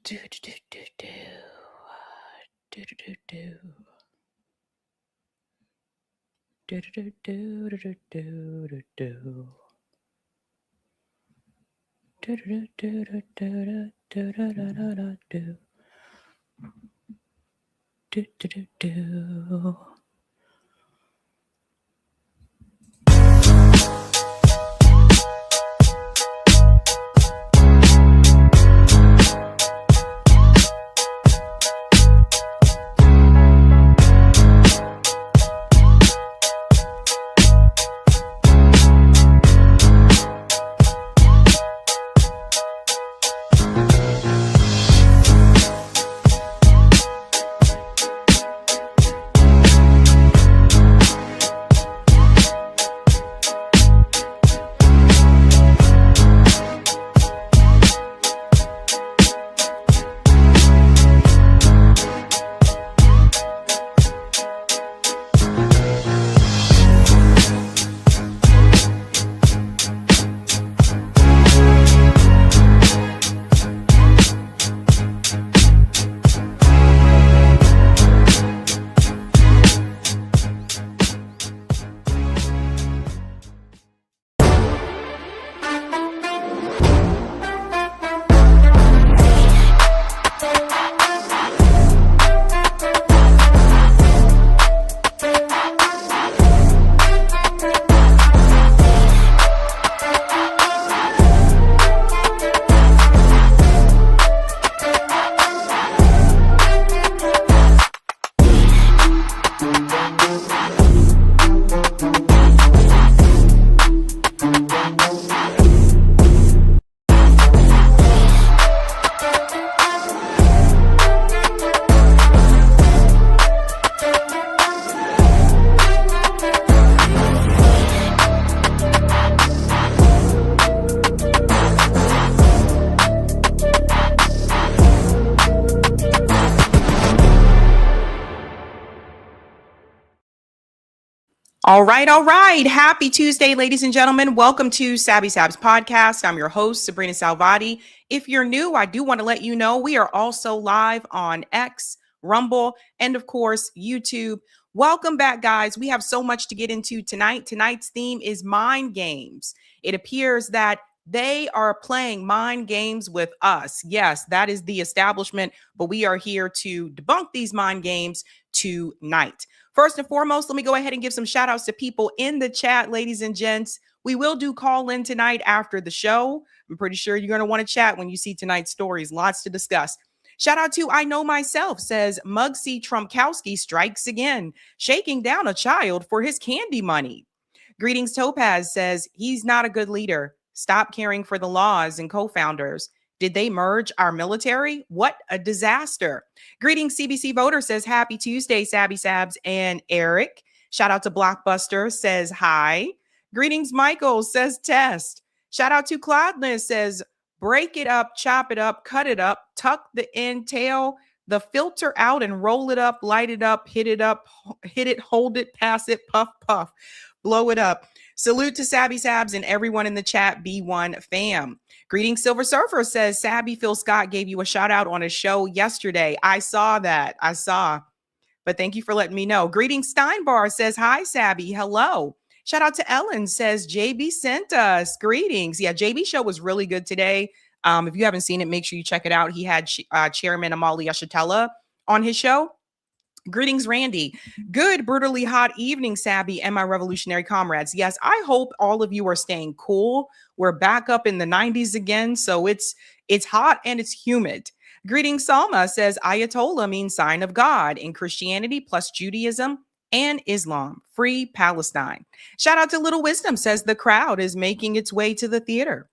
Do do do do do do do do do do do do do do do do. Do do do do do do do do do do do do do. All right. Happy Tuesday, ladies and gentlemen. Welcome to Sabby Sabs podcast. I'm your host, sabrinasalvati. If you're new, I do want to let you know we are also live on X, Rumble, and of course, YouTube. Welcome back, guys. We have so much to get into tonight. Tonight's theme is mind games. It appears that they are playing mind games with us. Yes, that is the establishment, but we are here to debunk these mind games tonight. First and foremost, let me go ahead and give some shout outs to people in the chat, ladies and gents. We will do call in tonight after the show. I'm pretty sure you're going to want to chat when you see tonight's stories. Lots to discuss. Shout out to I Know Myself, says Muggsy Trumpkowski strikes again, shaking down a child for his candy money. Greetings Topaz says he's not a good leader. Stop caring for the laws and co-founders. Did they merge our military? What a disaster. Greetings, CBC Voter says, happy Tuesday, Sabby Sabs and Eric. Shout out to Blockbuster says, hi. Greetings, Michael says, test. Shout out to Cloudness says, break it up, chop it up, cut it up, tuck the end tail, the filter out and roll it up, light it up, hit it, hold it, pass it, puff, puff, blow it up. Salute to Sabby Sabs and everyone in the chat, B1 fam. Greetings, Silver Surfer says, Sabby Phil Scott gave you a shout out on his show yesterday. I saw that. But thank you for letting me know. Greetings, Steinbar says, hi, Sabby. Hello. Shout out to Ellen says, JB sent us. Greetings. Yeah, JB show was really good today. If you haven't seen it, make sure you check it out. He had Chairman Amali Yashatella on his show. Greetings, Randy. Good, brutally hot evening, Sabby and my revolutionary comrades. Yes, I hope all of you are staying cool. We're back up in the 90s again, so it's hot and it's humid. Greetings, Salma says Ayatollah means sign of God in Christianity plus Judaism and Islam. Free Palestine. Shout out to Little Wisdom says the crowd is making its way to the theater.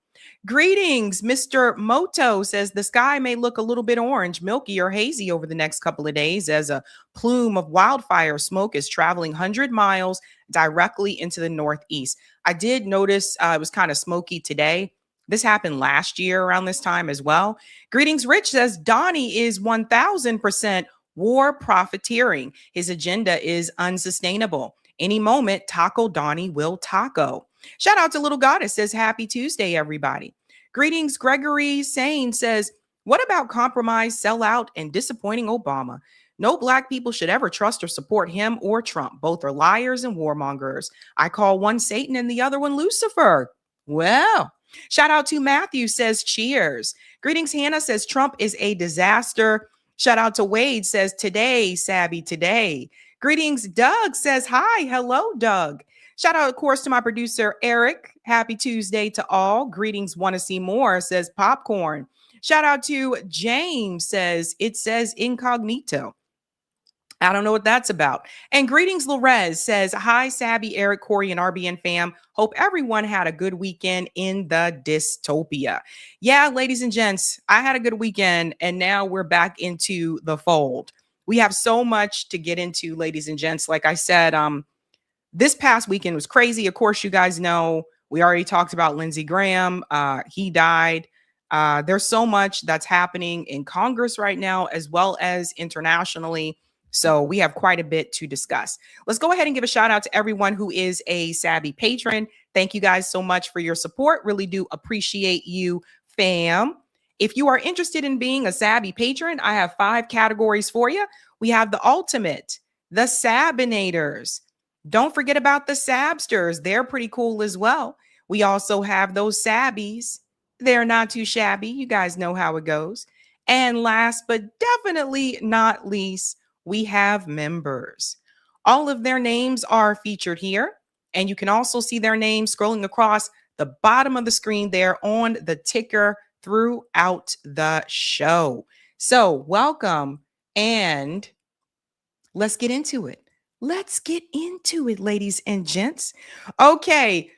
Greetings, Mr. Moto says the sky may look a little bit orange, milky, or hazy over the next couple of days as a plume of wildfire smoke is traveling 100 miles directly into the northeast. I did notice it was kind of smoky today. This happened last year around this time as well. Greetings, Rich says Donnie is 1000% war profiteering. His agenda is unsustainable. Any moment, Taco Donnie will taco. Shout out to Little Goddess says, happy Tuesday, everybody. Greetings, Gregory Sane says, What about compromise, sellout, and disappointing Obama? No black people should ever trust or support him or Trump. Both are liars and warmongers. I call one Satan and the other one Lucifer. Well, shout out to Matthew says cheers. Greetings, Hannah says Trump is a disaster. Shout out to Wade says today, Sabby, today. Greetings, Doug says hi. Hello, Doug. Shout out, of course, to my producer, Eric. Happy Tuesday to all. Greetings, want to see more, says Popcorn. Shout out to James, it says incognito. I don't know what that's about. And greetings, Lorez says, hi, Sabby, Eric, Corey, and RBN fam. Hope everyone had a good weekend in the dystopia. Yeah, ladies and gents, I had a good weekend, and now we're back into the fold. We have so much to get into, ladies and gents. Like I said, this past weekend was crazy. Of course, you guys know we already talked about Lindsey Graham. He died. There's so much that's happening in Congress right now, as well as internationally. So we have quite a bit to discuss. Let's go ahead and give a shout out to everyone who is a Sabby patron. Thank you guys so much for your support. Really do appreciate you, fam. If you are interested in being a Sabby patron, I have 5 categories for you. We have the ultimate, the Sabinators. Don't forget about the Sabsters. They're pretty cool as well. We also have those Sabbies. They're not too shabby. You guys know how it goes. And last but definitely not least, we have members. All of their names are featured here. And you can also see their names scrolling across the bottom of the screen there on the ticker throughout the show. So welcome, and let's get into it. Let's get into it, ladies and gents. Okay,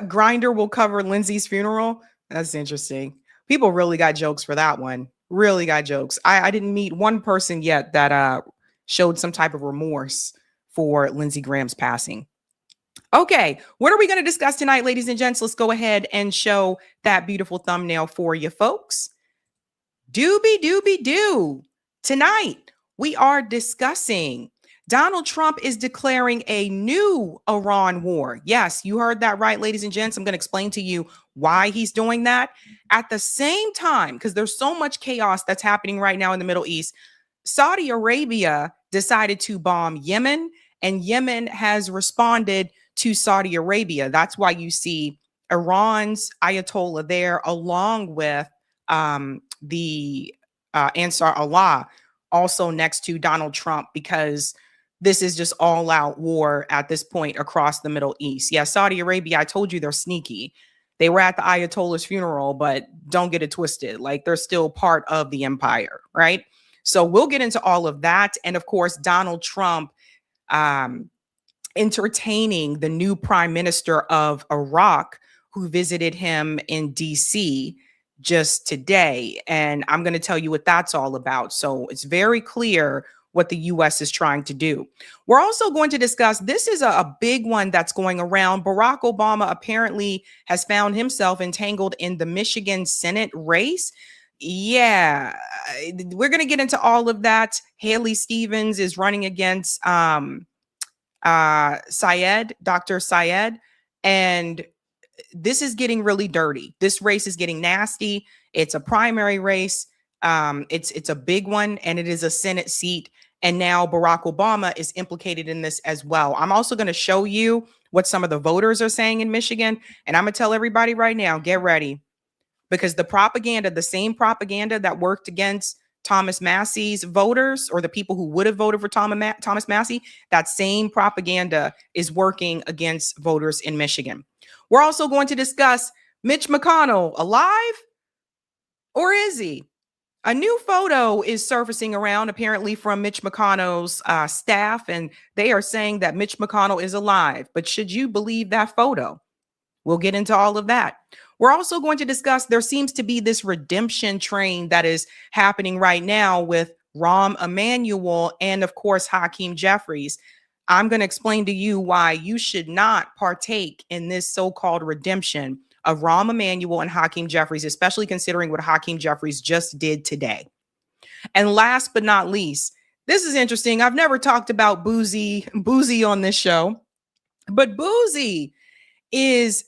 Grinder will cover Lindsey's funeral. That's interesting. People really got jokes for that one. Really got jokes. I didn't meet one person yet that showed some type of remorse for Lindsey Graham's passing. Okay, what are we going to discuss tonight, ladies and gents? Let's go ahead and show that beautiful thumbnail for you folks. Doobie doo. Tonight, we are discussing Donald Trump is declaring a new Iran war. Yes, you heard that right, ladies and gents. I'm going to explain to you why he's doing that. At the same time, because there's so much chaos that's happening right now in the Middle East, Saudi Arabia decided to bomb Yemen, and Yemen has responded to Saudi Arabia. That's why you see Iran's Ayatollah there, along with the Ansar Allah, also next to Donald Trump, because this is just all out war at this point across the Middle East. Yeah, Saudi Arabia, I told you they're sneaky. They were at the Ayatollah's funeral, but don't get it twisted. Like, they're still part of the empire, right? So we'll get into all of that. And of course, Donald Trump entertaining the new prime minister of Iraq, who visited him in DC just today. And I'm going to tell you what that's all about. So it's very clear what the U.S. is trying to do. We're also going to discuss, this is a big one that's going around. Barack Obama apparently has found himself entangled in the Michigan Senate race. Yeah, we're going to get into all of that. Haley Stevens is running against Dr. Syed, and this is getting really dirty. This race is getting nasty. It's a primary race. It's a big one, and it is a Senate seat. And now Barack Obama is implicated in this as well. I'm also going to show you what some of the voters are saying in Michigan. And I'm going to tell everybody right now, get ready, because the propaganda, the same propaganda that worked against Thomas Massey's voters, or the people who would have voted for Thomas Massey, that same propaganda is working against voters in Michigan. We're also going to discuss Mitch McConnell, alive, or is he? A new photo is surfacing around, apparently from Mitch McConnell's staff, and they are saying that Mitch McConnell is alive. But should you believe that photo? We'll get into all of that. We're also going to discuss, there seems to be this redemption train that is happening right now with Rahm Emanuel and, of course, Hakeem Jeffries. I'm going to explain to you why you should not partake in this so-called redemption of Rahm Emanuel and Hakeem Jeffries, especially considering what Hakeem Jeffries just did today. And last but not least, this is interesting. I've never talked about Boosie on this show, but Boosie is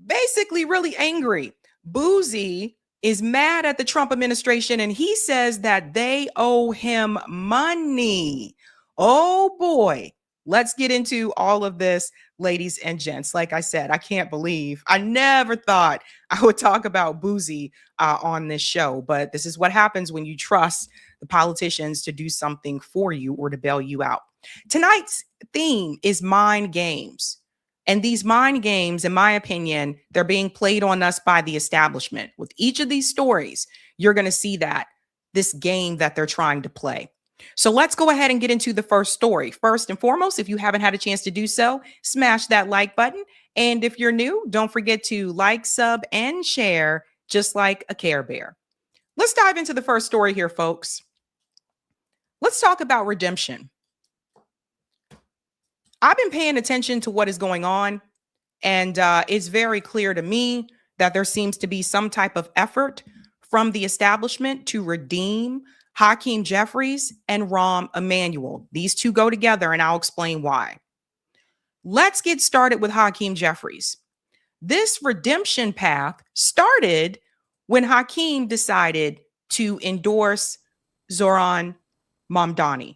basically really angry. Boosie is mad at the Trump administration, and he says that they owe him money. Oh boy. Let's get into all of this, ladies and gents. Like I said, I can't believe I never thought I would talk about Boosie on this show, but this is what happens when you trust the politicians to do something for you or to bail you out. Tonight's theme is mind games. And these mind games, in my opinion, they're being played on us by the establishment. With each of these stories, you're going to see that this game that they're trying to play. So let's go ahead and get into the first story. First and foremost, if you haven't had a chance to do so, smash that like button. And if you're new, don't forget to like, sub, and share, just like a Care Bear. Let's dive into the first story here, folks. Let's talk about redemption. I've been paying attention to what is going on, and it's very clear to me that there seems to be some type of effort from the establishment to redeem Hakeem Jeffries and Rahm Emanuel. These two go together, and I'll explain why. Let's get started with Hakeem Jeffries. This redemption path started when Hakeem decided to endorse Zohran Mamdani.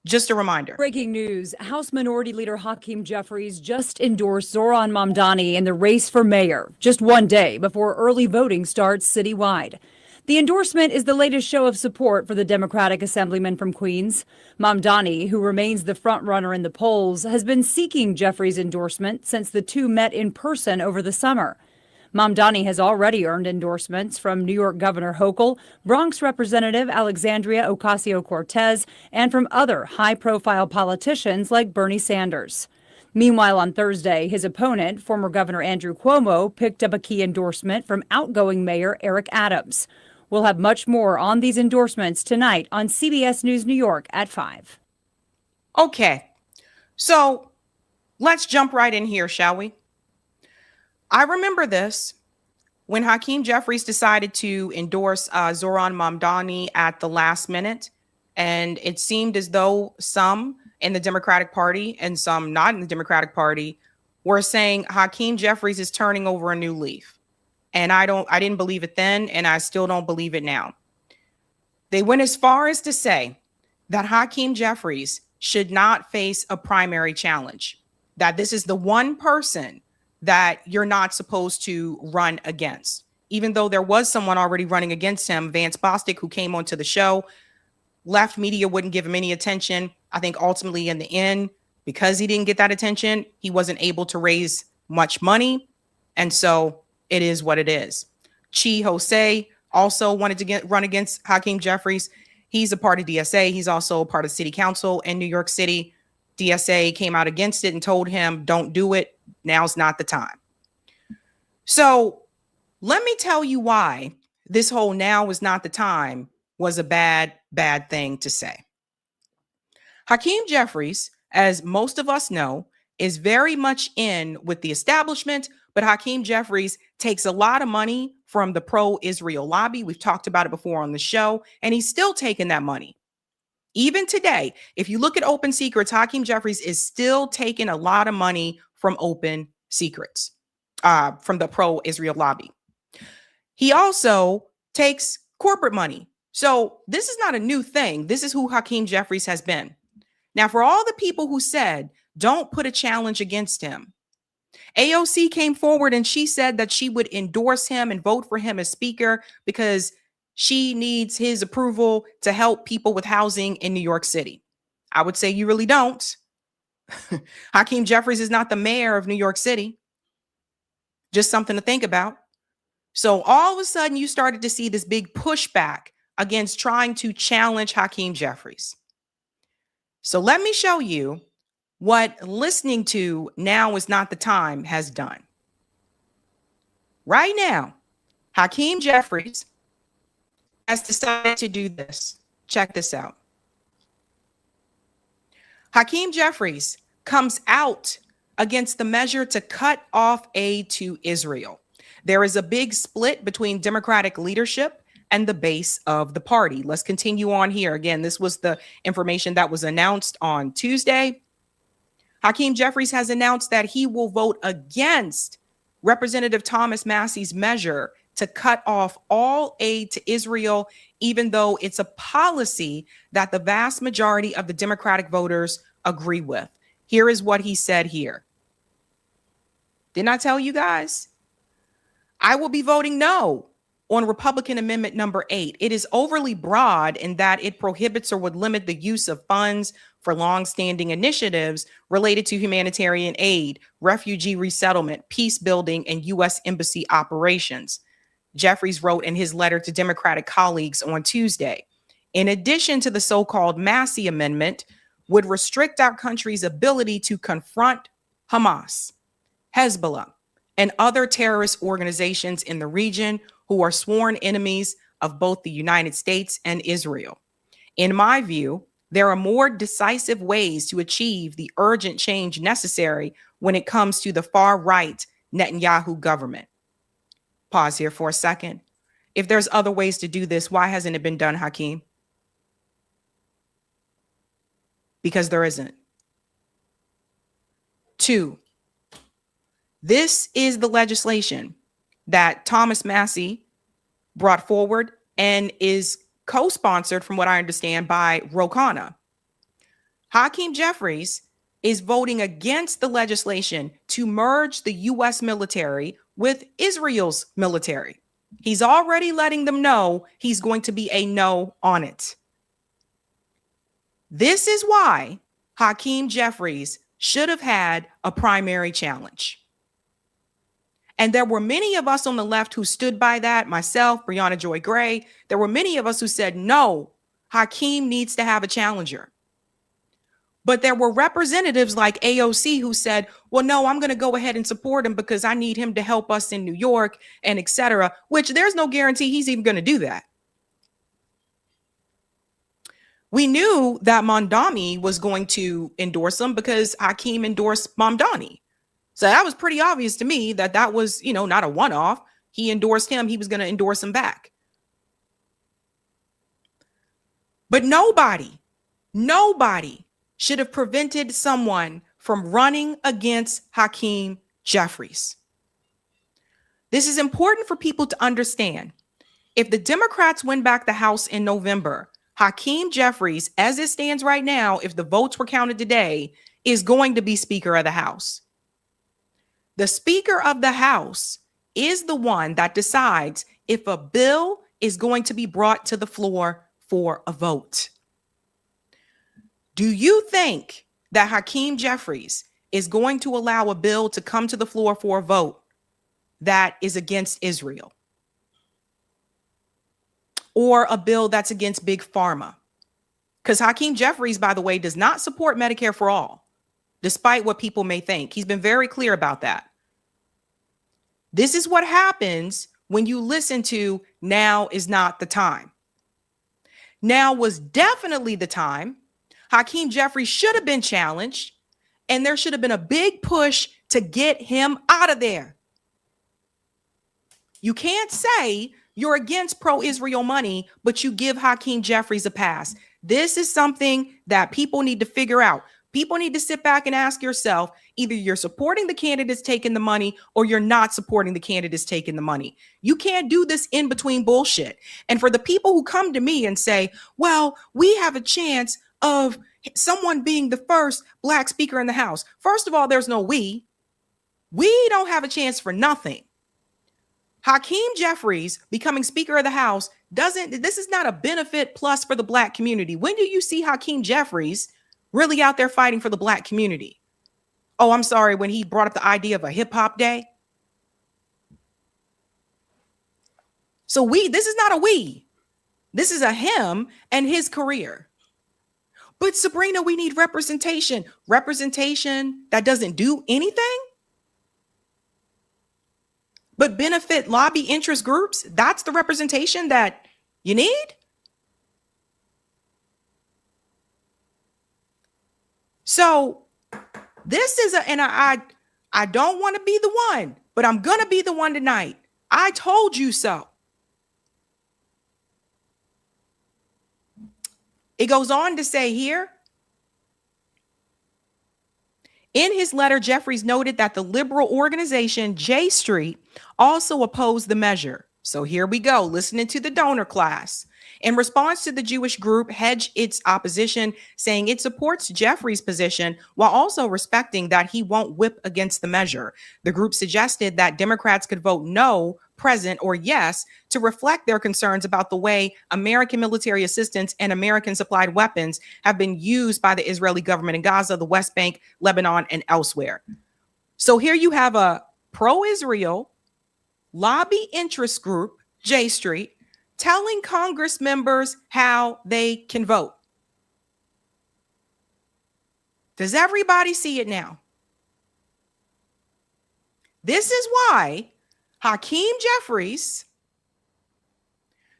Just a reminder. Breaking news. House Minority Leader Hakeem Jeffries just endorsed Zohran Mamdani in the race for mayor, just one day before early voting starts citywide. The endorsement is the latest show of support for the Democratic Assemblyman from Queens. Mamdani, who remains the frontrunner in the polls, has been seeking Jeffries' endorsement since the two met in person over the summer. Mamdani has already earned endorsements from New York Governor Hochul, Bronx Representative Alexandria Ocasio-Cortez, and from other high-profile politicians like Bernie Sanders. Meanwhile, on Thursday, his opponent, former Governor Andrew Cuomo, picked up a key endorsement from outgoing Mayor Eric Adams. We'll have much more on these endorsements tonight on CBS News New York at 5. Okay, so let's jump right in here, shall we? I remember this when Hakeem Jeffries decided to endorse Zohran Mamdani at the last minute. And it seemed as though some in the Democratic Party and some not in the Democratic Party were saying Hakeem Jeffries is turning over a new leaf. And I didn't believe it then, and I still don't believe it now. They went as far as to say that Hakeem Jeffries should not face a primary challenge, that this is the one person that you're not supposed to run against, even though there was someone already running against him, Vance Bostic, who came onto the show. Left media wouldn't give him any attention. I think ultimately in the end, because he didn't get that attention, he wasn't able to raise much money. And so it is what it is. Chi Jose also wanted to run against Hakeem Jeffries. He's a part of DSA. He's also a part of city council in New York City. DSA came out against it and told him, don't do it. Now's not the time. So let me tell you why this whole now is not the time was a bad thing to say. Hakeem Jeffries, as most of us know, is very much in with the establishment, but Hakeem Jeffries takes a lot of money from the pro-Israel lobby. We've talked about it before on the show, and he's still taking that money. Even today, if you look at Open Secrets, Hakeem Jeffries is still taking a lot of money from Open Secrets, from the pro-Israel lobby. He also takes corporate money. So this is not a new thing. This is who Hakeem Jeffries has been. Now, for all the people who said, don't put a challenge against him, AOC came forward and she said that she would endorse him and vote for him as speaker because she needs his approval to help people with housing in New York City. I would say you really don't. Hakeem Jeffries is not the mayor of New York City. Just something to think about. So all of a sudden you started to see this big pushback against trying to challenge Hakeem Jeffries. So let me show you what listening to Now Is Not the Time has done. Right now, Hakeem Jeffries has decided to do this. Check this out. Hakeem Jeffries comes out against the measure to cut off aid to Israel. There is a big split between Democratic leadership and the base of the party. Let's continue on here. Again, this was the information that was announced on Tuesday. Hakeem Jeffries has announced that he will vote against Representative Thomas Massey's measure to cut off all aid to Israel, even though it's a policy that the vast majority of the Democratic voters agree with. Here is what he said here. Didn't I tell you guys? I will be voting no on Republican Amendment number 8. It is overly broad in that it prohibits or would limit the use of funds for longstanding initiatives related to humanitarian aid, refugee resettlement, peace building, and U.S. embassy operations. Jeffries wrote in his letter to Democratic colleagues on Tuesday. In addition to the so-called Massey Amendment, would restrict our country's ability to confront Hamas, Hezbollah, and other terrorist organizations in the region who are sworn enemies of both the United States and Israel. In my view, there are more decisive ways to achieve the urgent change necessary when it comes to the far-right Netanyahu government. Pause here for a second. If there's other ways to do this, why hasn't it been done, Hakeem? Because there isn't. 2, this is the legislation that Thomas Massey brought forward and is co-sponsored, from what I understand, by Ro Khanna. Hakeem Jeffries is voting against the legislation to merge the U.S. military with Israel's military. He's already letting them know he's going to be a no on it. This is why Hakeem Jeffries should have had a primary challenge. And there were many of us on the left who stood by that, myself, Brianna Joy Gray. There were many of us who said, no, Hakeem needs to have a challenger. But there were representatives like AOC who said, well, no, I'm going to go ahead and support him because I need him to help us in New York and et cetera, which there's no guarantee he's even going to do that. We knew that Mamdani was going to endorse him because Hakeem endorsed Mamdani. So that was pretty obvious to me that that was, not a one-off. He endorsed him. He was going to endorse him back. But nobody should have prevented someone from running against Hakeem Jeffries. This is important for people to understand. If the Democrats win back the House in November, Hakeem Jeffries, as it stands right now, if the votes were counted today, is going to be Speaker of the House. The Speaker of the House is the one that decides if a bill is going to be brought to the floor for a vote. Do you think that Hakeem Jeffries is going to allow a bill to come to the floor for a vote that is against Israel? Or a bill that's against Big Pharma? Because Hakeem Jeffries, by the way, does not support Medicare for all, despite what people may think. He's been very clear about that. This is what happens when you listen to now is not the time. Now was definitely the time. Hakeem Jeffries should have been challenged, and there should have been a big push to get him out of there. You can't say you're against pro-Israel money, but you give Hakeem Jeffries a pass. This is something that people need to figure out. People need to sit back and ask yourself, either you're supporting the candidates taking the money or you're not supporting the candidates taking the money. You can't do this in between bullshit. And for the people who come to me and say, well, we have a chance of someone being the first Black speaker in the House. First of all, there's no we. We don't have a chance for nothing. Hakeem Jeffries becoming Speaker of the House this is not a benefit plus for the Black community. When do you see Hakeem Jeffries really out there fighting for the Black community? Oh, I'm sorry, when he brought up the idea of a hip hop day. So this is not a we. This is a him and his career. But Sabrina, we need representation. Representation that doesn't do anything, but benefit lobby interest groups. That's the representation that you need. So this is and I don't want to be the one, but I'm going to be the one tonight. I told you so. It goes on to say here, in his letter, Jeffries noted that the liberal organization J Street also opposed the measure. So here we go, listening to the donor class. In response to the Jewish group hedged its opposition, saying it supports Jeffries' position while also respecting that he won't whip against the measure. The group suggested that Democrats could vote no, present, or yes to reflect their concerns about the way American military assistance and American supplied weapons have been used by the Israeli government in Gaza, the West Bank, Lebanon, and elsewhere. So here you have a pro-Israel lobby interest group, J Street, telling Congress members how they can vote. Does everybody see it now? This is why Hakeem Jeffries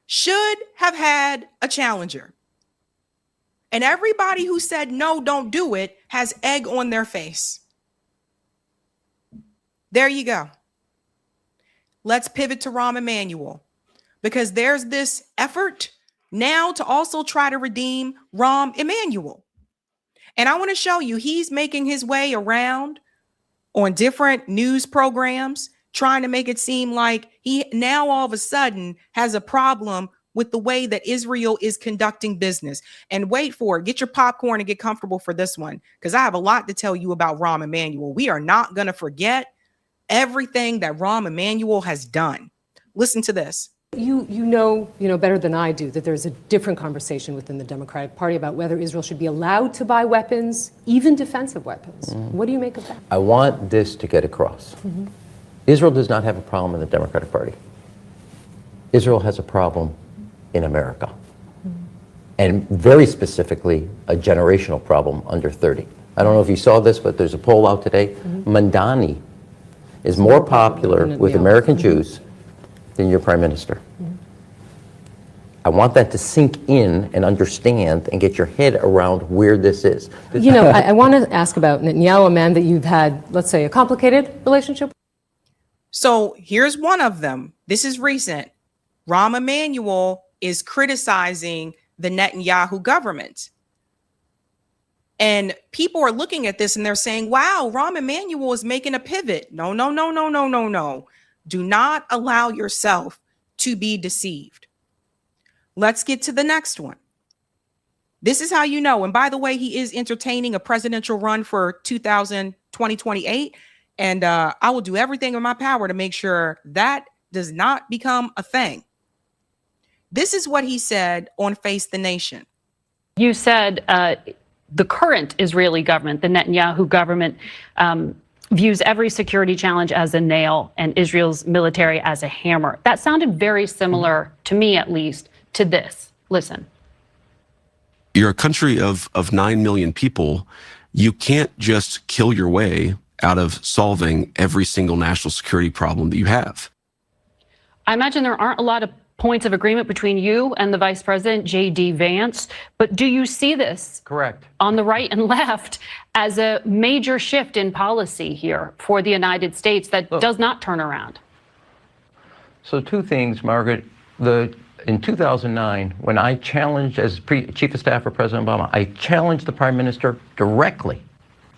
should have had a challenger. And everybody who said, no, don't do it, has egg on their face. There you go. Let's pivot to Rahm Emanuel, because there's this effort now to also try to redeem Rahm Emanuel. And I want to show you, he's making his way around on different news programs, trying to make it seem like he now all of a sudden has a problem with the way that Israel is conducting business. And wait for it. Get your popcorn and get comfortable for this one, because I have a lot to tell you about Rahm Emanuel. We are not going to forget everything that Rahm Emanuel has done. Listen to this. You know better than I do that there's a different conversation within the Democratic Party about whether Israel should be allowed to buy weapons, even defensive weapons. What do you make of that? I want this to get across. Israel does not have a problem in the Democratic Party. Israel has a problem in America. And very specifically, a generational problem under 30. I don't know if you saw this, but there's a poll out today. Mandani is more popular with American Jews than your prime minister. I want that to sink in and understand and get your head around where this is. You know, I want to ask about Netanyahu, a man that you've had, let's say, a complicated relationship. So here's one of them. This is recent. Rahm Emanuel is criticizing the Netanyahu government. And people are looking at this and they're saying, wow, Rahm Emanuel is making a pivot. No, no, no, no, no, no, no. Do not allow yourself to be deceived. Let's get to the next one. This is how you know. And by the way, he is entertaining a presidential run for 2028. And I will do everything in my power to make sure that does not become a thing. This is what he said on Face the Nation. You said the current Israeli government, the Netanyahu government, views every security challenge as a nail and Israel's military as a hammer. That sounded very similar, to me at least, to this. Listen. You're a country of 9 million people. You can't just kill your way out of solving every single national security problem that you have. I imagine there aren't a lot of points of agreement between you and the Vice President, J.D. Vance, but do you see this Correct. on the right and left as a major shift in policy here for the United States that does not turn around? So two things, Margaret. In 2009, when I challenged, as Chief of Staff for President Obama, I challenged the Prime Minister directly.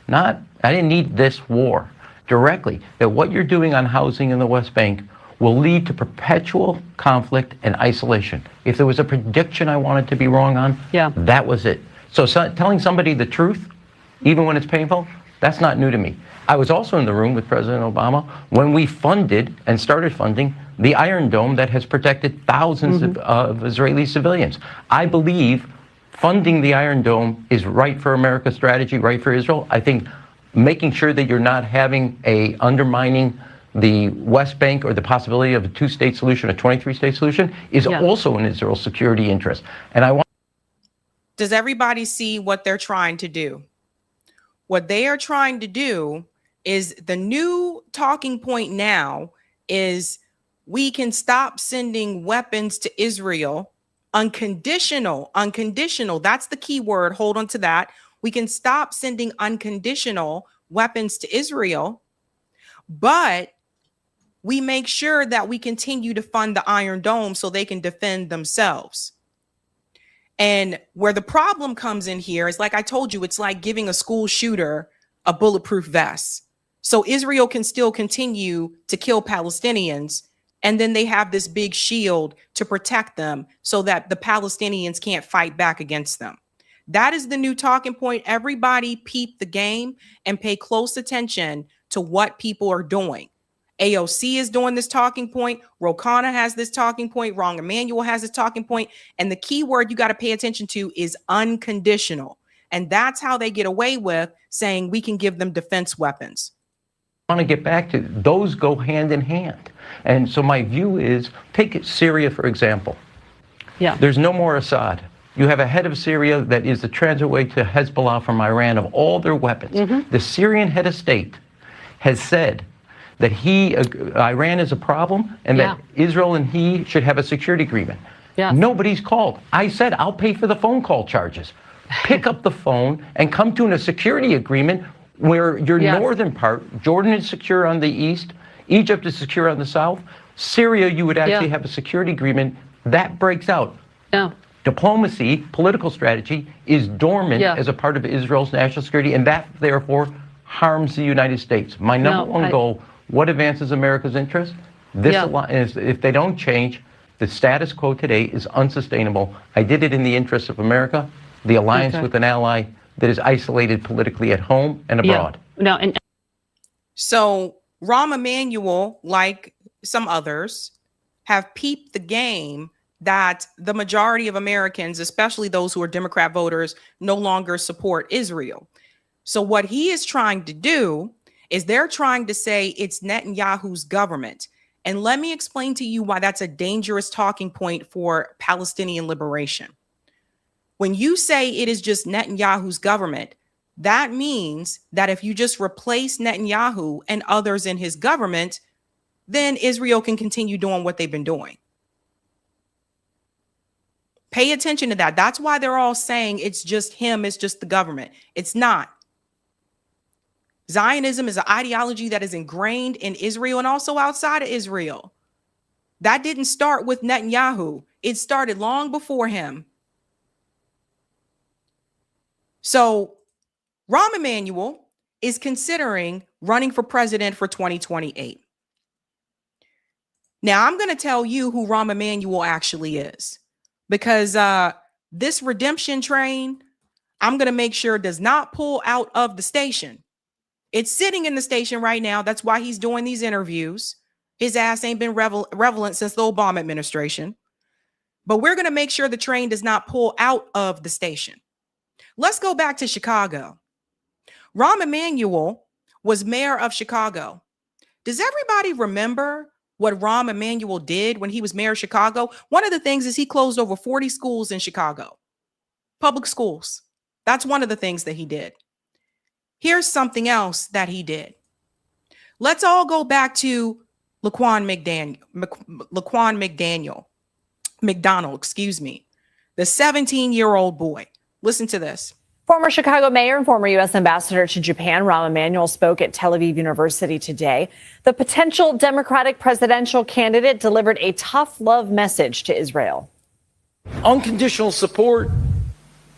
I didn't need this war. Directly, that what you're doing on housing in the West Bank will lead to perpetual conflict and isolation. If there was a prediction I wanted to be wrong on, that was it. So telling somebody the truth, even when it's painful, that's not new to me. I was also in the room with President Obama when we funded and started funding the Iron Dome that has protected thousands of Israeli civilians. I believe funding the Iron Dome is right for America's strategy, right for Israel. I think making sure that you're not having undermining the West Bank or the possibility of a two-state solution, a 23-state solution, is also in Israel's security interest. And I want. Does everybody see what they're trying to do? What they are trying to do is, the new talking point now is, we can stop sending weapons to Israel. Unconditional. That's the key word. Hold on to that. We can stop sending unconditional weapons to Israel, but we make sure that we continue to fund the Iron Dome so they can defend themselves. And where the problem comes in here is, like I told you, it's like giving a school shooter a bulletproof vest. So Israel can still continue to kill Palestinians And then they have this big shield to protect them so that the Palestinians can't fight back against them. That is the new talking point. Everybody peep the game and pay close attention to what people are doing. AOC is doing this talking point. Ro Khanna has this talking point. Rahm Emanuel has this talking point. And the key word you got to pay attention to is unconditional. And that's how they get away with saying we can give them defense weapons. I want to get back to those go hand in hand. And so my view is, take Syria, for example. Yeah. There's no more Assad. You have a head of Syria that is the transitway to Hezbollah from Iran of all their weapons. The Syrian head of state has said that Iran is a problem and that Israel and he should have a security agreement. Yes. Nobody's called. I said, I'll pay for the phone call charges. Pick up the phone and come to a security agreement where your northern part, Jordan is secure on the east, Egypt is secure on the south, Syria, you would actually have a security agreement. That breaks out. Yeah. Diplomacy, political strategy is dormant as a part of Israel's national security, and that therefore harms the United States. My number one goal, what advances America's interest? This alliance, if they don't change, the status quo today is unsustainable. I did it in the interest of America, the alliance with an ally that is isolated politically at home and abroad. No, and so Rahm Emanuel, like some others, have peeped the game that the majority of Americans, especially those who are Democrat voters, no longer support Israel. So what he is trying to do is they're trying to say it's Netanyahu's government. And let me explain to you why that's a dangerous talking point for Palestinian liberation. When you say it is just Netanyahu's government, that means that if you just replace Netanyahu and others in his government, then Israel can continue doing what they've been doing. Pay attention to that. That's why they're all saying it's just him, it's just the government. It's not. Zionism is an ideology that is ingrained in Israel and also outside of Israel. That didn't start with Netanyahu. It started long before him. So Rahm Emanuel is considering running for president for 2028. Now, I'm going to tell you who Rahm Emanuel actually is, because this redemption train, I'm going to make sure does not pull out of the station. It's sitting in the station right now. That's why he's doing these interviews. His ass ain't been relevant since the Obama administration. But we're going to make sure the train does not pull out of the station. Let's go back to Chicago. Rahm Emanuel was mayor of Chicago. Does everybody remember what Rahm Emanuel did when he was mayor of Chicago? One of the things is he closed over 40 schools in Chicago, public schools. That's one of the things that he did. Here's something else that he did. Let's all go back to Laquan McDonald, the 17-year-old boy. Listen to this. Former Chicago mayor and former U.S. ambassador to Japan, Rahm Emanuel, spoke at Tel Aviv University today. The potential Democratic presidential candidate delivered a tough love message to Israel. Unconditional support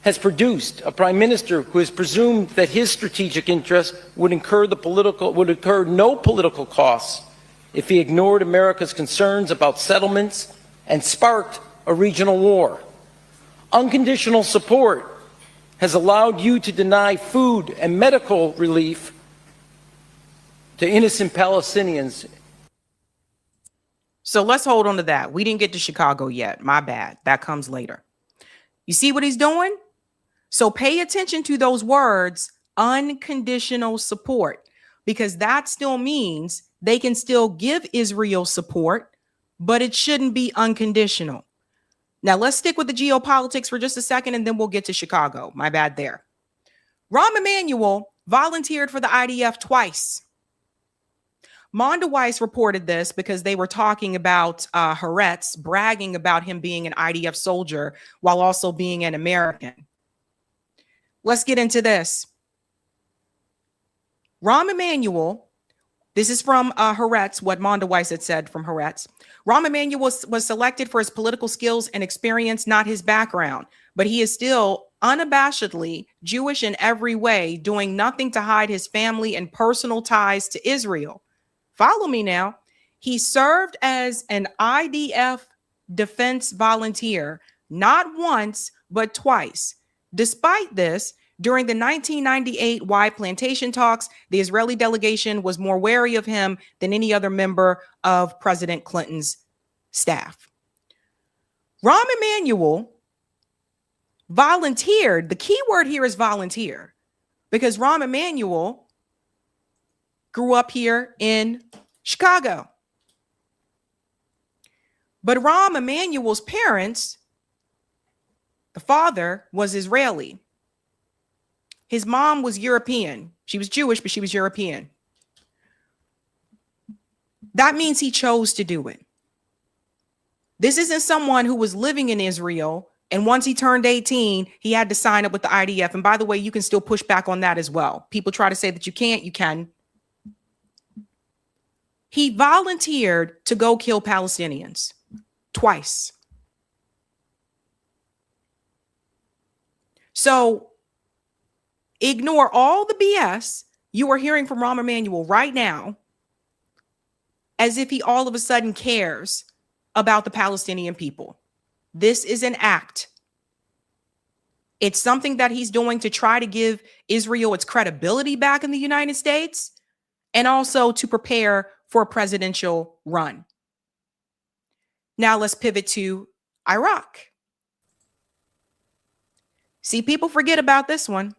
has produced a prime minister who has presumed that his strategic interests would incur no political costs if he ignored America's concerns about settlements and sparked a regional war. Unconditional support has allowed you to deny food and medical relief to innocent Palestinians. So let's hold on to that. We didn't get to Chicago yet. My bad. That comes later. You see what he's doing? So pay attention to those words, unconditional support, because that still means they can still give Israel support, but it shouldn't be unconditional. Now, let's stick with the geopolitics for just a second, and then we'll get to Chicago. My bad there. Rahm Emanuel volunteered for the IDF twice. Mondaweiss reported this because they were talking about Haaretz bragging about him being an IDF soldier while also being an American. Let's get into this. Rahm Emanuel, this is from Haaretz, what Mondaweiss had said from Haaretz. Rahm Emanuel was selected for his political skills and experience, not his background, but he is still unabashedly Jewish in every way, doing nothing to hide his family and personal ties to Israel. Follow me now. He served as an IDF defense volunteer not once, but twice. Despite this, during the 1998 Y plantation talks, the Israeli delegation was more wary of him than any other member of President Clinton's staff. Rahm Emanuel volunteered. The key word here is volunteer, because Rahm Emanuel grew up here in Chicago. But Rahm Emanuel's parents, the father was Israeli. His mom was European. She was Jewish, but she was European. That means he chose to do it. This isn't someone who was living in Israel, and once he turned 18, he had to sign up with the IDF. And by the way, you can still push back on that as well. People try to say that you can't, you can. He volunteered to go kill Palestinians twice. So ignore all the BS you are hearing from Rahm Emanuel right now, as if he all of a sudden cares about the Palestinian people. This is an act. It's something that he's doing to try to give Israel its credibility back in the United States, and also to prepare for a presidential run. Now let's pivot to Iraq. See, people forget about this one.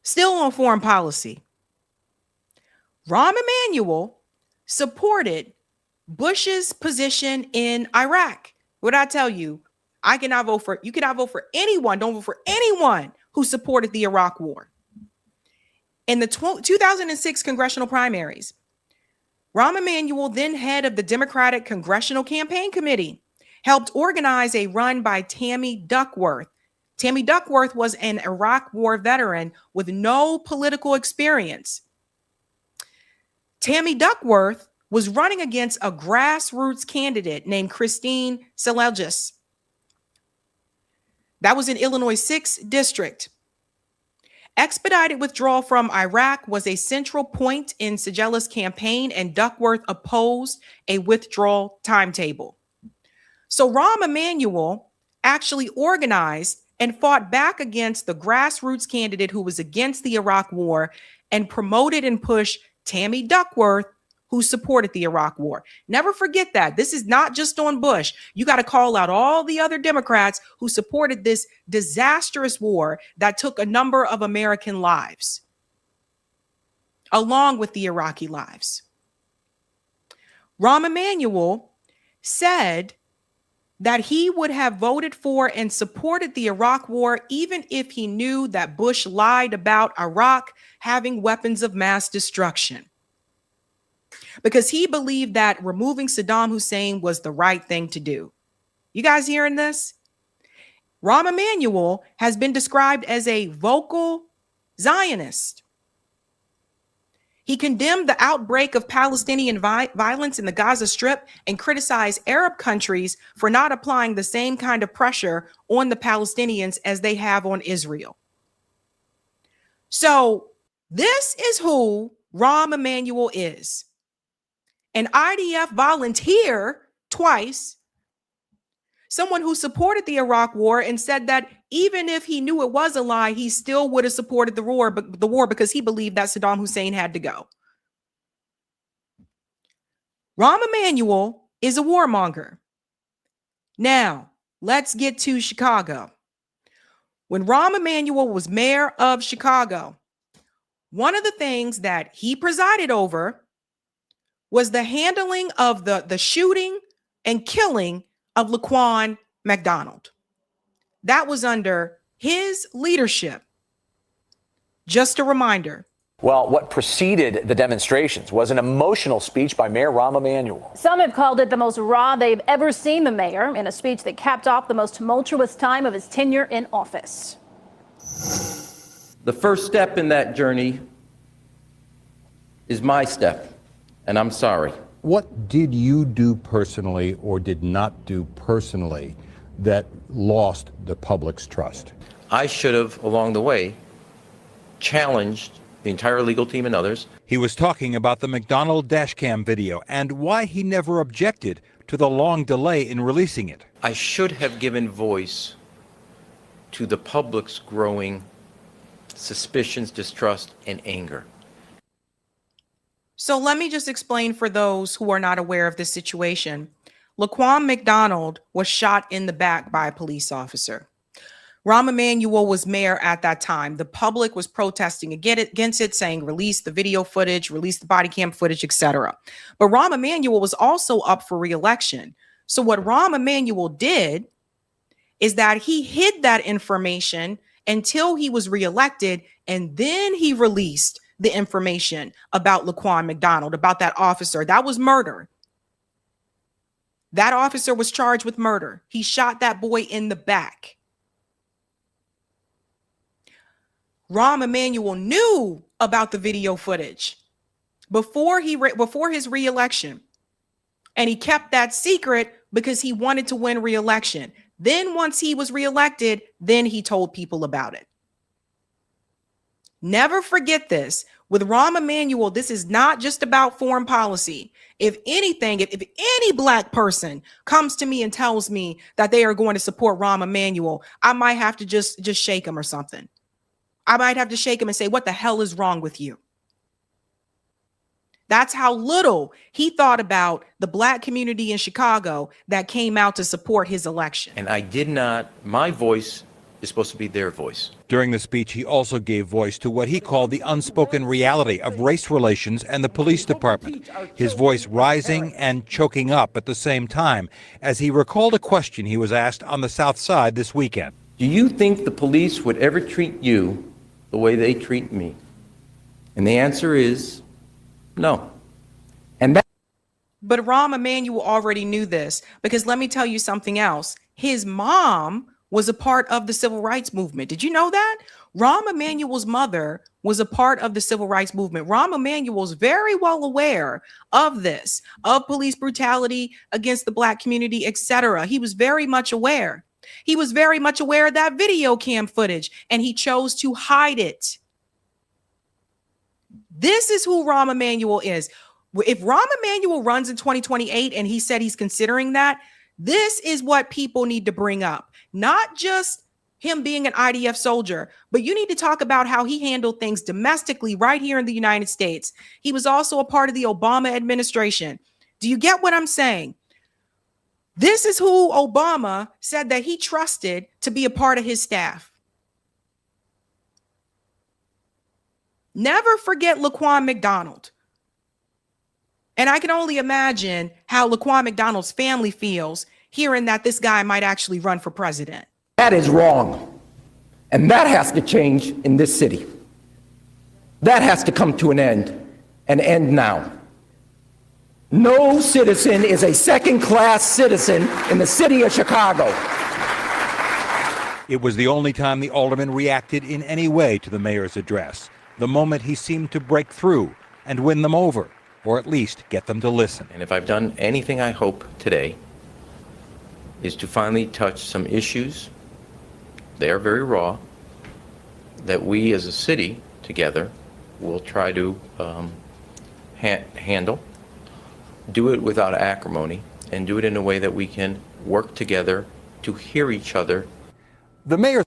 Still on foreign policy. Rahm Emanuel supported Bush's position in Iraq. What I tell you, you cannot vote for anyone. Don't vote for anyone who supported the Iraq war. In the 2006 congressional primaries, Rahm Emanuel, then head of the Democratic Congressional Campaign Committee, helped organize a run by Tammy Duckworth. Tammy Duckworth was an Iraq war veteran with no political experience. Tammy Duckworth was running against a grassroots candidate named Christine Selelgis. That was in Illinois' 6th district. Expedited withdrawal from Iraq was a central point in Selelgis' campaign, and Duckworth opposed a withdrawal timetable. So Rahm Emanuel actually organized and fought back against the grassroots candidate who was against the Iraq war, and promoted and pushed Tammy Duckworth, who supported the Iraq war. Never forget that. This is not just on Bush. You got to call out all the other Democrats who supported this disastrous war that took a number of American lives, along with the Iraqi lives. Rahm Emanuel said that he would have voted for and supported the Iraq war even if he knew that Bush lied about Iraq having weapons of mass destruction, because he believed that removing Saddam Hussein was the right thing to do. You guys hearing this? Rahm Emanuel has been described as a vocal Zionist. He condemned the outbreak of Palestinian violence in the Gaza Strip and criticized Arab countries for not applying the same kind of pressure on the Palestinians as they have on Israel. So this is who Rahm Emanuel is. An IDF volunteer twice, someone who supported the Iraq war and said that even if he knew it was a lie, he still would have supported the war because he believed that Saddam Hussein had to go. Rahm Emanuel is a warmonger. Now, let's get to Chicago. When Rahm Emanuel was mayor of Chicago, one of the things that he presided over was the handling of the shooting and killing of Laquan McDonald. That was under his leadership. Just a reminder. Well, what preceded the demonstrations was an emotional speech by Mayor Rahm Emanuel. Some have called it the most raw they've ever seen the mayor, in a speech that capped off the most tumultuous time of his tenure in office. The first step in that journey is my step, and I'm sorry. What did you do personally or did not do personally that lost the public's trust? I should have, along the way, challenged the entire legal team and others He was talking about the McDonald dashcam video and why he never objected to the long delay in releasing it. I should have given voice to the public's growing suspicions, distrust, and anger. So let me just explain for those who are not aware of this situation. Laquan McDonald was shot in the back by a police officer. Rahm Emanuel was mayor at that time. The public was protesting against it, saying release the video footage, release the body cam footage, etc. But Rahm Emanuel was also up for re-election. So what Rahm Emanuel did is that he hid that information until he was reelected, and then he released the information about Laquan McDonald, about that officer. That was murder. That officer was charged with murder. He shot that boy in the back. Rahm Emanuel knew about the video footage before his reelection, and he kept that secret because he wanted to win reelection. Then once he was reelected, then he told people about it. Never forget this. With Rahm Emanuel, this is not just about foreign policy. If anything, if any black person comes to me and tells me that they are going to support Rahm Emanuel, I might have to just shake him or something. I might have to shake him and say, what the hell is wrong with you? That's how little he thought about the black community in Chicago that came out to support his election. And I did not, my voice is supposed to be their voice. During the speech, he also gave voice to what he called the unspoken reality of race relations and the police department, his voice rising and choking up at the same time as he recalled a question he was asked on the South Side this weekend. Do you think the police would ever treat you the way they treat me? And the answer is no. And that. But Rahm Emanuel already knew this, because let me tell you something else. His mom was a part of the civil rights movement. Did you know that? Rahm Emanuel's mother was a part of the civil rights movement. Rahm Emanuel's very well aware of this, of police brutality against the black community, etc. He was very much aware. He was very much aware of that video cam footage, and he chose to hide it. This is who Rahm Emanuel is. If Rahm Emanuel runs in 2028 and he said he's considering that, this is what people need to bring up. Not just him being an IDF soldier, but you need to talk about how he handled things domestically right here in the United States. He was also a part of the Obama administration. Do you get what I'm saying? This is who Obama said that he trusted to be a part of his staff. Never forget Laquan McDonald. And I can only imagine how Laquan McDonald's family feels hearing that this guy might actually run for president. That is wrong. And that has to change in this city. That has to come to an end now. No citizen is a second-class citizen in the city of Chicago. It was the only time the alderman reacted in any way to the mayor's address, the moment he seemed to break through and win them over, or at least get them to listen. And if I've done anything, I hope today is to finally touch some issues. They are very raw, that we as a city together will try to handle, do it without acrimony, and do it in a way that we can work together to hear each other. The mayor.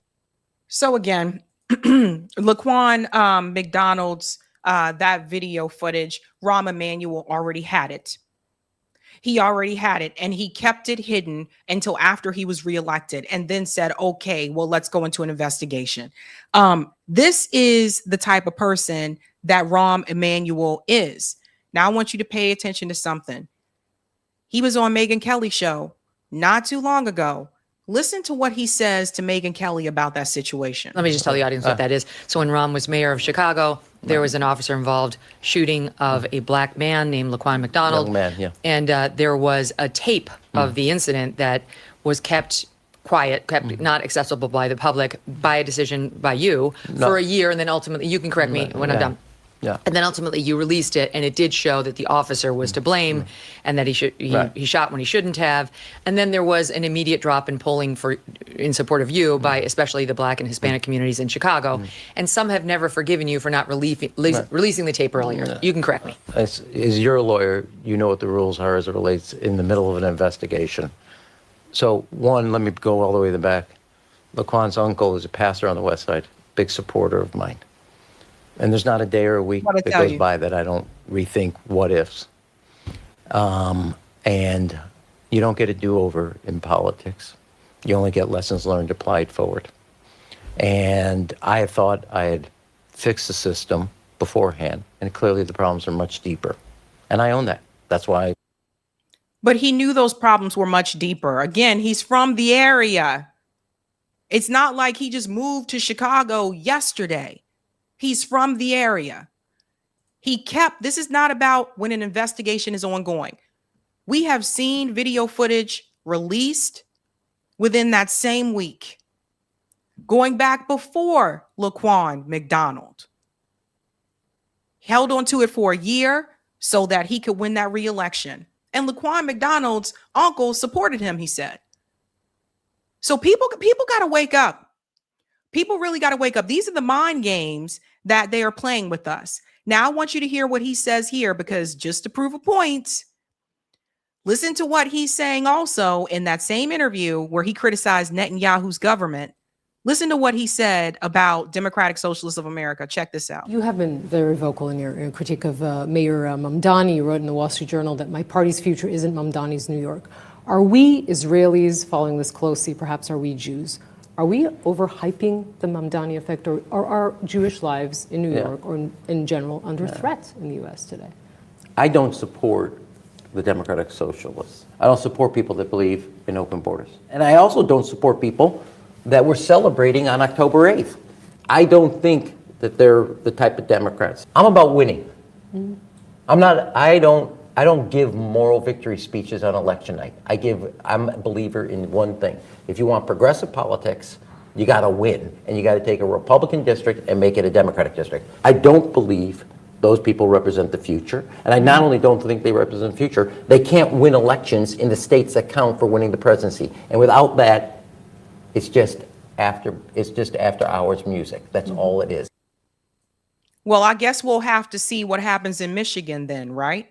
So again, Laquan McDonald's that video footage, Rahm Emanuel already had it. He already had it, and he kept it hidden until after he was reelected, and then said, okay, well, let's go into an investigation. This is the type of person that Rahm Emanuel is. Now, I want you to pay attention to something. He was on Megyn Kelly's show not too long ago. Listen to what he says to Megyn Kelly about that situation. Let me just tell the audience what that is. So when Rahm was mayor of Chicago, there was an officer involved shooting of a black man named Laquan McDonald. Young man, yeah. And there was a tape of the incident that was kept quiet, kept not accessible by the public by a decision by you for a year. And then ultimately, you can correct me when I'm done. Yeah. And then ultimately you released it, and it did show that the officer was to blame and that he shot when he shouldn't have. And then there was an immediate drop in polling in support of you by especially the Black and Hispanic communities in Chicago. And some have never forgiven you for not releasing the tape earlier. You can correct me. As you're a lawyer, you know what the rules are as it relates in the middle of an investigation. So one, let me go all the way to the back. Laquan's uncle is a pastor on the West Side, big supporter of mine. And there's not a day or a week that goes by that I don't rethink what ifs. And you don't get a do-over in politics. You only get lessons learned applied forward. And I had thought I had fixed the system beforehand, and clearly the problems are much deeper. And I own that. That's why. But he knew those problems were much deeper. Again, he's from the area. It's not like he just moved to Chicago yesterday. He's from the area. This is not about when an investigation is ongoing. We have seen video footage released within that same week, going back before Laquan McDonald. Held onto it for a year so that he could win that re-election. And Laquan McDonald's uncle supported him, he said. So people got to wake up. People really got to wake up. These are the mind games that they are playing with us. Now, I want you to hear what he says here, because just to prove a point, listen to what he's saying also in that same interview where he criticized Netanyahu's government. Listen to what he said about Democratic Socialists of America. Check this out. You have been very vocal in your critique of Mayor Mamdani. You wrote in the Wall Street Journal that my party's future isn't Mamdani's New York. Are we Israelis following this closely? Perhaps are we Jews? Are we overhyping the Mamdani effect, or are Jewish lives in New York or in general under threat in the U.S. today? I don't support the Democratic Socialists. I don't support people that believe in open borders. And I also don't support people that were celebrating on October 8th. I don't think that they're the type of Democrats. I'm about winning. I don't give moral victory speeches on election night. I'm a believer in one thing. If you want progressive politics, you got to win, and you got to take a Republican district and make it a Democratic district. I don't believe those people represent the future, and I not only don't think they represent the future, they can't win elections in the states that count for winning the presidency. And without that, it's just after hours music. That's all it is. Well, I guess we'll have to see what happens in Michigan then, right?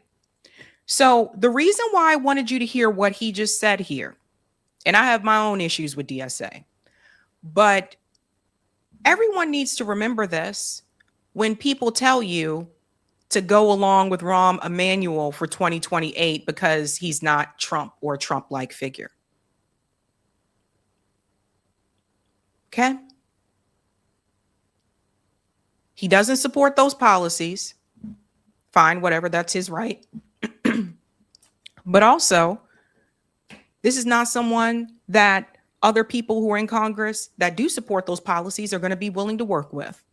So the reason why I wanted you to hear what he just said here, and I have my own issues with DSA, but everyone needs to remember this when people tell you to go along with Rahm Emanuel for 2028 because he's not Trump or a Trump-like figure. Okay? He doesn't support those policies. Fine, whatever, that's his right. But also, this is not someone that other people who are in Congress that do support those policies are going to be willing to work with,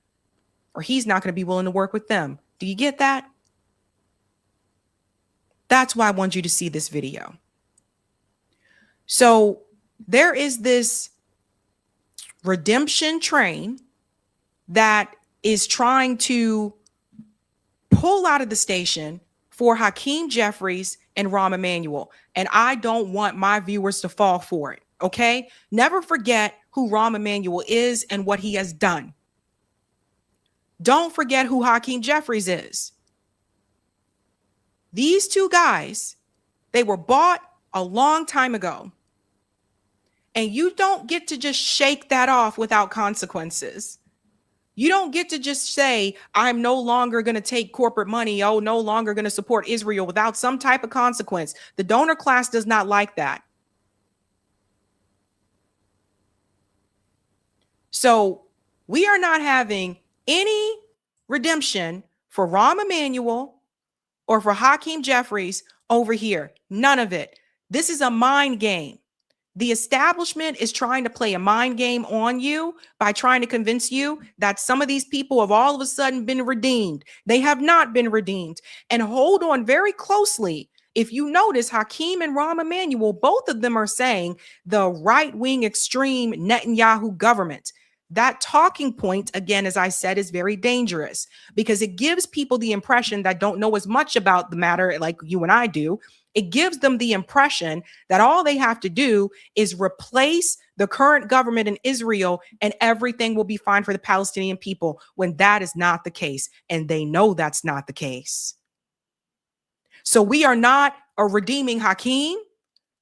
or he's not going to be willing to work with them. Do you get that? That's why I want you to see this video. So there is this redemption train that is trying to pull out of the station for Hakeem Jeffries and Rahm Emanuel. And I don't want my viewers to fall for it. Okay? Never forget who Rahm Emanuel is and what he has done. Don't forget who Hakeem Jeffries is. These two guys, they were bought a long time ago. And you don't get to just shake that off without consequences. You don't get to just say, I'm no longer going to take corporate money. Oh, no longer going to support Israel without some type of consequence. The donor class does not like that. So we are not having any redemption for Rahm Emanuel or for Hakeem Jeffries over here. None of it. This is a mind game. The establishment is trying to play a mind game on you by trying to convince you that some of these people have all of a sudden been redeemed. They have not been redeemed. And hold on very closely. If you notice, Hakeem and Rahm Emanuel, both of them are saying the right-wing extreme Netanyahu government. that talking point, again, as I said, is very dangerous because it gives people the impression that don't know as much about the matter like you and I do. It gives them the impression that all they have to do is replace the current government in Israel and everything will be fine for the Palestinian people, when that is not the case. And they know that's not the case. So we are not redeeming Hakeem,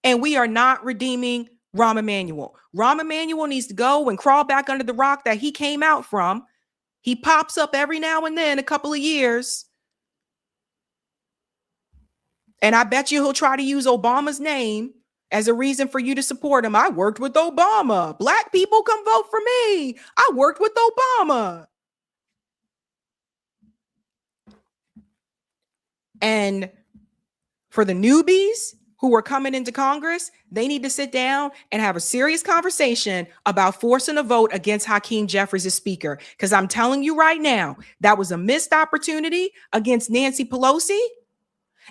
and we are not redeeming Rahm Emanuel. Rahm Emanuel needs to go and crawl back under the rock that he came out from. He pops up every now and then, a couple of years. And I bet you he'll try to use Obama's name as a reason for you to support him. I worked with Obama. Black people, come vote for me. I worked with Obama. And for the newbies who are coming into Congress, they need to sit down and have a serious conversation about forcing a vote against Hakeem Jeffries as Speaker. Because I'm telling you right now, that was a missed opportunity against Nancy Pelosi.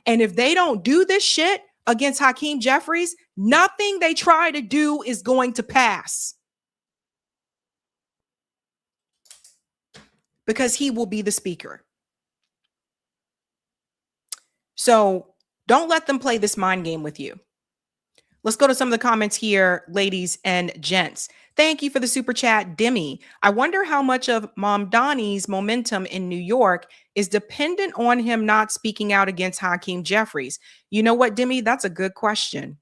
And if they don't do this shit against Hakeem Jeffries, nothing they try to do is going to pass. Because he will be the Speaker. So don't let them play this mind game with you. Let's go to some of the comments here, ladies and gents. Thank you for the super chat, Demi. I wonder how much of Mamdani's momentum in New York is dependent on him not speaking out against Hakeem Jeffries. You know what, Demi? That's a good question.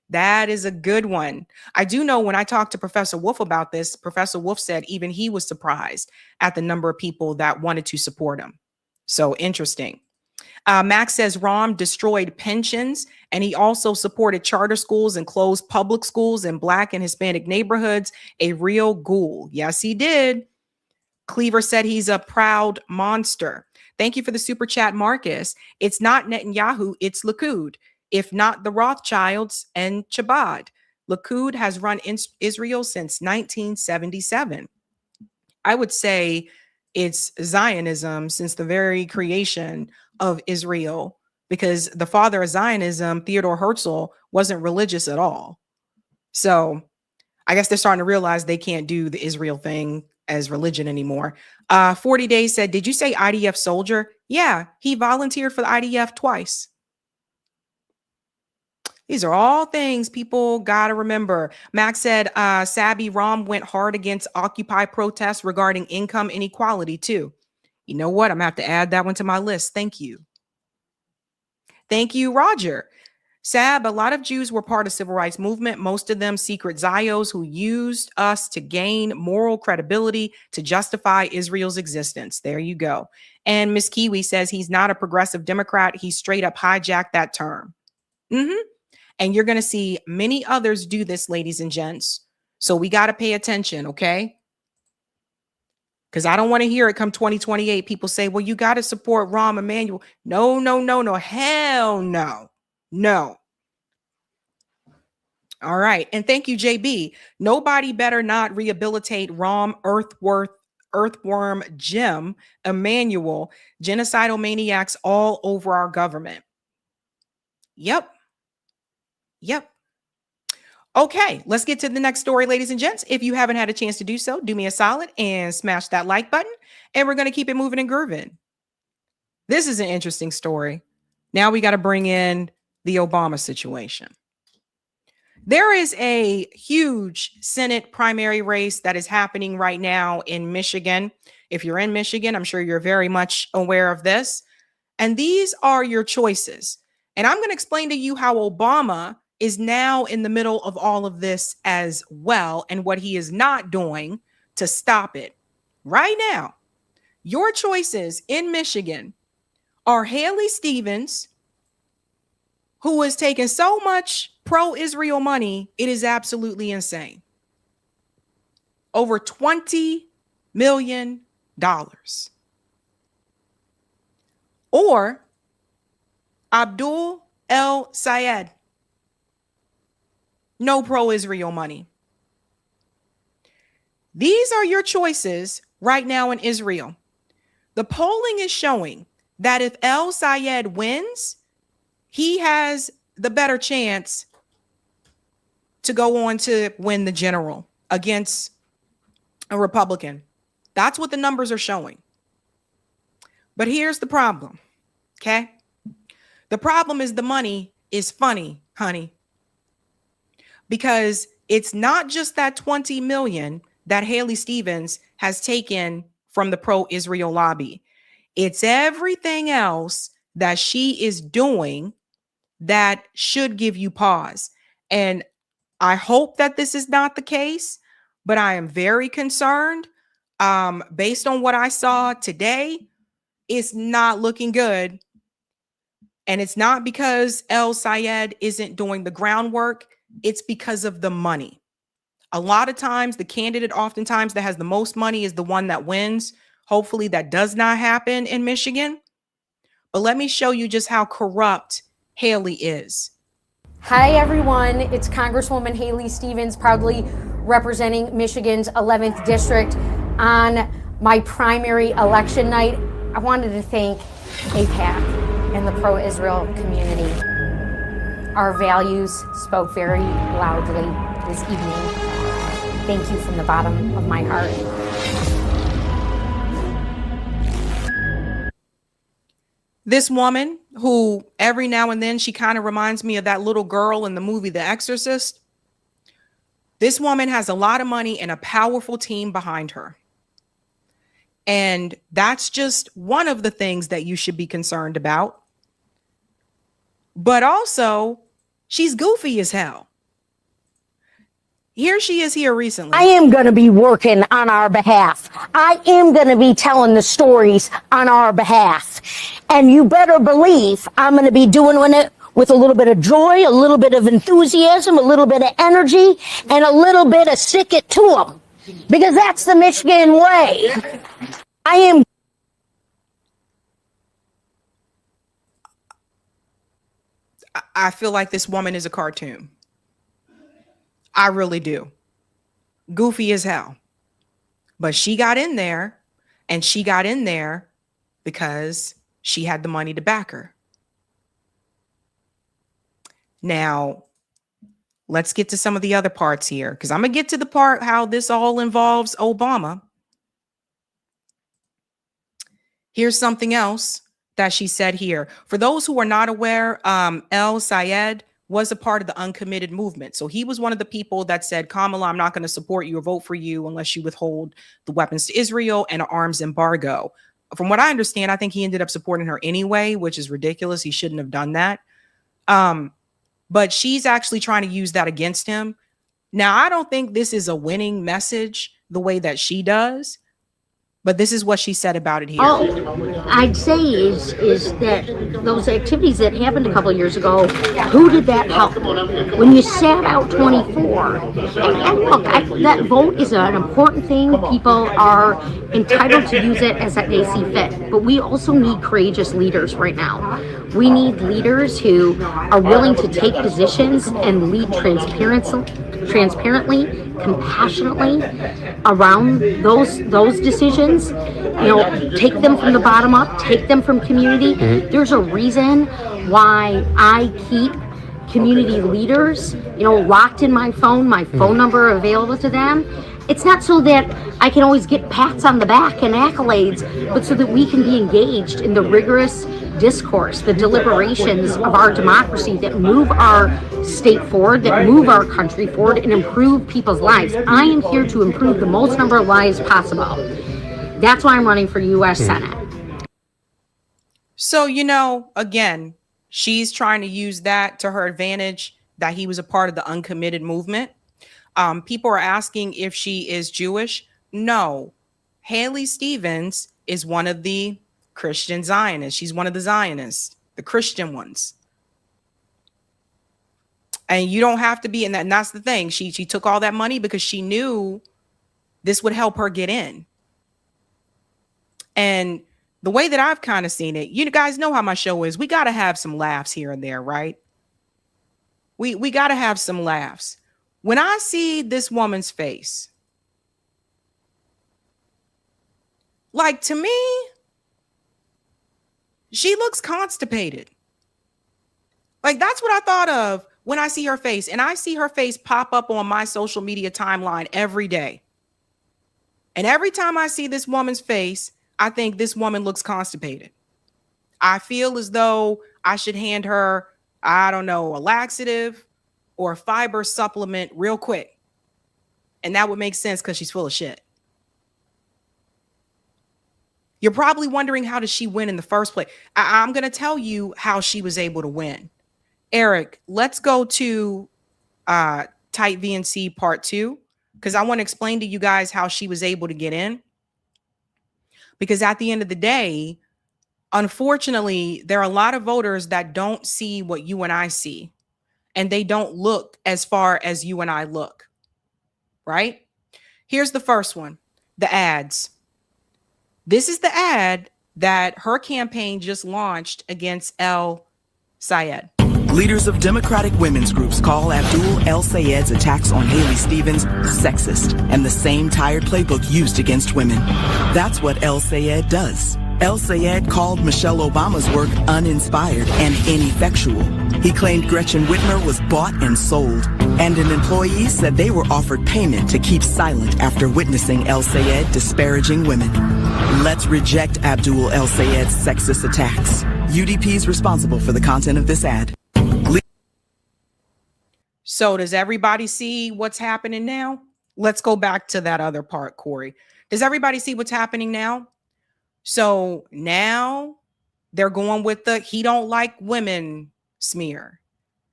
That is a good one. I do know when I talked to Professor Wolf about this, Professor Wolf said even he was surprised at the number of people that wanted to support him. So interesting. Max says Rahm destroyed pensions, and he also supported charter schools and closed public schools in Black and Hispanic neighborhoods. A real ghoul. Yes, he did. Cleaver said he's a proud monster. Thank you for the super chat, Marcus. It's not Netanyahu, it's Likud. If not the Rothschilds and Chabad. Likud has run Israel since 1977. I would say it's Zionism since the very creation of Israel, because the father of Zionism, Theodore Herzl, wasn't religious at all. So I guess they're starting to realize they can't do the Israel thing as religion anymore. 40 Days said, did you say IDF soldier? Yeah, he volunteered for the IDF twice. These are all things people got to remember. Max said, Sabby, Rahm went hard against Occupy protests regarding income inequality too. You know what? I'm going to have to add that one to my list. Thank you. Thank you, Roger. Sab, a lot of Jews were part of civil rights movement, most of them secret Zios who used us to gain moral credibility to justify Israel's existence. There you go. And Miss Kiwi says he's not a progressive Democrat. He straight up hijacked that term. And you're going to see many others do this, ladies and gents. So we got to pay attention, okay? Because I don't want to hear it come 2028. People say, well, you got to support Rahm Emanuel. No, no, no, no. Hell no. No. All right. And thank you, JB. Nobody better not rehabilitate Rahm Earthworm Jim Emanuel, genocidal maniacs all over our government. Yep. Okay, let's get to the next story, ladies and gents. If you haven't had a chance to do so, do me a solid and smash that like button. And we're going to keep it moving and grooving. This is an interesting story. Now we got to bring in the Obama situation. There is a huge Senate primary race that is happening right now in Michigan. If you're in Michigan, I'm sure you're very much aware of this. And these are your choices. And I'm going to explain to you how Obama is now in the middle of all of this as well, and what he is not doing to stop it. Right now, your choices in Michigan are Haley Stevens, who has taken so much pro-Israel money, it is absolutely insane. Over $20 million. Or Abdul El Sayed. No pro-Israel money. These are your choices right now in Israel. The polling is showing that if El Sayed wins, he has the better chance to go on to win the general against a Republican. That's what the numbers are showing. But here's the problem, okay? The problem is the money is funny, honey. Because it's not just that 20 million that Haley Stevens has taken from the pro-Israel lobby. It's everything else that she is doing that should give you pause. And I hope that this is not the case, but I am very concerned. Based on what I saw today, it's not looking good. And it's not because El Sayed isn't doing the groundwork. It's because of the money. A lot of times, the candidate oftentimes that has the most money is the one that wins. Hopefully that does not happen in Michigan. But let me show you just how corrupt Haley is. Hi, everyone. It's Congresswoman Haley Stevens, proudly representing Michigan's 11th district. On my primary election night, I wanted to thank AIPAC and the pro-Israel community. Our values spoke very loudly this evening. Thank you from the bottom of my heart. This woman, who every now and then she kind of reminds me of that little girl in the movie The Exorcist. This woman has a lot of money and a powerful team behind her. And that's just one of the things that you should be concerned about. But also, she's goofy as hell. Here she is here recently. I am going to be working on our behalf. I am going to be telling the stories on our behalf. And you better believe I'm going to be doing it with a little bit of joy, a little bit of enthusiasm, a little bit of energy, and a little bit of stick it to them. Because that's the Michigan way. I feel like this woman is a cartoon. I really do. Goofy as hell. But she got in there, and she got in there because she had the money to back her. Now, let's get to some of the other parts here, because I'm going to get to the part how this all involves Obama. Here's something else that she said here. For those who are not aware, El Sayed was a part of the uncommitted movement. So he was one of the people that said, Kamala, I'm not going to support you or vote for you unless you withhold the weapons to Israel and an arms embargo. From what I understand, I think he ended up supporting her anyway, which is ridiculous. He shouldn't have done that. But she's actually trying to use that against him. Now, I don't think this is a winning message the way that she does. But this is what she said about it here. All I'd say is that those activities that happened a couple of years ago, who did that help? When you sat out 24, and look, that vote is an important thing. People are entitled to use it as they see fit. But we also need courageous leaders right now. We need leaders who are willing to take positions and lead transparently, compassionately around those decisions. You know, take them from the bottom up, take them from community. There's a reason why I keep community leaders, locked in my phone number available to them. It's not so that I can always get pats on the back and accolades, but so that we can be engaged in the rigorous discourse, the deliberations of our democracy that move our state forward, that move our country forward and improve people's lives. I am here to improve the most number of lives possible. That's why I'm running for U.S. Senate. So, again, she's trying to use that to her advantage, that he was a part of the uncommitted movement. People are asking if she is Jewish. No, Haley Stevens is one of the Christian Zionists. She's one of the Zionists, the Christian ones. And you don't have to be in that. And that's the thing. She took all that money because she knew this would help her get in. And the way that I've kind of seen it, you guys know how my show is. We got to have some laughs here and there, right? We got to have some laughs. When I see this woman's face, like, to me, she looks constipated. Like, that's what I thought of when I see her face. And I see her face pop up on my social media timeline every day. And every time I see this woman's face, I think this woman looks constipated. I feel as though I should hand her, I don't know, a laxative or a fiber supplement real quick. And that would make sense because she's full of shit. You're probably wondering, how did she win in the first place? I'm going to tell you how she was able to win. Eric, let's go to Type VNC part 2, because I want to explain to you guys how she was able to get in. Because at the end of the day, unfortunately, there are a lot of voters that don't see what you and I see, and they don't look as far as you and I look, right? Here's the first one, the ads. This is the ad that her campaign just launched against El Sayed. Leaders of Democratic women's groups call Abdul El Sayed's attacks on Haley Stevens sexist and the same tired playbook used against women. That's what El Sayed does. El Sayed called Michelle Obama's work uninspired and ineffectual. He claimed Gretchen Whitmer was bought and sold, and an employee said they were offered payment to keep silent after witnessing El Sayed disparaging women. Let's reject Abdul El Sayed's sexist attacks. UDP is responsible for the content of this ad. So does everybody see what's happening now? Let's go back to that other part, Corey. Does everybody see what's happening now? So now they're going with the he don't like women smear.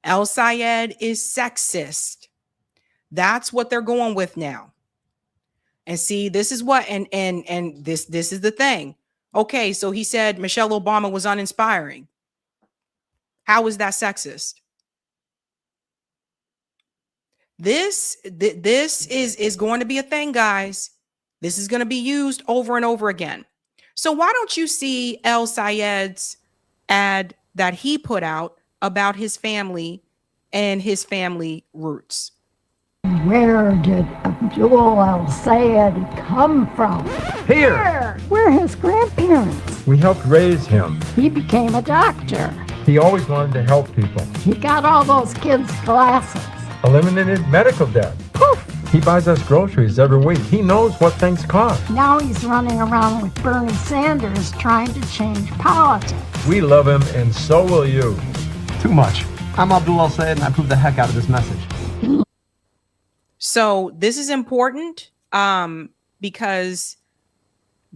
El Sayed is sexist. That's what they're going with now. And see, this is what, and this is the thing. Okay, so he said Michelle Obama was uninspiring. How is that sexist? This is going to be a thing, guys. This is going to be used over and over again. So why don't you see El Sayed's ad that he put out about his family and his family roots? Where did Abdul El Sayed come from? Here. We're his grandparents. We helped raise him. He became a doctor. He always wanted to help people. He got all those kids glasses. Eliminated medical debt. Poof. He buys us groceries every week. He knows what things cost. Now he's running around with Bernie Sanders trying to change politics. We love him, and so will you. Too much. I'm Abdul El Sayed, and I approve the heck out of this message. So this is important because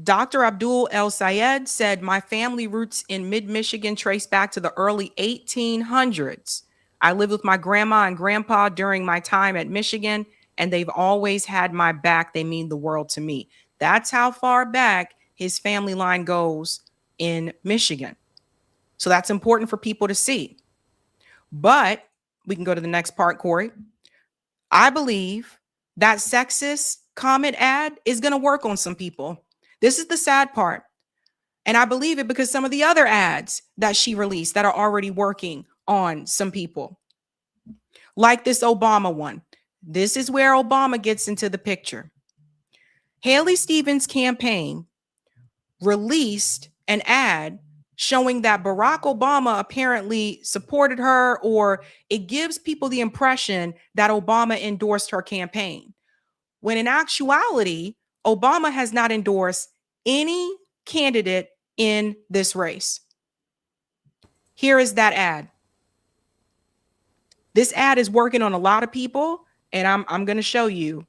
Dr. Abdul El Sayed said, my family roots in mid-Michigan trace back to the early 1800s. I lived with my grandma and grandpa during my time at Michigan, and they've always had my back. They mean the world to me. That's how far back his family line goes in Michigan. So that's important for people to see. But we can go to the next part, Corey. I believe that sexist comment ad is going to work on some people. This is the sad part. And I believe it because some of the other ads that she released that are already working on some people, like this Obama one. This is where Obama gets into the picture. Haley Stevens' campaign released an ad showing that Barack Obama apparently supported her, or it gives people the impression that Obama endorsed her campaign, when in actuality, Obama has not endorsed any candidate in this race. Here is that ad. This ad is working on a lot of people, and I'm going to show you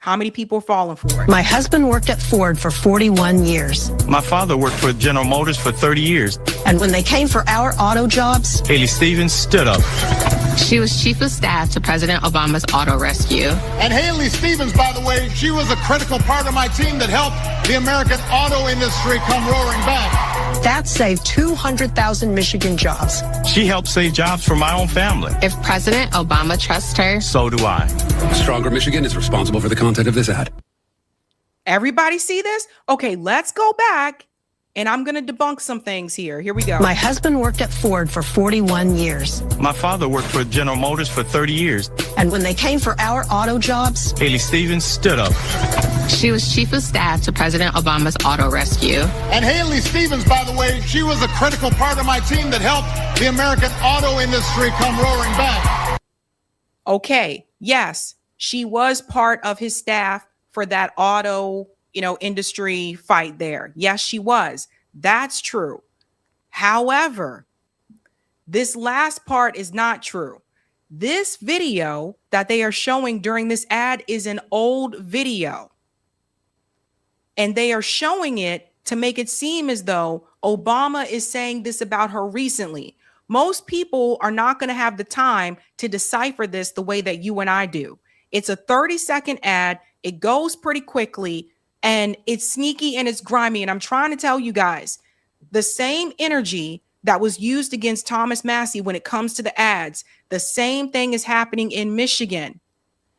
how many people are falling for it. My husband worked at Ford for 41 years. My father worked for General Motors for 30 years. And when they came for our auto jobs, Haley Stevens stood up. She was chief of staff to President Obama's auto rescue. And Haley Stevens, by the way, she was a critical part of my team that helped the American auto industry come roaring back. That saved 200,000 Michigan jobs. She helped save jobs for my own family. If President Obama trusts her, so do I. Stronger Michigan is responsible for the content of this ad. Everybody see this? Okay, let's go back. And I'm going to debunk some things here. Here we go. My husband worked at Ford for 41 years. My father worked for General Motors for 30 years. And when they came for our auto jobs, Haley Stevens stood up. She was chief of staff to President Obama's auto rescue. And Haley Stevens, by the way, she was a critical part of my team that helped the American auto industry come roaring back. Okay, yes, she was part of his staff for that auto industry fight there. Yes, she was. That's true. However, this last part is not true. This video that they are showing during this ad is an old video. And they are showing it to make it seem as though Obama is saying this about her recently. Most people are not going to have the time to decipher this the way that you and I do. It's a 30-second ad. It goes pretty quickly and it's sneaky and it's grimy. And I'm trying to tell you guys, the same energy that was used against Thomas Massie when it comes to the ads, the same thing is happening in Michigan.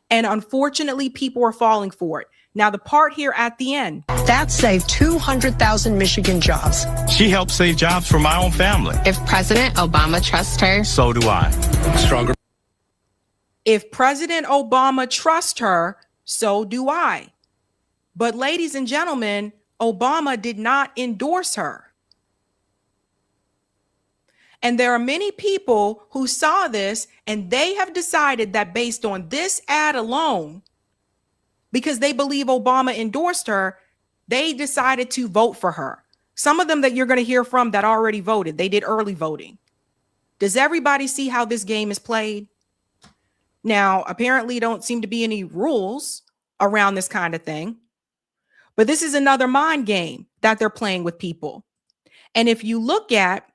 And unfortunately, people are falling for it. Now, the part here at the end. That saved 200,000 Michigan jobs. She helped save jobs for my own family. If President Obama trusts her, so do I. Stronger. If President Obama trusts her, so do I. But ladies and gentlemen, Obama did not endorse her. And there are many people who saw this and they have decided that based on this ad alone, because they believe Obama endorsed her, they decided to vote for her. Some of them that you're going to hear from that already voted, they did early voting. Does everybody see how this game is played? Now, apparently don't seem to be any rules around this kind of thing, but this is another mind game that they're playing with people. And if you look at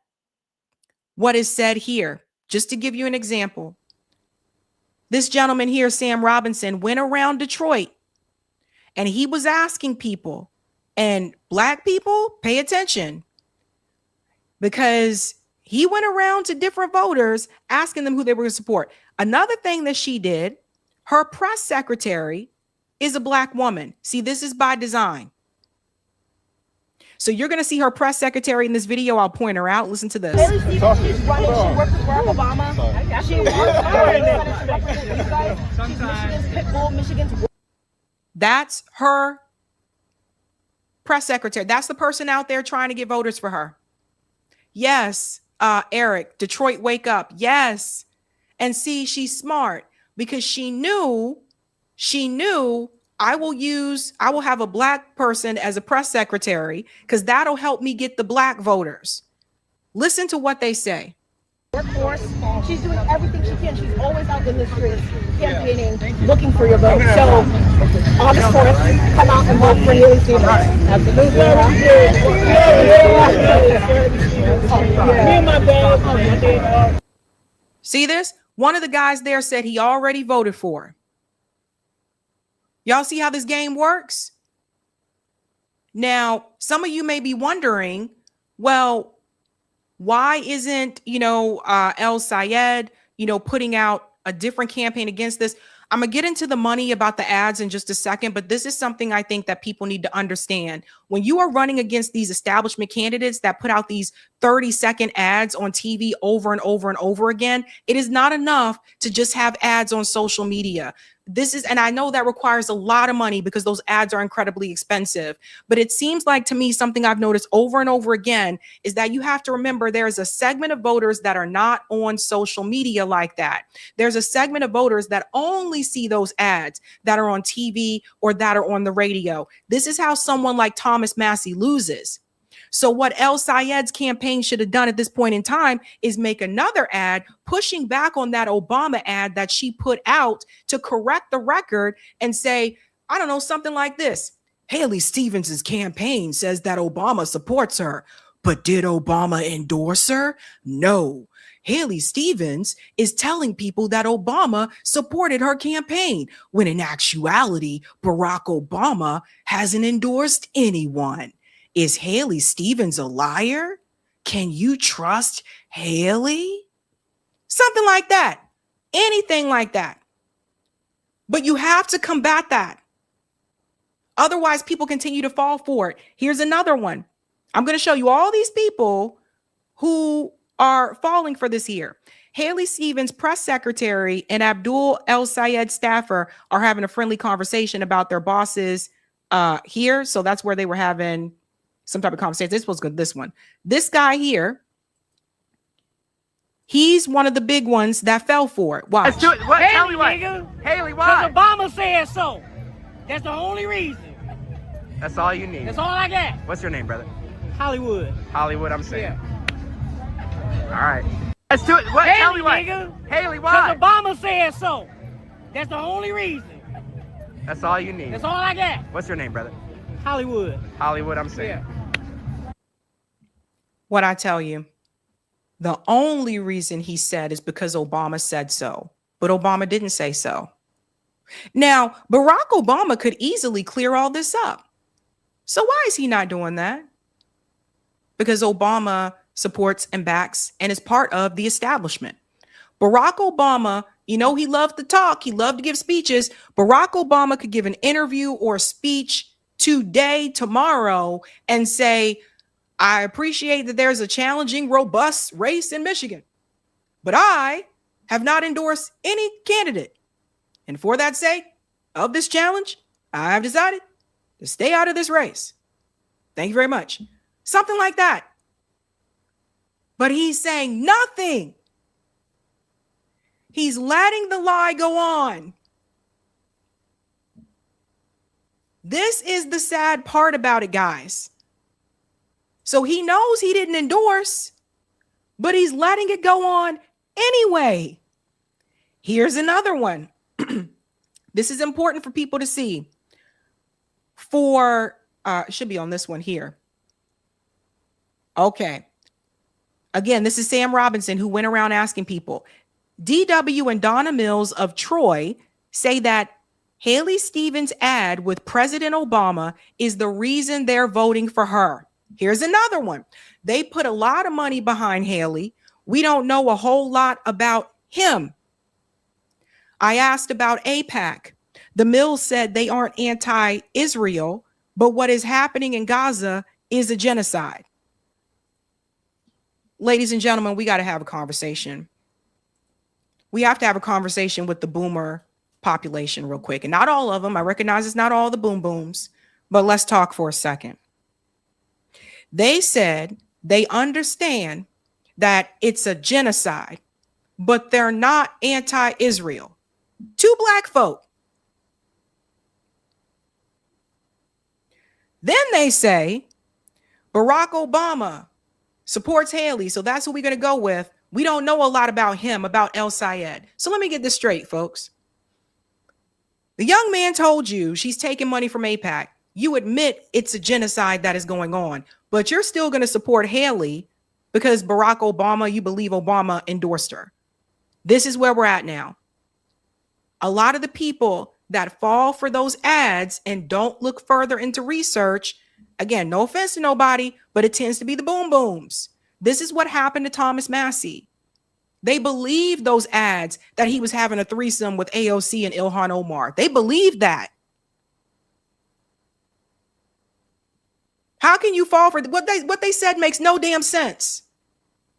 what is said here, just to give you an example, this gentleman here, Sam Robinson, went around Detroit and he was asking people, and black people, pay attention, because he went around to different voters asking them who they were going to support. Another thing that she did, her press secretary is a black woman. See, this is by design. So you're going to see her press secretary in this video. I'll point her out. Listen to this. She's running. She works with Barack Obama. She works Michigan's. That's her press secretary. That's the person out there trying to get voters for her. Yes, Eric, Detroit, wake up. Yes. And see, she's smart because she knew I will have a black person as a press secretary because that'll help me get the black voters. Listen to what they say. Workforce. She's doing everything she can. She's always out in the streets campaigning, looking for your vote. So August 4th, come out and vote for Haley Stevens. Absolutely. See this? One of the guys there said he already voted for her. Y'all see how this game works? Now, some of you may be wondering, well, why isn't, El Sayed, putting out a different campaign against this? I'm going to get into the money about the ads in just a second, but this is something I think that people need to understand. When you are running against these establishment candidates that put out these 30-second ads on TV over and over and over again, it is not enough to just have ads on social media. And I know that requires a lot of money because those ads are incredibly expensive, but it seems like to me something I've noticed over and over again is that you have to remember there's a segment of voters that are not on social media like that. There's a segment of voters that only see those ads that are on TV or that are on the radio. This is how someone like Thomas Massie loses. So what El Sayed's campaign should have done at this point in time is make another ad pushing back on that Obama ad that she put out to correct the record and say, I don't know, something like this. Haley Stevens' campaign says that Obama supports her, but did Obama endorse her? No. Haley Stevens is telling people that Obama supported her campaign, when in actuality, Barack Obama hasn't endorsed anyone. Is Haley Stevens a liar? Can you trust Haley? Something like that. Anything like that. But you have to combat that. Otherwise, people continue to fall for it. Here's another one. I'm going to show you all these people who are falling for this here. Haley Stevens' press secretary and Abdul El Sayed staffer are having a friendly conversation about their bosses here. So that's where they were having some type of conversation. This was good. This one. This guy here, he's one of the big ones that fell for it. Why? Let's do it. What? Tell me why. Haley, why? Because Obama said so. That's the only reason. That's all you need. That's all I got. What's your name, brother? Hollywood. Hollywood, I'm saying. Yeah. All right. Let's do it. What? Haley, Tell me why. nigga. Haley, why? Because Obama said so. That's the only reason. That's all you need. That's all I got. What's your name, brother? Hollywood. Hollywood, I'm saying. Yeah. What I tell you, the only reason he said is because Obama said so, but Obama didn't say so. Now, Barack Obama could easily clear all this up. So why is he not doing that? Because Obama supports and backs and is part of the establishment. Barack Obama, you know, he loved to talk. He loved to give speeches. Barack Obama could give an interview or a speech today, tomorrow, and say, I appreciate that there's a challenging, robust race in Michigan, but I have not endorsed any candidate. And for that sake of this challenge, I have decided to stay out of this race. Thank you very much. Something like that. But he's saying nothing. He's letting the lie go on. This is the sad part about it, guys. So he knows he didn't endorse, but he's letting it go on anyway. Here's another one. This is important for people to see. Should be on this one here. Okay. Again, this is Sam Robinson, who went around asking people. DW and Donna Mills of Troy say that Haley Stevens' ad with President Obama is the reason they're voting for her. Here's another one. They put a lot of money behind Haley. We don't know a whole lot about him. I asked about AIPAC. The Mills said they aren't anti-Israel, but what is happening in Gaza is a genocide. Ladies and gentlemen, we got to have a conversation. We have to have a conversation with the boomer population real quick. And not all of them. I recognize it's not all the boom booms, but let's talk for a second. They said they understand that it's a genocide, but they're not anti-Israel. Two black folk. Then they say Barack Obama supports Haley, so that's who we're going to go with. We don't know a lot about him, about El Sayed. So let me get this straight, folks. The young man told you she's taking money from AIPAC. You admit it's a genocide that is going on, but you're still going to support Haley because Barack Obama, you believe Obama endorsed her. This is where we're at now. A lot of the people that fall for those ads and don't look further into research, again, no offense to nobody, but it tends to be the boom booms. This is what happened to Thomas Massey. They believed those ads that he was having a threesome with AOC and Ilhan Omar. They believed that. How can you fall for what they said makes no damn sense.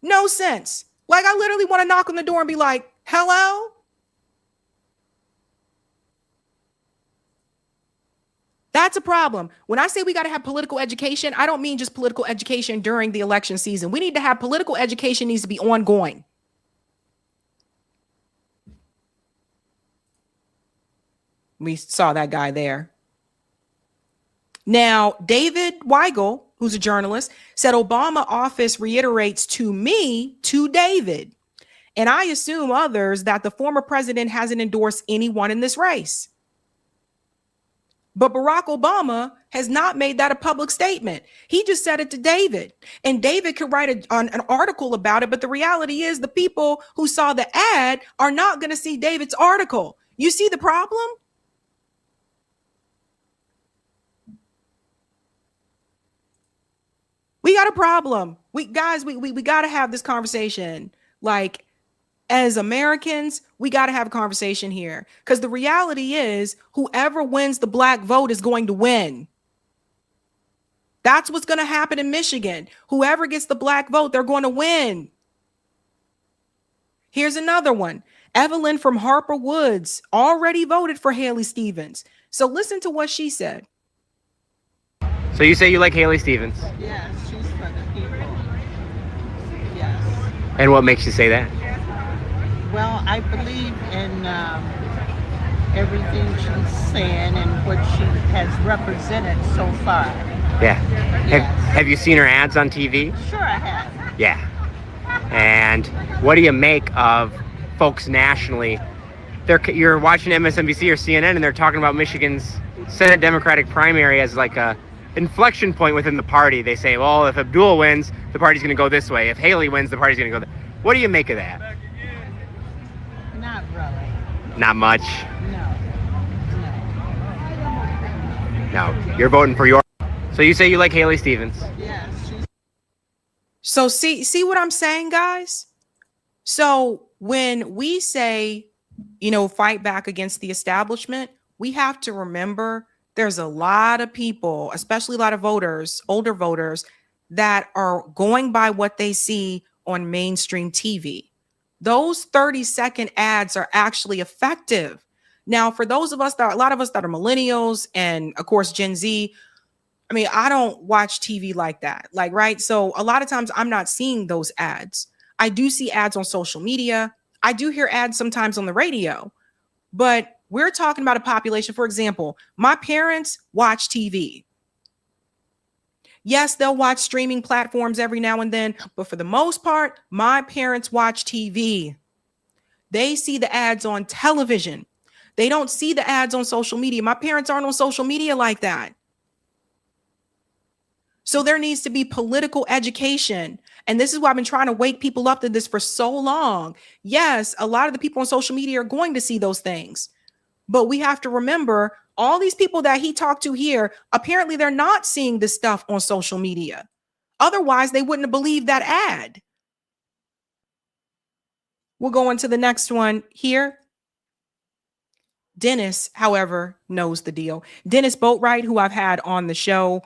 No sense. Like, I literally want to knock on the door and be like, hello? That's a problem. When I say we got to have political education, I don't mean just political education during the election season. We need to have political education needs to be ongoing. We saw that guy there. Now, David Weigel, who's a journalist, said Obama office reiterates to me, to David, and I assume others, that the former president hasn't endorsed anyone in this race. But Barack Obama has not made that a public statement. He just said it to David. And David could write an article about it. But the reality is the people who saw the ad are not going to see David's article. You see the problem? We got a problem. We got to have this conversation. Like, as Americans, we got to have a conversation here, because the reality is whoever wins the black vote is going to win. That's what's going to happen in Michigan. Whoever gets the black vote, they're going to win. Here's another one. Evelyn from Harper Woods already voted for Haley Stevens. So listen to what she said. So you say you like Haley Stevens? Yes, she's for the people. Yes. And what makes you say that? Well, I believe in everything she's saying and what she has represented so far. Yeah. Have you seen her ads on TV? Sure I have. Yeah. And what do you make of folks nationally? You're watching MSNBC or CNN and they're talking about Michigan's Senate Democratic primary as like a inflection point within the party. They say, well, if Abdul wins, the party's going to go this way. If Haley wins, the party's going to go What do you make of that? Not really. Not much? No. No. You're voting for your... So you say you like Haley Stevens? Yes. So see what I'm saying, guys? So when we say, fight back against the establishment, we have to remember there's a lot of people, especially a lot of voters, older voters, that are going by what they see on mainstream TV. Those 30-second ads are actually effective. Now, for those of us a lot of us that are millennials and of course Gen Z, I don't watch TV like that. Right? So a lot of times I'm not seeing those ads. I do see ads on social media. I do hear ads sometimes on the radio, but we're talking about a population. For example, my parents watch TV. Yes, they'll watch streaming platforms every now and then, but for the most part, my parents watch TV. They see the ads on television. They don't see the ads on social media. My parents aren't on social media like that. So there needs to be political education. And this is why I've been trying to wake people up to this for so long. Yes, a lot of the people on social media are going to see those things. But we have to remember all these people that he talked to here, apparently they're not seeing this stuff on social media. Otherwise, they wouldn't have believed that ad. We'll go on to the next one here. Dennis, however, knows the deal. Dennis Boatwright, who I've had on the show,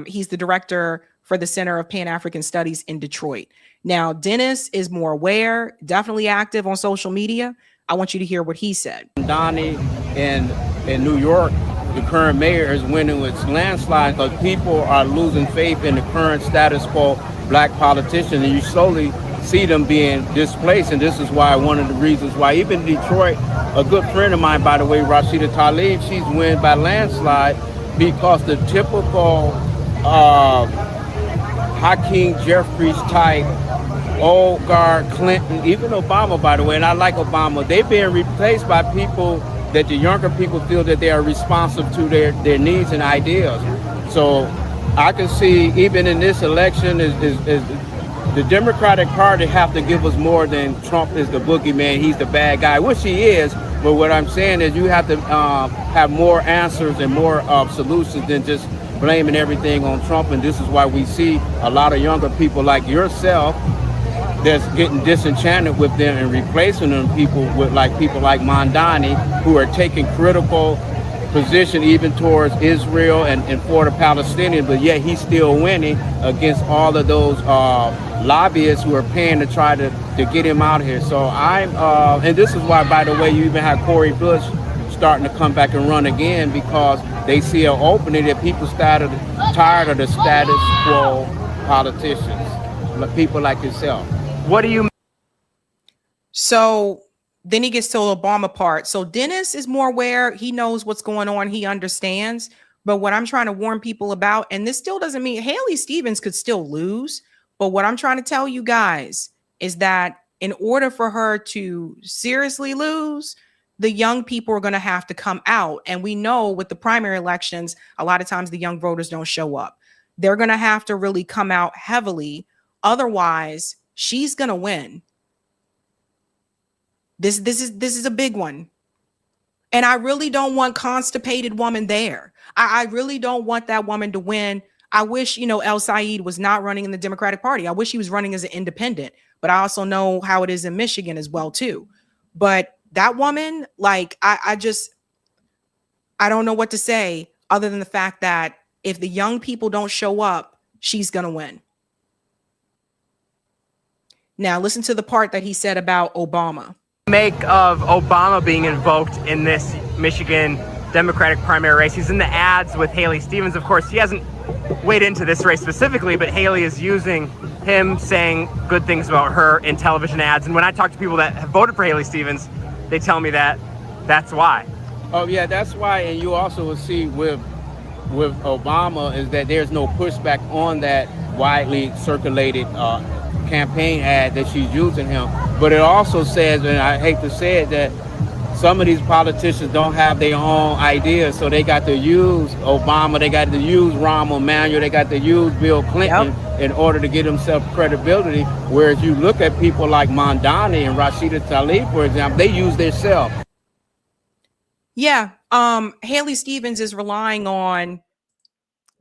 he's the director for the Center of Pan-African Studies in Detroit. Now, Dennis is more aware, definitely active on social media. I want you to hear what he said. Donnie in New York, the current mayor is winning with landslides because people are losing faith in the current status quo black politician, and you slowly see them being displaced. And this is why one of the reasons why even Detroit, a good friend of mine, by the way, Rashida Tlaib, she's win by landslide because the typical Hakeem Jeffries type, old guard Clinton, even Obama, by the way, and I like Obama, they're being replaced by people that the younger people feel that they are responsive to their needs and ideas. So I can see even in this election is the Democratic Party have to give us more than Trump is the boogeyman, he's the bad guy, which he is. But what I'm saying is you have to have more answers and more solutions than just blaming everything on Trump. And this is why we see a lot of younger people like yourself that's getting disenchanted with them and replacing them people like Mondani, who are taking critical position even towards Israel and for the Palestinians, but yet he's still winning against all of those lobbyists who are paying to try to get him out of here. So and this is why, by the way, you even have Cori Bush starting to come back and run again, because they see an opening that people tired of the status quo politicians, people like yourself. What do you... So then he gets to the Obama part. So Dennis is more aware. He knows what's going on. He understands. But what I'm trying to warn people about, and this still doesn't mean Haley Stevens could still lose. But what I'm trying to tell you guys is that in order for her to seriously lose, the young people are going to have to come out. And we know with the primary elections, a lot of times the young voters don't show up. They're going to have to really come out heavily. Otherwise, she's going to win. This is a big one. And I really don't want constipated woman there. I really don't want that woman to win. I wish, El Said was not running in the Democratic Party. I wish he was running as an independent, but I also know how it is in Michigan as well, too. But that woman, I don't know what to say other than the fact that if the young people don't show up, she's going to win. Now, listen to the part that he said about Obama. Make of Obama being invoked in this Michigan Democratic primary race. He's in the ads with Haley Stevens. Of course, he hasn't weighed into this race specifically, but Haley is using him saying good things about her in television ads. And when I talk to people that have voted for Haley Stevens, they tell me that that's why. Oh yeah, that's why, and you also will see with Obama is that there's no pushback on that widely circulated campaign ad that she's using him. But it also says, and I hate to say it, that some of these politicians don't have their own ideas, so they got to use Obama, they got to use Rahm Emanuel, they got to use Bill Clinton in order to get themselves credibility. Whereas you look at people like Mondani and Rashida Tlaib, for example, they use themselves. Yeah. Haley Stevens is relying on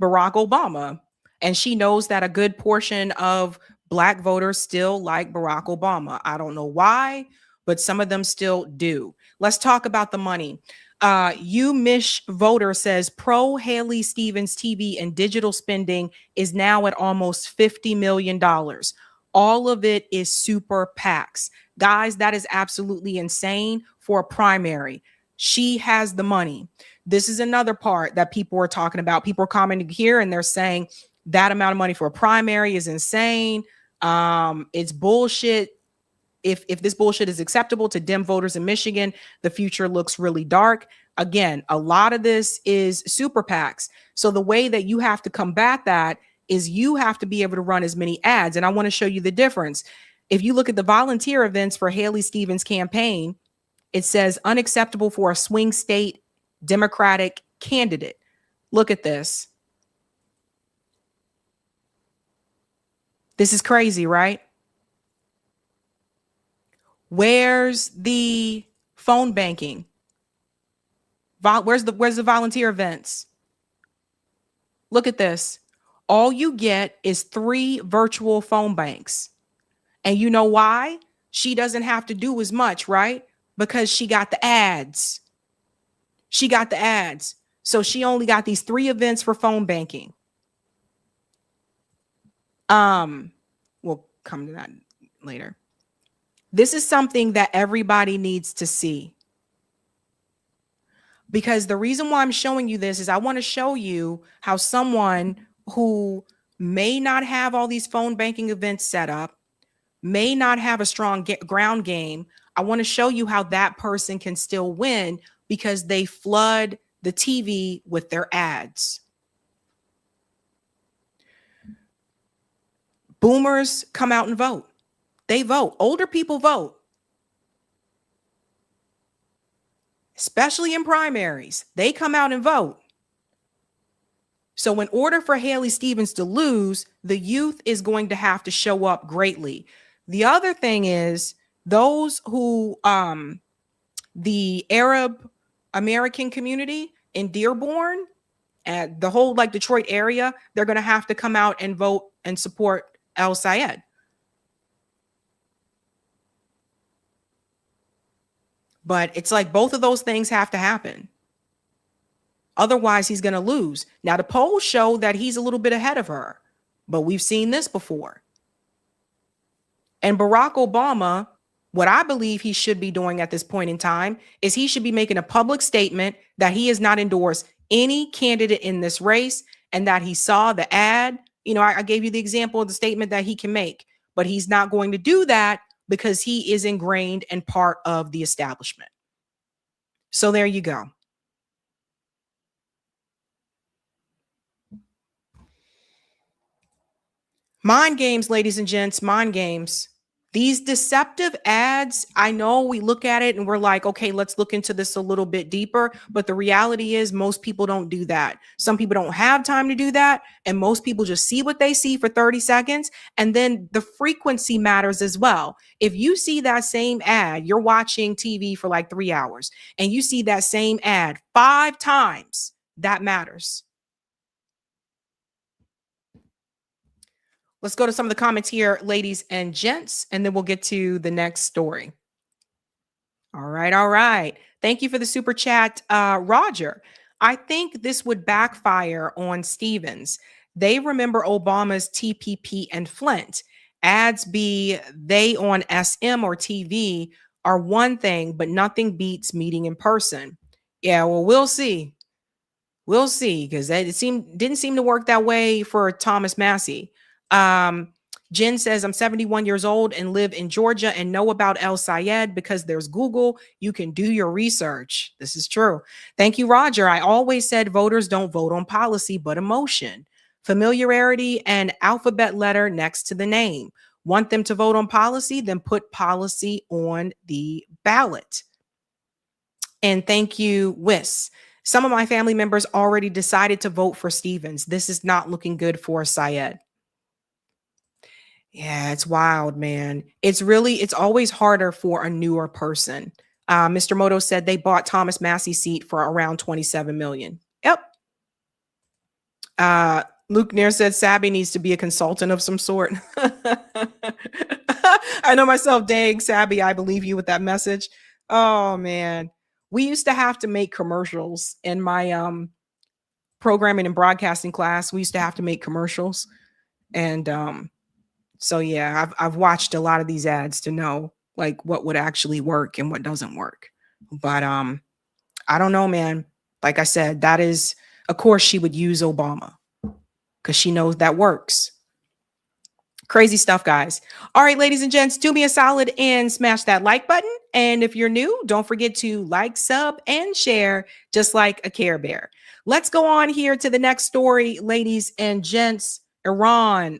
Barack Obama, and she knows that a good portion of Black voters still like Barack Obama. I don't know why, but some of them still do. Let's talk about the money. Mish voter says pro Haley Stevens TV and digital spending is now at almost $50 million. All of it is super PACs. Guys, that is absolutely insane for a primary. She has the money. This is another part that people are talking about. People are commenting here and they're saying that amount of money for a primary is insane. It's bullshit. If this bullshit is acceptable to Dem voters in Michigan, the future looks really dark. Again, a lot of this is super PACs. So the way that you have to combat that is you have to be able to run as many ads. And I want to show you the difference. If you look at the volunteer events for Haley Stevens' campaign, it says unacceptable for a swing state Democratic candidate. Look at this. This is crazy, right? Where's the phone banking? Where's the volunteer events? Look at this. All you get is 3 virtual phone banks. And you know why? She doesn't have to do as much, right? Because she got the ads. She got the ads. So she only got these 3 events for phone banking. We'll come to that later. This is something that everybody needs to see. Because the reason why I'm showing you this is I want to show you how someone who may not have all these phone banking events set up, may not have a strong ground game. I want to show you how that person can still win because they flood the TV with their ads. Boomers come out and vote. They vote. Older people vote. Especially in primaries. They come out and vote. So in order for Haley Stevens to lose, the youth is going to have to show up greatly. The other thing is those who, the Arab American community in Dearborn and the whole like Detroit area, they're going to have to come out and vote and support El Sayed. But it's like both of those things have to happen. Otherwise, he's going to lose. Now, the polls show that he's a little bit ahead of her, but we've seen this before. And Barack Obama, what I believe he should be doing at this point in time is he should be making a public statement that he has not endorsed any candidate in this race and that he saw the ad. You know, I gave you the example of the statement that he can make, but he's not going to do that because he is ingrained and part of the establishment. So there you go. Mind games, ladies and gents, mind games. These deceptive ads, I know we look at it and we're like, okay, let's look into this a little bit deeper. But the reality is most people don't do that. Some people don't have time to do that. And most people just see what they see for 30 seconds. And then the frequency matters as well. If you see that same ad, you're watching TV for like 3 hours and you see that same ad 5 times, that matters. Let's go to some of the comments here, ladies and gents, and then we'll get to the next story. All right, all right. Thank you for the super chat, Roger. I think this would backfire on Stevens. They remember Obama's TPP and Flint. Ads be they on SM or TV are one thing, but nothing beats meeting in person. Yeah, well, we'll see. We'll see, because it didn't seem to work that way for Thomas Massey. Jen says, I'm 71 years old and live in Georgia and know about El Sayed because there's Google. You can do your research. This is true. Thank you, Roger. I always said voters don't vote on policy, but emotion. Familiarity and alphabet letter next to the name. Want them to vote on policy? Then put policy on the ballot. And thank you, Wiss. Some of my family members already decided to vote for Stevens. This is not looking good for Sayed. Yeah, it's wild, man. It's always harder for a newer person. Mr. Moto said they bought Thomas Massey's seat for around 27 million. Yep. Luke Nair said Sabby needs to be a consultant of some sort. I know myself, dang, Sabby, I believe you with that message. Oh, man. We used to have to make commercials in my programming and broadcasting class. We used to have to make commercials. And so, yeah, I've watched a lot of these ads to know like what would actually work and what doesn't work. But I don't know, man. Like I said, that is, of course, she would use Obama because she knows that works. Crazy stuff, guys. All right, ladies and gents, do me a solid and smash that like button. And if you're new, don't forget to like, sub, and share just like a Care Bear. Let's go on here to the next story, ladies and gents. Iran.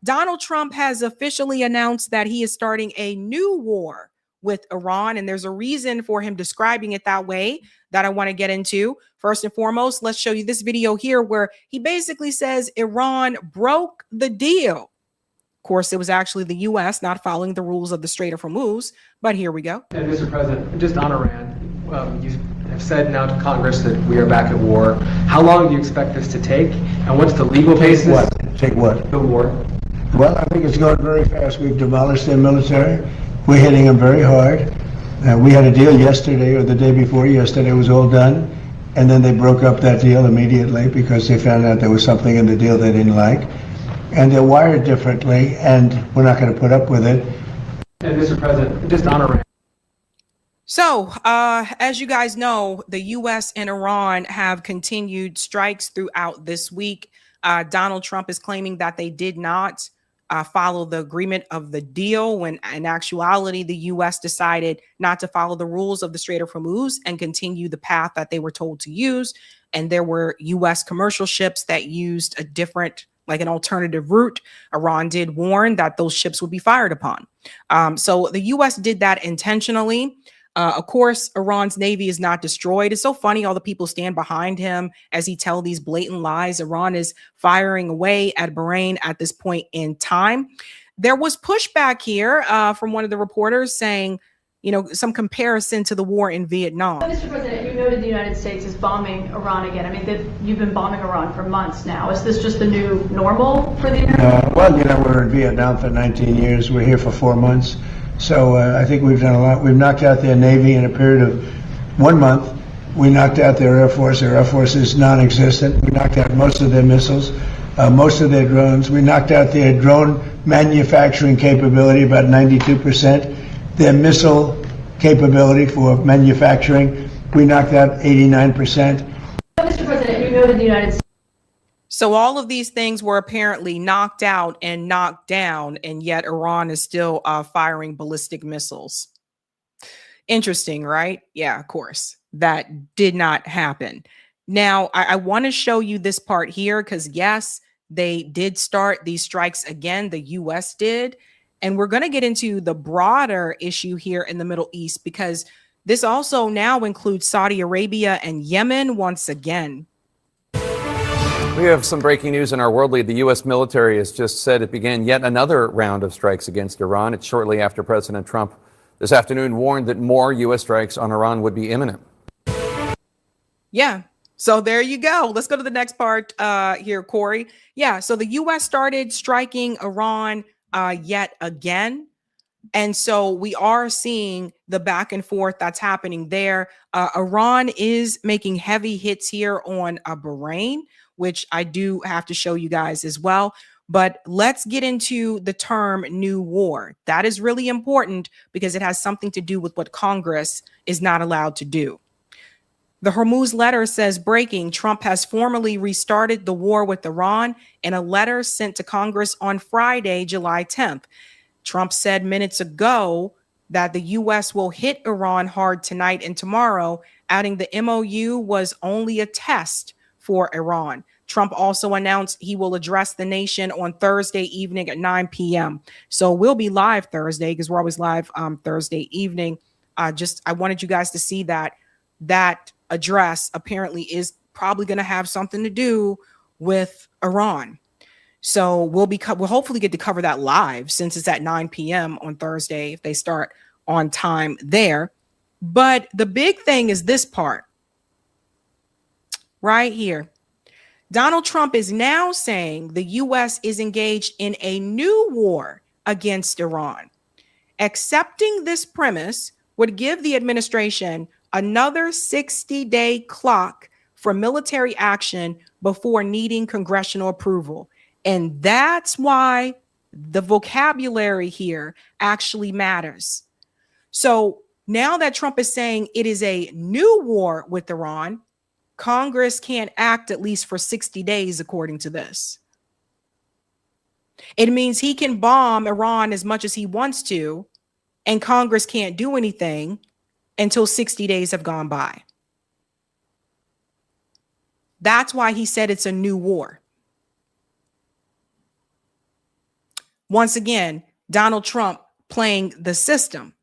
Donald Trump has officially announced that he is starting a new war with Iran, and there's a reason for him describing it that way that I want to get into. First and foremost, let's show you this video here where he basically says Iran broke the deal. Of course, it was actually the U.S. not following the rules of the Strait of Hormuz, but here we go. And Mr. President, just on Iran, you have said now to Congress that we are back at war. How long do you expect this to take, and what's the legal basis? Take what? The war. Well, I think it's going very fast. We've demolished their military. We're hitting them very hard. We had a deal yesterday or the day before yesterday. It was all done. And then they broke up that deal immediately because they found out there was something in the deal they didn't like. And they're wired differently, and we're not going to put up with it. And Mr. President, just on Iran. So, as you guys know, the U.S. and Iran have continued strikes throughout this week. Donald Trump is claiming that they did not follow the agreement of the deal when in actuality, the U.S. decided not to follow the rules of the Strait of Hormuz and continue the path that they were told to use. And there were U.S. commercial ships that used a different, like an alternative route. Iran did warn that those ships would be fired upon. So the U.S. did that intentionally. Of course, Iran's navy is not destroyed. It's so funny. All the people stand behind him as he tells these blatant lies. Iran is firing away at Bahrain at this point in time. There was pushback here from one of the reporters saying, you know, some comparison to the war in Vietnam. Mr. President, you noted the United States is bombing Iran again. I mean, you've been bombing Iran for months now. Is this just the new normal for the American? Well, you know, we're in Vietnam for 19 years. We're here for 4 months. So I think we've done a lot. We've knocked out their Navy in a period of 1 month. We knocked out their Air Force. Their Air Force is non-existent. We knocked out most of their missiles, most of their drones. We knocked out their drone manufacturing capability, about 92%. Their missile capability for manufacturing, we knocked out 89%. Mr. President, you noted the United States. So all of these things were apparently knocked out and knocked down, and yet Iran is still firing ballistic missiles. Interesting, right? Yeah, of course. That did not happen. Now, I want to show you this part here because, yes, they did start these strikes again. The U.S. did. And we're going to get into the broader issue here in the Middle East because this also now includes Saudi Arabia and Yemen once again. We have some breaking news in our world lead. The U.S. military has just said it began yet another round of strikes against Iran. It's shortly after President Trump this afternoon warned that more U.S. strikes on Iran would be imminent. Yeah. So there you go. Let's go to the next part here, Corey. Yeah. So the U.S. started striking Iran yet again. And so we are seeing the back and forth that's happening there. Iran is making heavy hits here on Bahrain, which I do have to show you guys as well. But let's get into the term new war. That is really important because it has something to do with what Congress is not allowed to do. The Hormuz letter says, breaking, Trump has formally restarted the war with Iran in a letter sent to Congress on Friday, July 10th. Trump said minutes ago that the U.S. will hit Iran hard tonight and tomorrow, adding the MOU was only a test for Iran. Trump also announced he will address the nation on Thursday evening at 9 p.m. So we'll be live Thursday because we're always live Thursday evening. I wanted you guys to see that address apparently is probably going to have something to do with Iran. So we'll hopefully get to cover that live since it's at 9 p.m. on Thursday if they start on time there. But the big thing is this part right here. Donald Trump is now saying the U.S. is engaged in a new war against Iran. Accepting this premise would give the administration another 60-day clock for military action before needing congressional approval. And that's why the vocabulary here actually matters. So now that Trump is saying it is a new war with Iran, Congress can't act at least for 60 days, according to this. It means he can bomb Iran as much as he wants to, and Congress can't do anything until 60 days have gone by. That's why he said it's a new war. Once again, Donald Trump playing the system.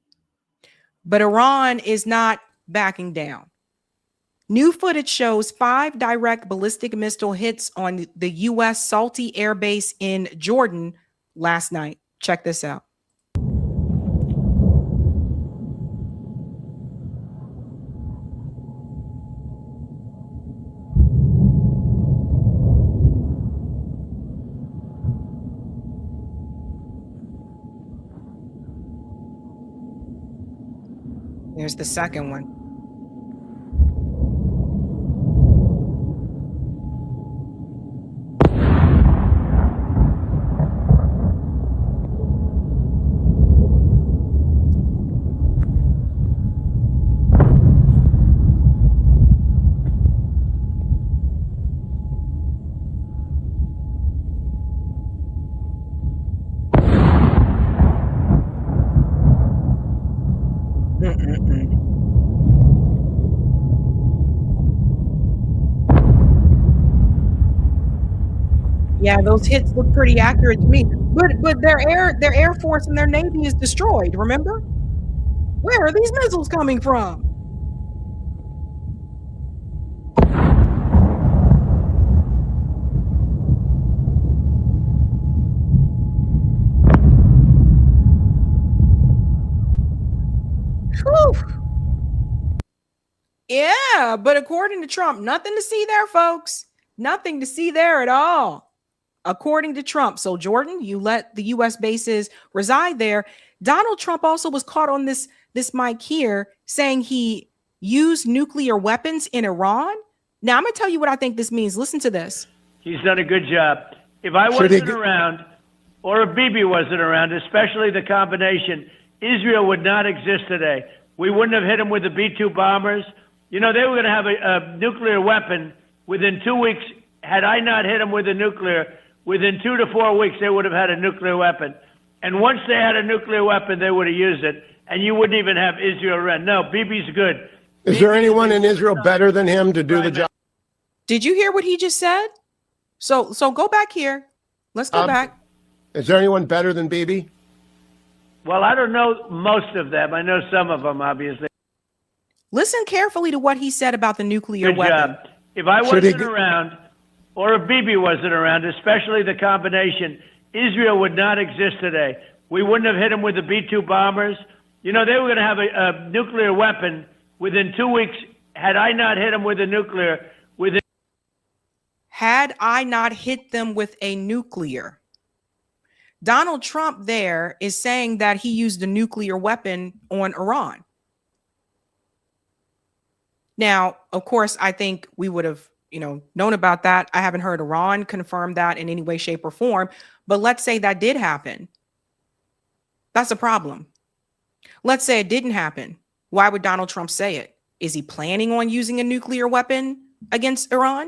But Iran is not backing down. New footage shows 5 direct ballistic missile hits on the U.S. Salty Air Base in Jordan last night. Check this out. Here's the second one. Yeah, those hits look pretty accurate to me. But their air force and their navy is destroyed, remember? Where are these missiles coming from? Whew. Yeah, but according to Trump, nothing to see there, folks. Nothing to see there at all. According to Trump. So Jordan, you let the U.S. bases reside there. Donald Trump also was caught on this mic here saying he used nuclear weapons in Iran. Now I'm going to tell you what I think this means. Listen to this. He's done a good job. If I wasn't around, or if Bibi wasn't around, especially the combination, Israel would not exist today. We wouldn't have hit him with the B-2 bombers. You know, they were going to have a nuclear weapon within 2 weeks. Had I not hit him with a nuclear, within 2 to 4 weeks, they would have had a nuclear weapon. And once they had a nuclear weapon, they would have used it. And you wouldn't even have Israel around. No, Bibi's good. Is there anyone in Israel better than him to do the job? Did you hear what he just said? So go back here. Let's go back. Is there anyone better than Bibi? Well, I don't know most of them. I know some of them, obviously. Listen carefully to what he said about the nuclear weapon. Job. If I wasn't around, or if Bibi wasn't around, especially the combination, Israel would not exist today. We wouldn't have hit him with the B-2 bombers. You know, they were going to have a nuclear weapon within 2 weeks. Had I not hit him with a nuclear, Had I not hit them with a nuclear. Donald Trump there is saying that he used a nuclear weapon on Iran. Now, of course, I think we would have known about that. I haven't heard Iran confirm that in any way, shape, or form. But let's say that did happen. That's a problem. Let's say it didn't happen. Why would Donald Trump say it? Is he planning on using a nuclear weapon against Iran?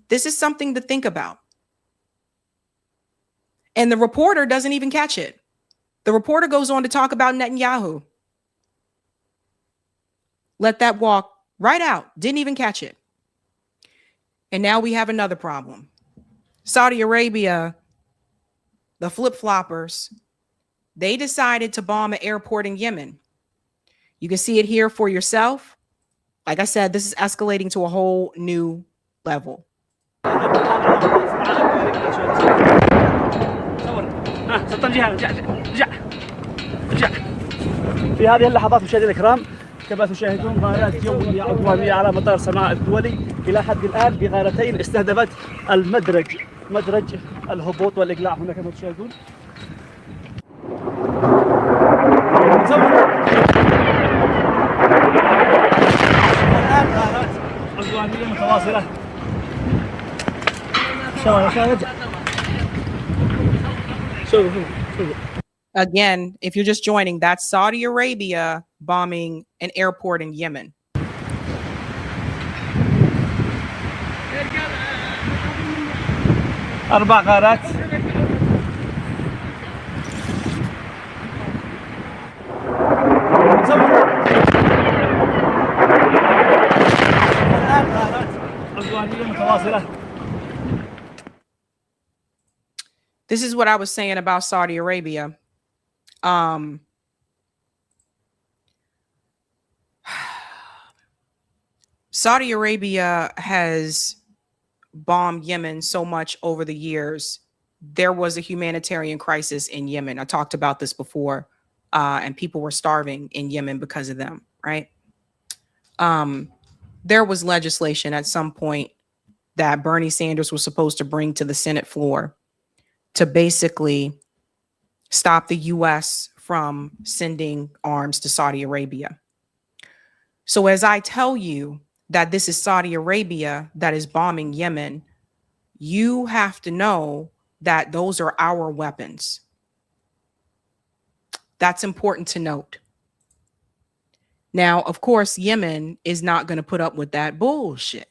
This is something to think about. And the reporter doesn't even catch it. The reporter goes on to talk about Netanyahu. Let that walk right out. Didn't even catch it. And now we have another problem. Saudi Arabia, the flip-floppers, they decided to bomb an airport in Yemen. You can see it here for yourself. Like I said, this is escalating to a whole new level. في هذه اللحظات مشاهدينا الكرام كما تشاهدون غارات يومية عدوانية على مطار صنعاء الدولي إلى حد الآن بغارتين استهدفت مدرج الهبوط والإقلاع هنا كما تشاهدون. الآن غارات عدوانية متواصلة. Again, if you're just joining, that's Saudi Arabia bombing an airport in Yemen. أربع غارات. الآن غارات عدوانية متواصلة. This is what I was saying about Saudi Arabia. Saudi Arabia has bombed Yemen so much over the years. There was a humanitarian crisis in Yemen. I talked about this before, and people were starving in Yemen because of them, right? There was legislation at some point that Bernie Sanders was supposed to bring to the Senate floor to basically stop the U.S. from sending arms to Saudi Arabia. So as I tell you that this is Saudi Arabia that is bombing Yemen, you have to know that those are our weapons. That's important to note. Now, of course, Yemen is not going to put up with that bullshit.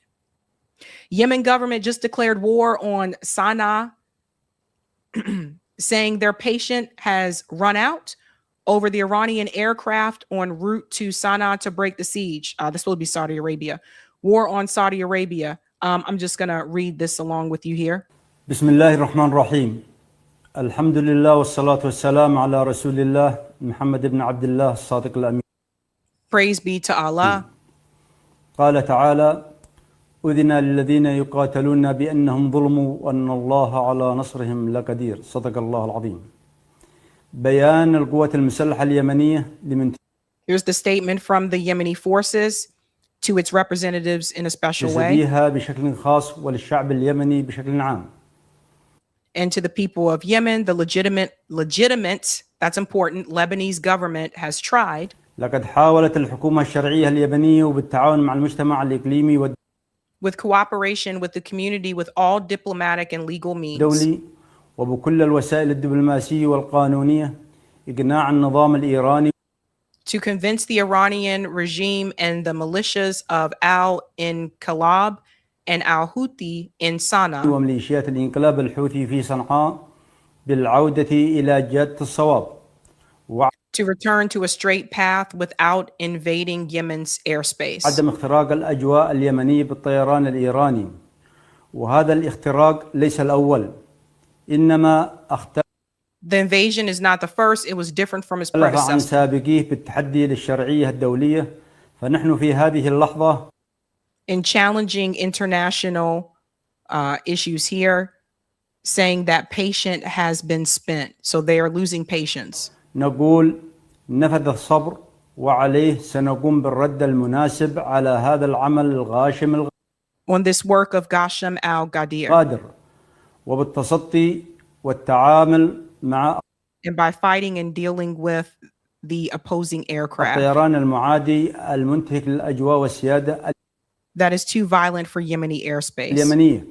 Yemen government just declared war on Sana'a, saying their patient has run out over the Iranian aircraft en route to Sana'a to break the siege. This will be Saudi Arabia. War on Saudi Arabia. I'm just going to read this along with you here. Bismillah ar-Rahman ar-Rahim. Alhamdulillah wa salatu wa salam ala Rasulillah Muhammad ibn Abdullah Sadiq al-Amin. Praise be to Allah. قال تعالى أذن للذين يقاتلون بأنهم ظلموا وأن الله على نصرهم لقدير صدق الله العظيم. بيان القوات المسلحة اليمنية لمن Here's the statement from the Yemeni forces to its representatives in a special way. جسديها بشكل خاص وللشعب اليمني بشكل عام. And to the people of Yemen, the legitimate, that's important, Lebanese government has tried. لقد حاولت الحكومة الشرعية اليمنية وبالتعاون مع المجتمع الإقليمي with cooperation with the community with all diplomatic and legal means. دولي وبكل الوسائل الدبلوماسية والقانونية إقناع النظام الإيراني to convince the Iranian regime and the militias of al-Inqilab and al-Houthi in Sana'a وميليشيات الانقلاب الحوثي في صنعاء بالعودة إلى جادة الصواب to return to a straight path without invading Yemen's airspace. عدم اختراق الأجواء اليمنية بالطيران الإيراني وهذا الاختراق ليس الأول إنما The invasion is not the first, it was different from its عن predecessor. سابقيه بالتحدي للشرعية الدولية فنحن في هذه اللحظة In challenging international issues here, saying that patient has been spent, so they are losing patience. نقول نفذ الصبر وعليه سنقوم بالرد المناسب على هذا العمل الغاشم On this work of Ghasham al-Ghadir. القادر وبالتصدي والتعامل مع And by fighting and dealing with the opposing aircraft الطيران المعادي المنتهك للأجواء والسيادة that is too violent for Yemeni airspace. اليمنية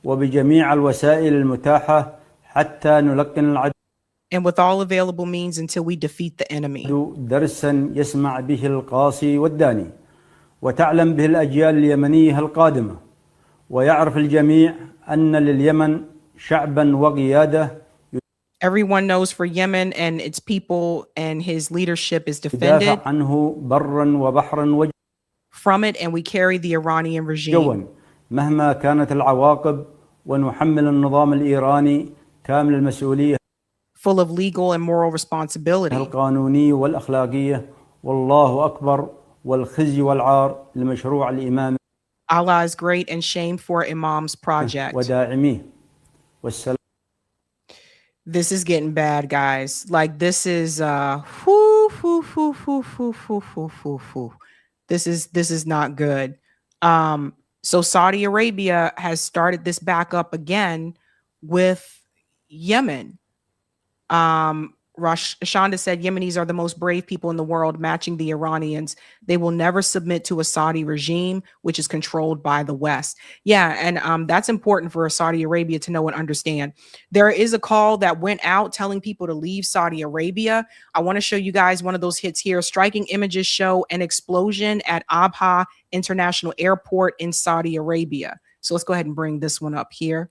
وبجميع الوسائل المتاحة حتى نلقن العدو And with all available means until we defeat the enemy. درسا يسمع به القاصي والداني وتعلم به الأجيال اليمنية القادمة ويعرف الجميع أن لليمن شعبا وقيادة. Everyone knows for Yemen and its people and his leadership is defended يدافع عنه برا وبحرا from it, and we carry the Iranian regime جوا مهما كانت العواقب، ونحمل النظام الإيراني كامل المسؤولية full of legal and moral responsibility. القانونية والأخلاقية. والله أكبر والخزي والعار لمشروع الإمام. Allah is great and shame for Imam's project. وداعميه والسلام. This is getting bad, guys. Like this is this is not good. So Saudi Arabia has started this back up again with Yemen. Shonda said Yemenis are the most brave people in the world, matching the Iranians. They will never submit to a Saudi regime, which is controlled by the West. Yeah, and that's important for Saudi Arabia to know and understand. There is a call that went out telling people to leave Saudi Arabia. I want to show you guys one of those hits here. Striking images show an explosion at Abha International Airport in Saudi Arabia. So let's go ahead and bring this one up here.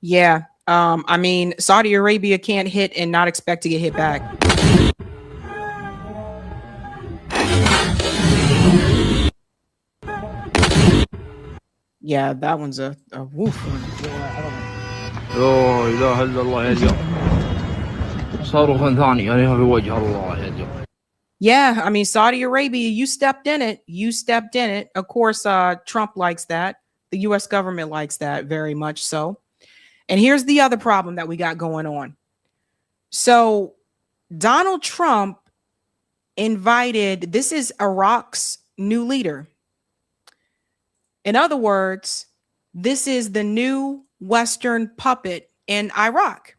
Yeah. I mean, Saudi Arabia can't hit and not expect to get hit back. Yeah, that one's a woof one. Yeah, I mean, Saudi Arabia, you stepped in it. You stepped in it. Of course, Trump likes that. The U.S. government likes that very much so. And here's the other problem that we got going on. So Donald Trump invited, this is Iraq's new leader. In other words, this is the new Western puppet in Iraq.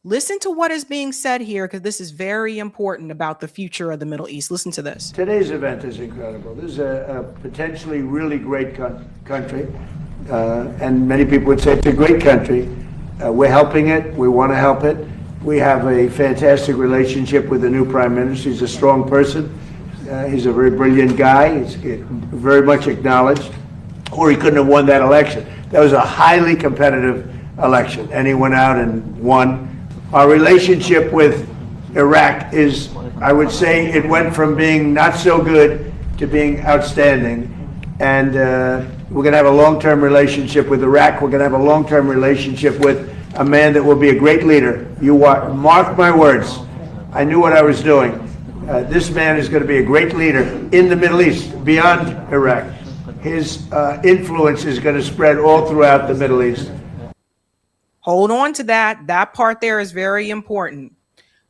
Listen to what is being said here, because this is very important about the future of the Middle East. Listen to this. Today's event is incredible. This is a potentially really great country. And many people would say it's a great country. We're helping it. We want to help it. We have a fantastic relationship with the new prime minister. He's a strong person. He's a very brilliant guy. He's very much acknowledged, or he couldn't have won that election. That was a highly competitive election, and he went out and won. Our relationship with Iraq is, I would say, it went from being not so good to being outstanding. And we're going to have a long-term relationship with Iraq. We're going to have a long-term relationship with a man that will be a great leader. You mark my words. I knew what I was doing. This man is going to be a great leader in the Middle East, beyond Iraq. His influence is going to spread all throughout the Middle East. Hold on to that. That part there is very important.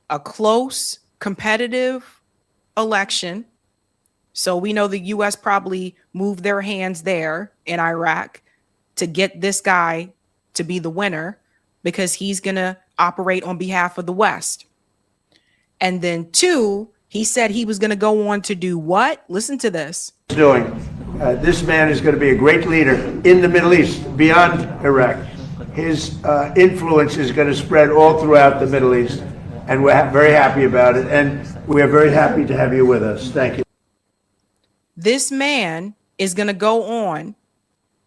A close, competitive election. So we know the U.S. probably moved their hands there in Iraq to get this guy to be the winner, because he's going to operate on behalf of the West. And then two, he said he was going to go on to do what? Listen to this. This man is going to be a great leader in the Middle East, beyond Iraq. His influence is going to spread all throughout the Middle East, and we're very happy about it. And we are very happy to have you with us. Thank you. This man is going to go on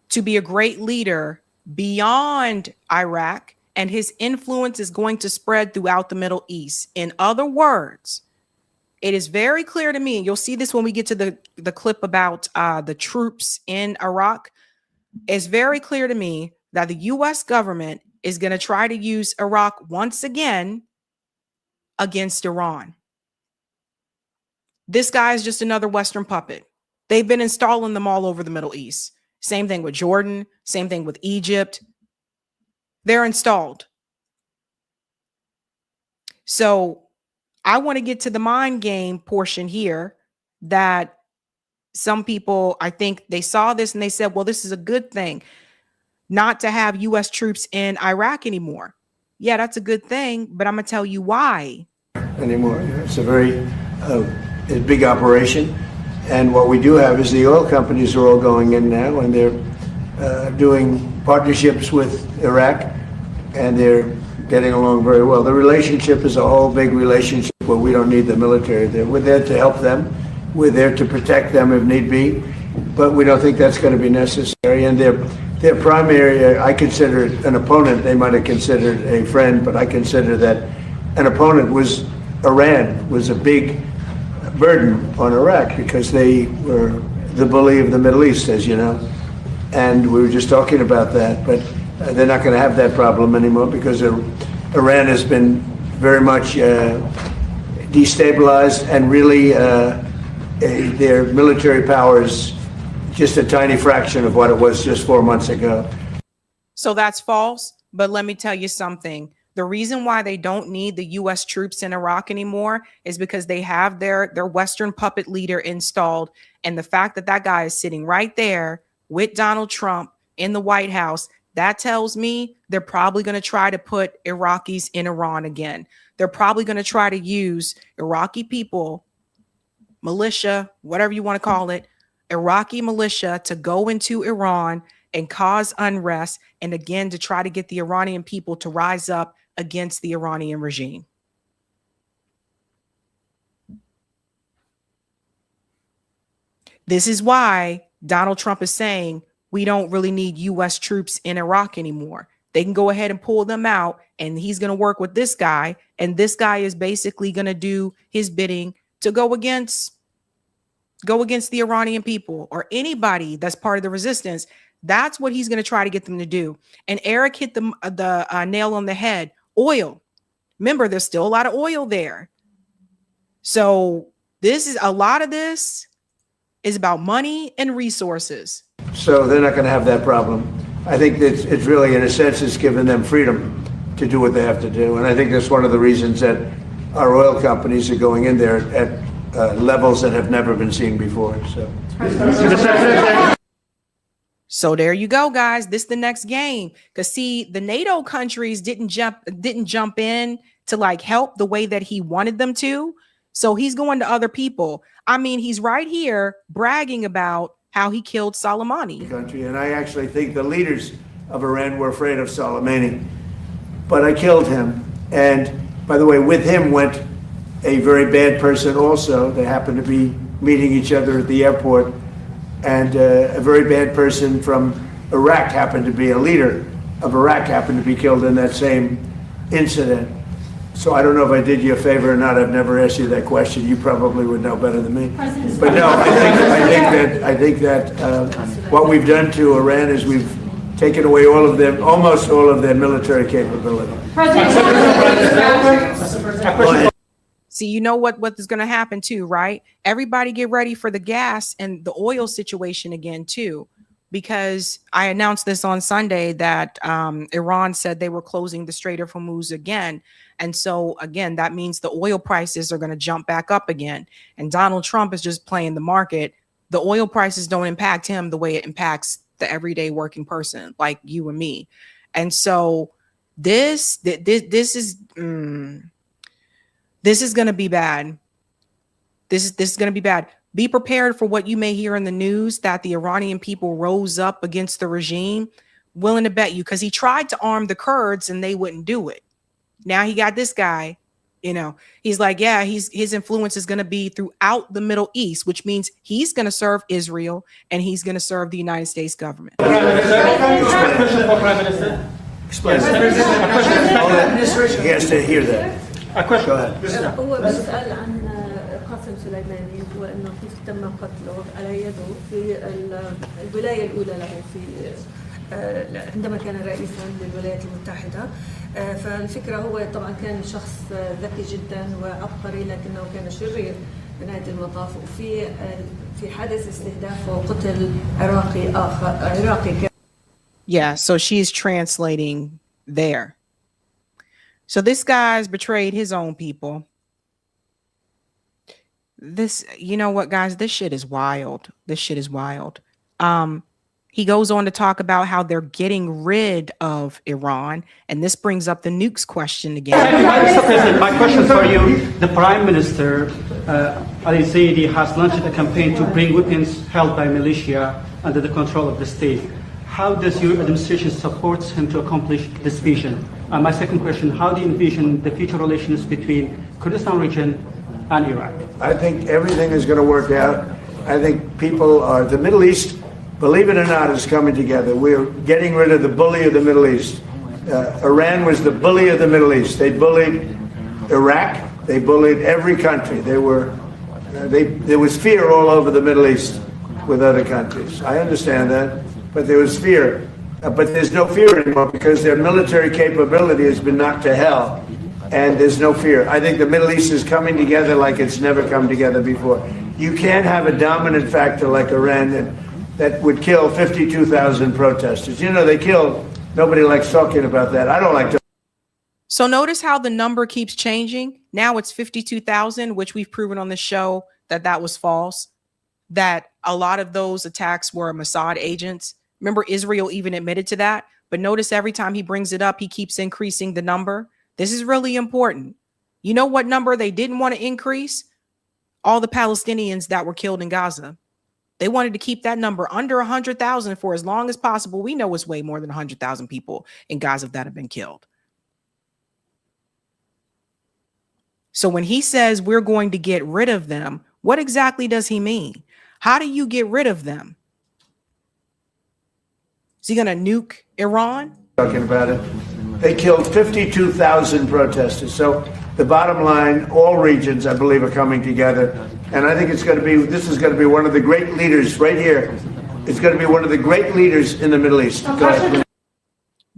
to be a great leader beyond Iraq, and his influence is going to spread throughout the Middle East. In other words, it is very clear to me, and you'll see this when we get to the clip about the troops in Iraq. It's very clear to me that the U.S. government is going to try to use Iraq once again against Iran. This guy is just another Western puppet. They've been installing them all over the Middle East. Same thing with Jordan. Same thing with Egypt. They're installed. So I want to get to the mind game portion here, that some people, I think they saw this and they said, well, this is a good thing not to have U.S. troops in Iraq anymore. Yeah, that's a good thing, but I'm going to tell you why. anymore. It's a very a big operation. And what we do have is the oil companies are all going in now, and they're doing partnerships with Iraq, and they're getting along very well. The relationship is a whole big relationship where we don't need the military there. We're there to help them. We're there to protect them if need be, but we don't think that's going to be necessary. And their primary, I consider an opponent. They might have considered a friend, but I consider that an opponent was Iran, was a big burden on Iraq because they were the bully of the Middle East, as you know. And we were just talking about that, but they're not going to have that problem anymore because Iran has been very much destabilized, and really their military power is just a tiny fraction of what it was just 4 months ago. So that's false. But let me tell you something. The reason why they don't need the U.S. troops in Iraq anymore is because they have their Western puppet leader installed. And the fact that that guy is sitting right there with Donald Trump in the White House, that tells me they're probably going to try to put Iraqis in Iran again. They're probably going to try to use Iraqi people, militia, whatever you want to call it, Iraqi militia to go into Iran and cause unrest, and again to try to get the Iranian people to rise up against the Iranian regime. This is why Donald Trump is saying we don't really need U.S. troops in Iraq anymore. They can go ahead and pull them out, and he's going to work with this guy, and this guy is basically going to do his bidding to go against the Iranian people or anybody that's part of the resistance. That's what he's going to try to get them to do. And Eric hit the nail on the head. Oil. Remember, there's still a lot of oil there. So a lot of this is about money and resources. So they're not going to have that problem. I think that it's really, in a sense, it's given them freedom to do what they have to do. And I think that's one of the reasons that our oil companies are going in there at levels that have never been seen before. So there you go, guys. This is the next game. Because see, the NATO countries didn't jump in to like help the way that he wanted them to. So he's going to other people. I mean, he's right here bragging about how he killed Soleimani. Country, and I actually think the leaders of Iran were afraid of Soleimani. But I killed him. And by the way, with him went a very bad person also. They happened to be meeting each other at the airport. And a very bad person from Iraq happened to be a leader of Iraq, happened to be killed in that same incident. So I don't know if I did you a favor or not. I've never asked you that question. You probably would know better than me. But no, I think that what we've done to Iran is we've taken away almost all of their military capability. See, you know what is going to happen too, right? Everybody get ready for the gas and the oil situation again too, because I announced this on Sunday that Iran said they were closing the Strait of Hormuz again. And so again, that means the oil prices are going to jump back up again. And Donald Trump is just playing the market. The oil prices don't impact him the way it impacts the everyday working person like you and me. And so this is going to be bad. This is going to be bad. Be prepared for what you may hear in the news that the Iranian people rose up against the regime. Willing to bet you, because he tried to arm the Kurds and they wouldn't do it. Now he got this guy, he's like, yeah, his influence is going to be throughout the Middle East, which means he's going to serve Israel and he's going to serve the United States government. Explain. He has to hear that. Go ahead. هو بيسأل عن قاسم سليماني وانه كيف تم قتله على يده في الولايه الاولى له في عندما كان رئيسا للولايات المتحده. فالفكره هو طبعا كان شخص ذكي جدا وعبقري لكنه كان شرير بنهايه المطاف. وفي حادث استهداف وقتل عراقي. Yeah, so she's translating there. So this guy's betrayed his own people. You know what, guys? This shit is wild. This shit is wild. He goes on to talk about how they're getting rid of Iran. And this brings up the nukes question again. Mr. President, my question for you, the Prime Minister, Ali Zaidi, has launched a campaign to bring weapons held by militia under the control of the state. How does your administration support him to accomplish this vision? My second question, how do you envision the future relations between Kurdistan region and Iraq? I think everything is going to work out. I think people are, the Middle East, believe it or not, is coming together. We're getting rid of the bully of the Middle East. Iran was the bully of the Middle East. They bullied Iraq. They bullied every country. There was fear all over the Middle East with other countries. I understand that, but there was fear. But there's no fear anymore because their military capability has been knocked to hell, and there's no fear. I think the Middle East is coming together like it's never come together before. You can't have a dominant factor like Iran that would kill 52,000 protesters. You know, they killed, nobody likes talking about that. I don't like to. So notice how the number keeps changing. Now it's 52,000, which we've proven on the show that was false, that a lot of those attacks were Mossad agents. Remember, Israel even admitted to that. But notice every time he brings it up, he keeps increasing the number. This is really important. You know what number they didn't want to increase? All the Palestinians that were killed in Gaza. They wanted to keep that number under 100,000 for as long as possible. We know it's way more than 100,000 people in Gaza that have been killed. So when he says we're going to get rid of them, what exactly does he mean? How do you get rid of them? Is he going to nuke Iran? Talking about it. They killed 52,000 protesters. So the bottom line, all regions, I believe, are coming together. And I think this is going to be one of the great leaders right here. It's going to be one of the great leaders in the Middle East. Go ahead.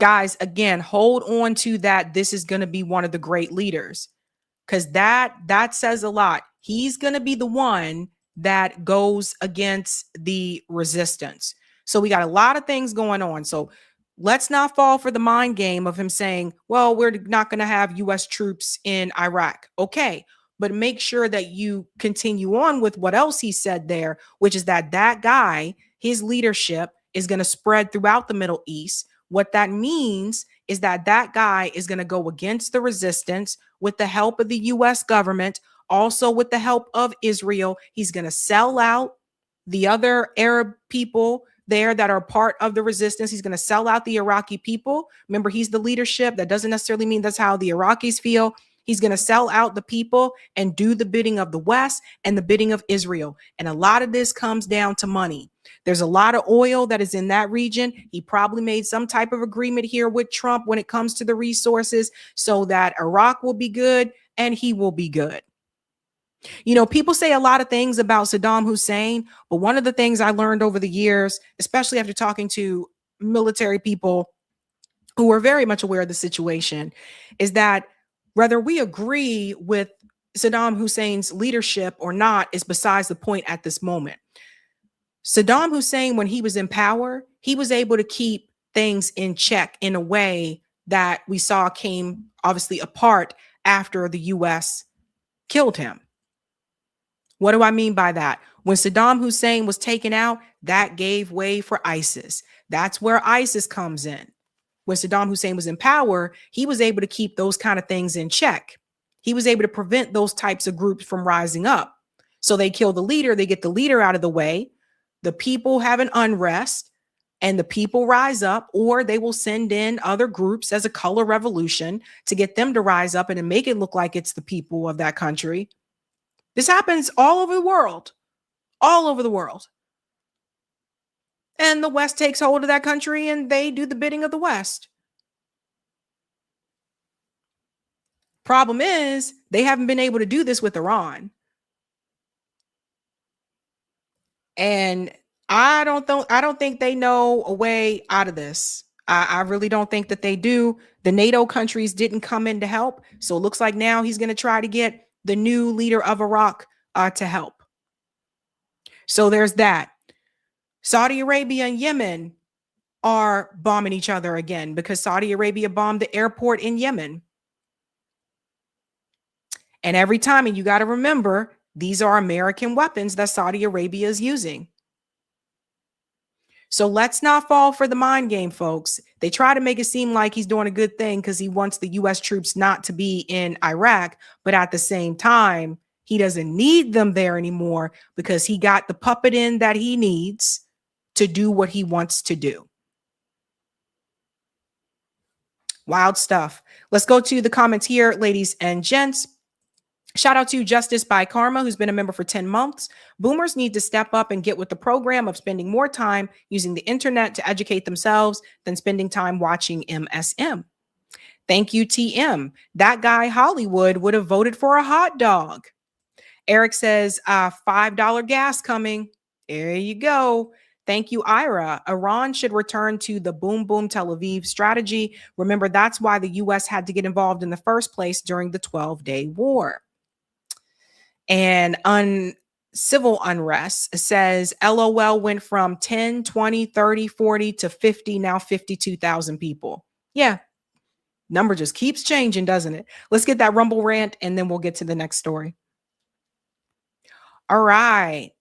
Guys, again, hold on to that. This is going to be one of the great leaders, because that says a lot. He's going to be the one that goes against the resistance. So we got a lot of things going on. So let's not fall for the mind game of him saying, well, we're not going to have U.S. troops in Iraq. Okay, but make sure that you continue on with what else he said there, which is that guy, his leadership is going to spread throughout the Middle East. What that means is that guy is going to go against the resistance with the help of the U.S. government, also with the help of Israel. He's going to sell out the other Arab people there that are part of the resistance. He's going to sell out the Iraqi people. Remember, he's the leadership. That doesn't necessarily mean that's how the Iraqis feel. He's going to sell out the people and do the bidding of the West and the bidding of Israel. And a lot of this comes down to money. There's a lot of oil that is in that region. He probably made some type of agreement here with Trump when it comes to the resources so that Iraq will be good and he will be good. You know, people say a lot of things about Saddam Hussein, but one of the things I learned over the years, especially after talking to military people who are very much aware of the situation, is that whether we agree with Saddam Hussein's leadership or not is besides the point at this moment. Saddam Hussein, when he was in power, he was able to keep things in check in a way that we saw came obviously apart after the U.S. killed him. What do I mean by that? When Saddam Hussein was taken out, that gave way for ISIS. That's where ISIS comes in. When Saddam Hussein was in power, he was able to keep those kind of things in check. He was able to prevent those types of groups from rising up. So they kill the leader, they get the leader out of the way. The people have an unrest and the people rise up, or they will send in other groups as a color revolution to get them to rise up and to make it look like it's the people of that country. This happens all over the world, all over the world. And the West takes hold of that country and they do the bidding of the West. Problem is, they haven't been able to do this with Iran. And I don't think they know a way out of this. I really don't think that they do. The NATO countries didn't come in to help. So it looks like now he's going to try to get the new leader of Iraq to help. So there's that. Saudi Arabia and Yemen are bombing each other again because Saudi Arabia bombed the airport in Yemen. And every time, and you got to remember, these are American weapons that Saudi Arabia is using. So let's not fall for the mind game, folks. They try to make it seem like he's doing a good thing because he wants the U.S. troops not to be in Iraq. But at the same time, he doesn't need them there anymore because he got the puppet in that he needs to do what he wants to do. Wild stuff. Let's go to the comments here, ladies and gents. Shout out to Justice by Karma, who's been a member for 10 months. Boomers need to step up and get with the program of spending more time using the internet to educate themselves than spending time watching MSM. Thank you, TM. That guy Hollywood would have voted for a hot dog. Eric says, $5 gas coming. There you go. Thank you, Ira. Iran should return to the boom, boom, Tel Aviv strategy. Remember, that's why the U.S. had to get involved in the first place during the 12-day war. And civil unrest says, LOL went from 10, 20, 30, 40 to 50, now 52,000 people. Yeah, number just keeps changing, doesn't it? Let's get that Rumble rant, and then we'll get to the next story. All right.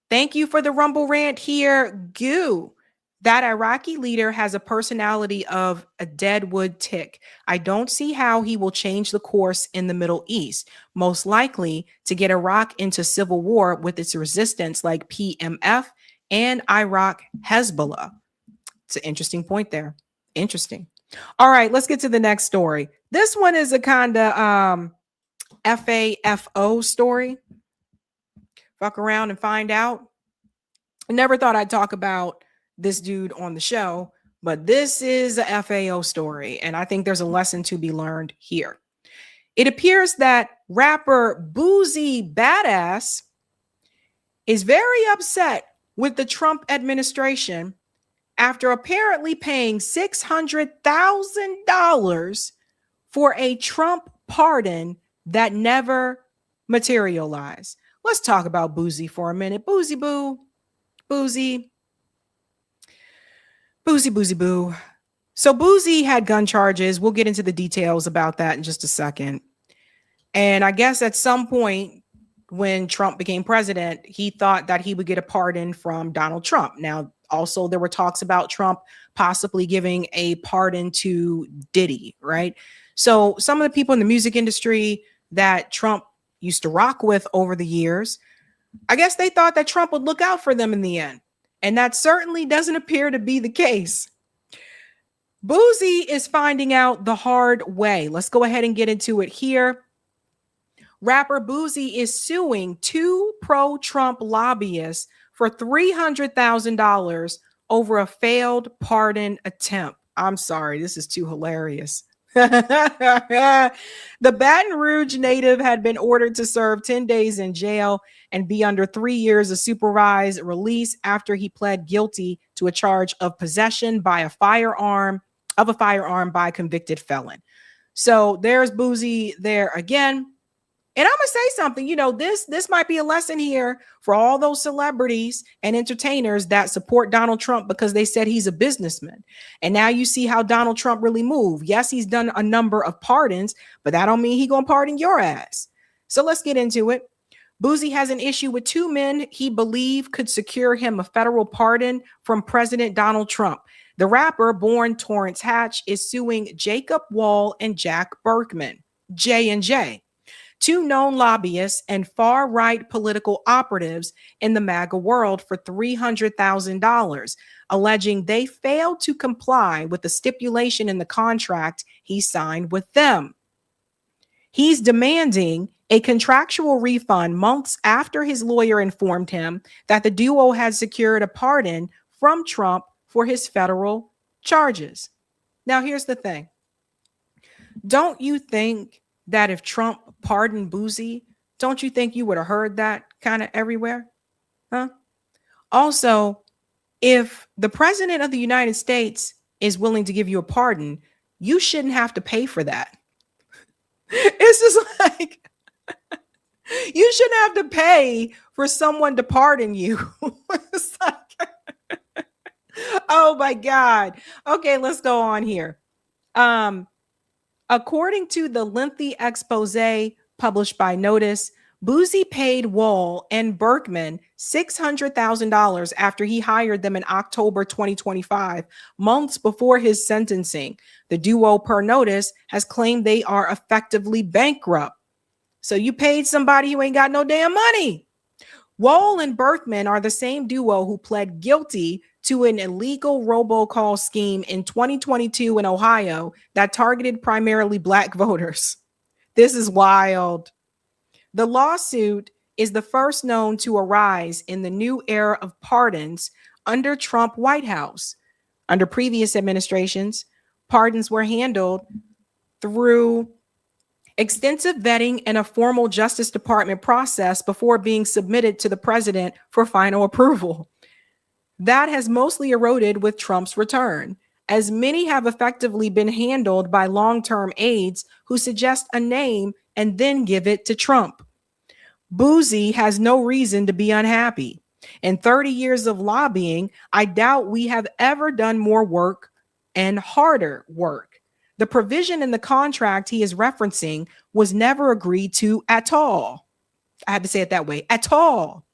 Thank you for the Rumble rant here, Goo. That Iraqi leader has a personality of a deadwood tick. I don't see how he will change the course in the Middle East, most likely to get Iraq into civil war with its resistance like PMF and Iraq Hezbollah. It's an interesting point there. Interesting. All right, let's get to the next story. This one is a kind of FAFO story. Fuck around and find out. I never thought I'd talk about this dude on the show, but this is a FAO story, and I think there's a lesson to be learned here. It appears that rapper Boosie Badass is very upset with the Trump administration after apparently paying $600,000 for a Trump pardon that never materialized. Let's talk about Boosie for a minute. Boosie boo. Boosie. Boosie, Boosie, boo. So Boosie had gun charges. We'll get into the details about that in just a second. And I guess at some point when Trump became president, he thought that he would get a pardon from Donald Trump. Now, also there were talks about Trump possibly giving a pardon to Diddy, right? So some of the people in the music industry that Trump used to rock with over the years, I guess they thought that Trump would look out for them in the end. And that certainly doesn't appear to be the case. Boosie is finding out the hard way. Let's go ahead and get into it here. Rapper Boosie is suing two pro-Trump lobbyists for $300,000 over a failed pardon attempt. I'm sorry, this is too hilarious. The Baton Rouge native had been ordered to serve 10 days in jail and be under 3 years of supervised release after he pled guilty to a charge of possession by a firearm by a convicted felon. So there's Boosie there again. And I'm gonna say something, this might be a lesson here for all those celebrities and entertainers that support Donald Trump because they said he's a businessman. And now you see how Donald Trump really moved. Yes, he's done a number of pardons, but that don't mean he gonna pardon your ass. So let's get into it. Boosie has an issue with two men he believed could secure him a federal pardon from President Donald Trump. The rapper, born Torrance Hatch, is suing Jacob Wall and Jack Berkman, J&J. Two known lobbyists and far-right political operatives in the MAGA world for $300,000, alleging they failed to comply with the stipulation in the contract he signed with them. He's demanding a contractual refund months after his lawyer informed him that the duo had secured a pardon from Trump for his federal charges. Now, here's the thing. Don't you think that if Trump pardoned Boosie, don't you think you would have heard that kind of everywhere? Huh? Also, if the president of the United States is willing to give you a pardon, you shouldn't have to pay for that. It's just like, you shouldn't have to pay for someone to pardon you. It's like, oh my God. Okay, let's go on here. According to the lengthy expose published by Notice, Boosie paid Wall and Berkman $600,000 after he hired them in October 2025, months before his sentencing. The duo, per notice, has claimed they are effectively bankrupt. So you paid somebody who ain't got no damn money. Wall and Berkman are the same duo who pled guilty to an illegal robocall scheme in 2022 in Ohio that targeted primarily Black voters. This is wild. The lawsuit is the first known to arise in the new era of pardons under Trump White House. Under previous administrations, pardons were handled through extensive vetting and a formal Justice Department process before being submitted to the president for final approval. That has mostly eroded with Trump's return, as many have effectively been handled by long-term aides who suggest a name and then give it to Trump. Boosie has no reason to be unhappy. In 30 years of lobbying, I doubt we have ever done more work and harder work. The provision in the contract he is referencing was never agreed to at all. I had to say it that way, at all.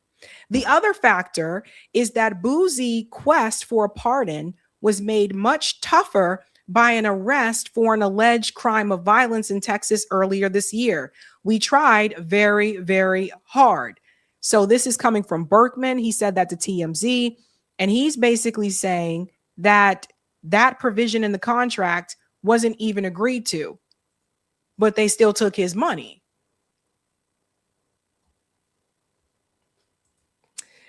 The other factor is that Boosie's quest for a pardon was made much tougher by an arrest for an alleged crime of violence in Texas earlier this year. We tried very, very hard. So this is coming from Berkman. He said that to TMZ, and he's basically saying that that provision in the contract wasn't even agreed to, but they still took his money.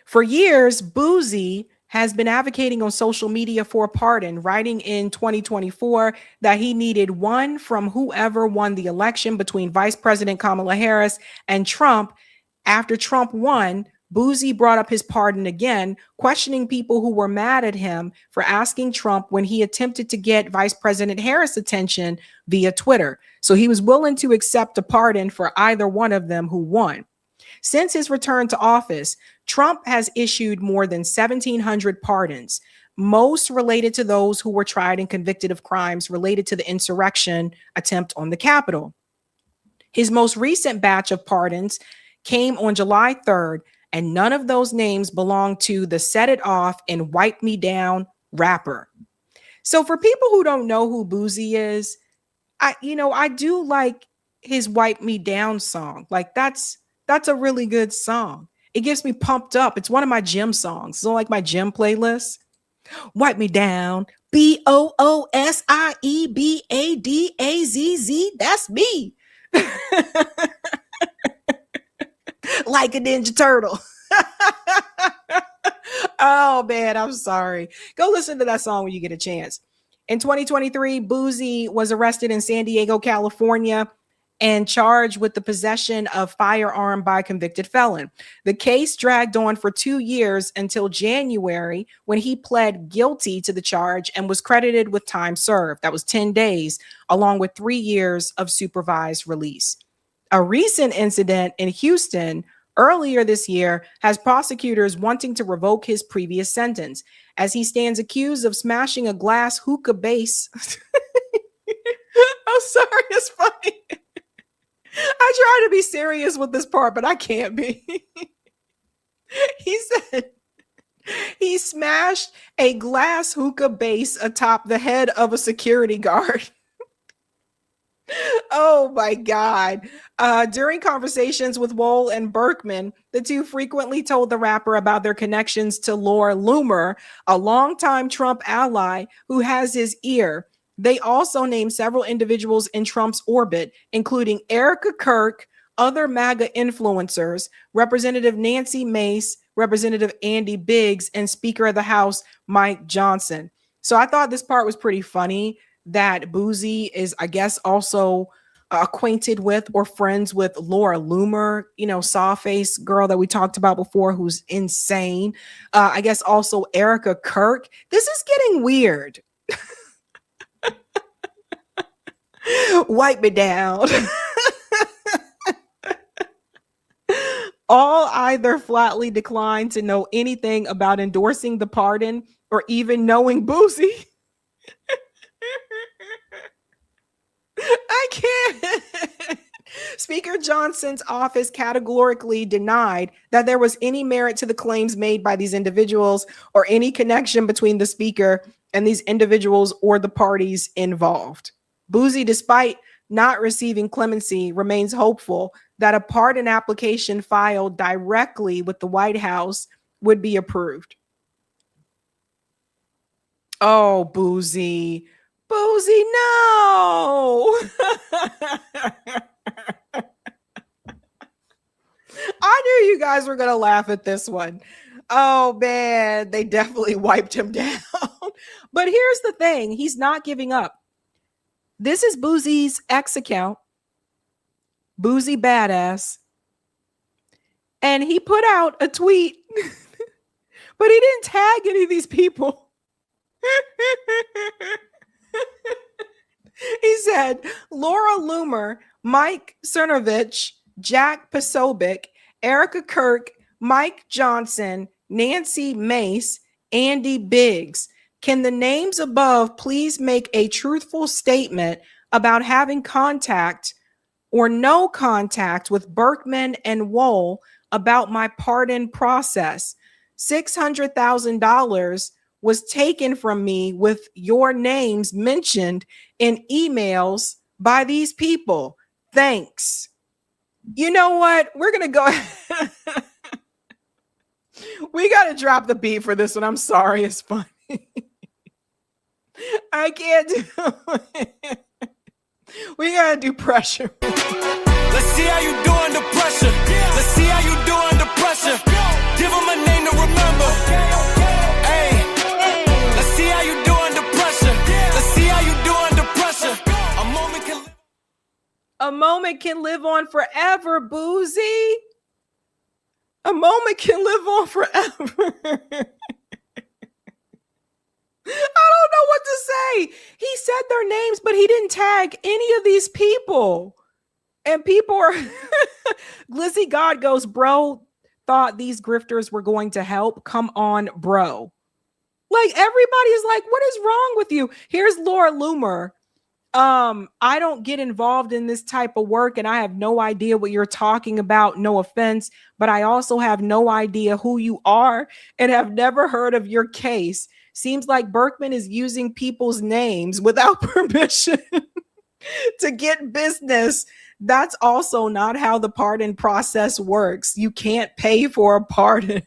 For years, Boosie has been advocating on social media for a pardon, writing in 2024 that he needed one from whoever won the election between Vice President Kamala Harris and Trump. After Trump won, Boosie brought up his pardon again, questioning people who were mad at him for asking Trump when he attempted to get Vice President Harris' attention via Twitter. So he was willing to accept a pardon for either one of them who won. Since his return to office, Trump has issued more than 1,700 pardons, most related to those who were tried and convicted of crimes related to the insurrection attempt on the Capitol. His most recent batch of pardons came on July 3rd, and none of those names belong to the Set It Off and Wipe Me Down rapper. So for people who don't know who Boosie is, I do like his Wipe Me Down song. Like that's a really good song. It gets me pumped up. It's one of my gym songs. It's on like my gym playlist. Wipe me down. BOOSIEBADAZZ. That's me. Like a Ninja Turtle. Oh man, I'm sorry. Go listen to that song when you get a chance. In 2023, Boosie was arrested in San Diego, California, and charged with the possession of firearm by a convicted felon. The case dragged on for 2 years until January, when he pled guilty to the charge and was credited with time served. That was 10 days, along with 3 years of supervised release. A recent incident in Houston earlier this year has prosecutors wanting to revoke his previous sentence, as he stands accused of smashing a glass hookah base. I'm sorry, it's funny. I try to be serious with this part, but I can't be. He said he smashed a glass hookah base atop the head of a security guard. Oh my God. During conversations with Wall and Berkman, the two frequently told the rapper about their connections to Laura Loomer, a longtime Trump ally who has his ear. They also named several individuals in Trump's orbit, including Erica Kirk, other MAGA influencers, Representative Nancy Mace, Representative Andy Biggs, and Speaker of the House Mike Johnson. So I thought this part was pretty funny that Boosie is, I guess, also acquainted with or friends with Laura Loomer, Sawface girl that we talked about before, who's insane. I guess also Erica Kirk. This is getting weird. Wipe me down. All either flatly declined to know anything about endorsing the pardon or even knowing Boosie. I can't. Speaker Johnson's office categorically denied that there was any merit to the claims made by these individuals or any connection between the speaker and these individuals or the parties involved. Boosie, despite not receiving clemency, remains hopeful that a pardon application filed directly with the White House would be approved. Oh, Boosie. Boosie, no. I knew you guys were going to laugh at this one. Oh, man, they definitely wiped him down. But here's the thing. He's not giving up. This is Boosie's ex account, Boosie Badass. And he put out a tweet, but he didn't tag any of these people. He said, Laura Loomer, Mike Cernovich, Jack Posobiec, Erica Kirk, Mike Johnson, Nancy Mace, Andy Biggs. Can the names above please make a truthful statement about having contact or no contact with Berkman and Wohl about my pardon process? $600,000 was taken from me with your names mentioned in emails by these people. Thanks. You know what? We're going to go ahead. We got to drop the beat for this one. I'm sorry. It's funny. I can't do it. We got to do pressure. Let's see how you do under pressure. Let's see how you do under pressure. Give them a name to remember. Hey, let's see how you do under pressure. Let's see how you do under pressure. A moment can live on forever, Boosie. A moment can live on forever. I don't know what to say. He said their names, but he didn't tag any of these people. And people are Glizzy God goes, bro, thought these grifters were going to help. Come on, bro. Like everybody's like, what is wrong with you? Here's Laura Loomer. I don't get involved in this type of work and I have no idea what you're talking about. No offense, but I also have no idea who you are and have never heard of your case. Seems like Berkman is using people's names without permission to get business. That's also not how the pardon process works. You can't pay for a pardon.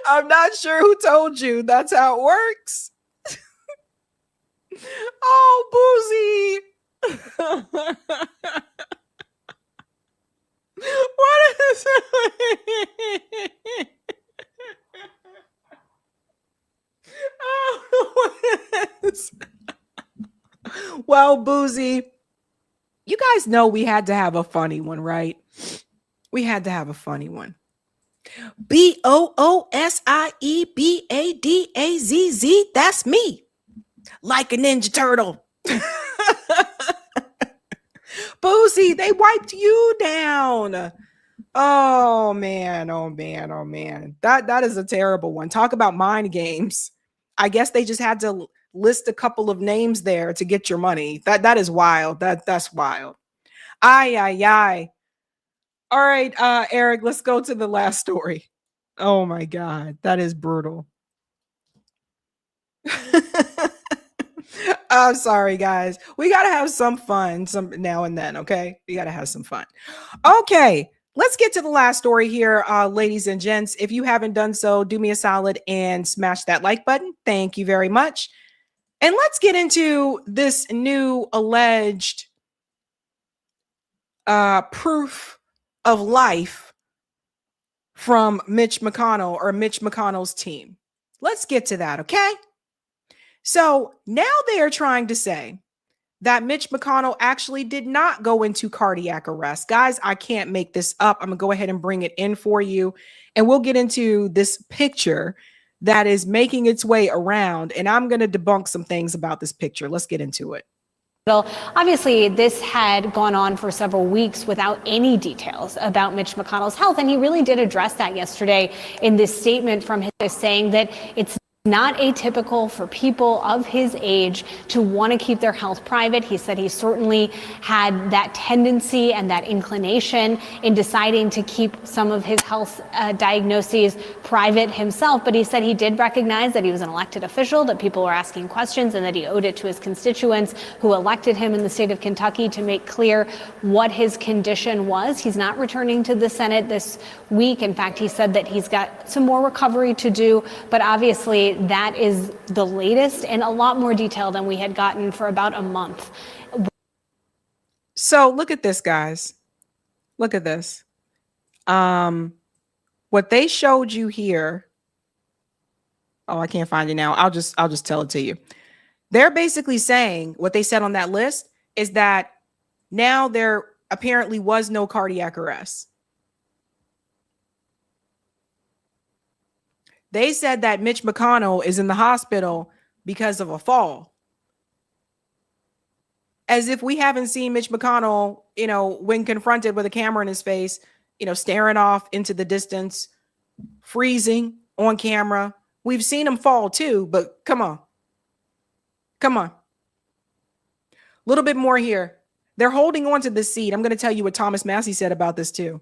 I'm not sure who told you that's how it works. Oh, Boosie. What is it? Well, Boosie, you guys know we had to have a funny one, right? We had to have a funny one. BOOSIEBADAZZ, that's me. Like a Ninja Turtle. Boosie, they wiped you down. Oh man, oh man, oh man. That is a terrible one. Talk about mind games. I guess they just had to list a couple of names there to get your money. That is wild. That's wild. Ay. All right, Eric, let's go to the last story. Oh my God, that is brutal. I'm sorry, guys. We got to have some fun some now and then, okay? We got to have some fun. Okay, let's get to the last story here, ladies and gents. If you haven't done so, do me a solid and smash that like button. Thank you very much. And let's get into this new alleged proof of life from Mitch McConnell or Mitch McConnell's team. Let's get to that, okay? So now they are trying to say that Mitch McConnell actually did not go into cardiac arrest. Guys, I can't make this up. I'm going to go ahead and bring it in for you. And we'll get into this picture that is making its way around. And I'm going to debunk some things about this picture. Let's get into it. Well, obviously, this had gone on for several weeks without any details about Mitch McConnell's health. And he really did address that yesterday in this statement from his saying that it's Not atypical for people of his age to want to keep their health private. He said he certainly had that tendency and that inclination in deciding to keep some of his health diagnoses private himself. But he said he did recognize that he was an elected official, that people were asking questions, and that he owed it to his constituents who elected him in the state of Kentucky to make clear what his condition was. He's not returning to the Senate this week. In fact, he said that he's got some more recovery to do, but obviously that is the latest and a lot more detail than we had gotten for about a month. So look at this, guys. Look at this. What they showed you here. Oh, I can't find it now. I'll just tell it to you. They're basically saying what they said on that list is that now there apparently was no cardiac arrest. They said that Mitch McConnell is in the hospital because of a fall. As if we haven't seen Mitch McConnell, when confronted with a camera in his face, staring off into the distance, freezing on camera. We've seen him fall too, but come on. Come on. A little bit more here. They're holding on to this seat. I'm going to tell you what Thomas Massey said about this too.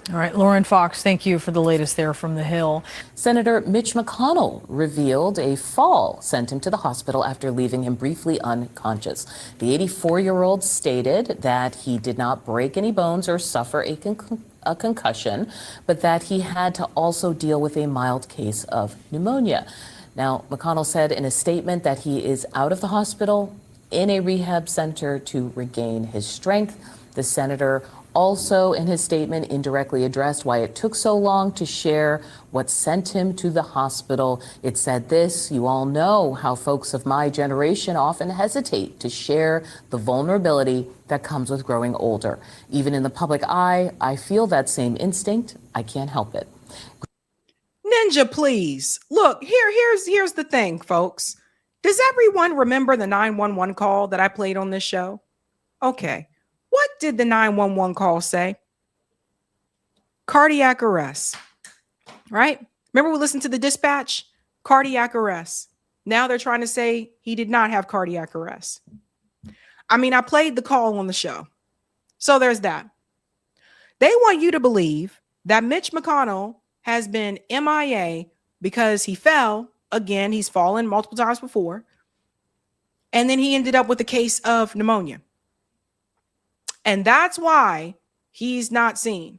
All right, Lauren Fox, thank you for the latest there from the Hill. Senator Mitch McConnell revealed a fall sent him to the hospital after leaving him briefly unconscious. The 84-year-old stated that he did not break any bones or suffer a concussion, but that he had to also deal with a mild case of pneumonia. Now, McConnell said in a statement that he is out of the hospital in a rehab center to regain his strength. The senator also in his statement indirectly addressed why it took so long to share what sent him to the hospital. It said this: "You all know how folks of my generation often hesitate to share the vulnerability that comes with growing older. Even in the public eye, I feel that same instinct. I can't help it." Ninja, please. Look, here's the thing, folks. Does everyone remember the 911 call that I played on this show? Okay. What did the 911 call say? Cardiac arrest, right? Remember we listened to the dispatch? Cardiac arrest. Now they're trying to say he did not have cardiac arrest. I mean, I played the call on the show. So there's that. They want you to believe that Mitch McConnell has been MIA because he fell. Again, he's fallen multiple times before. And then he ended up with a case of pneumonia. And that's why he's not seen.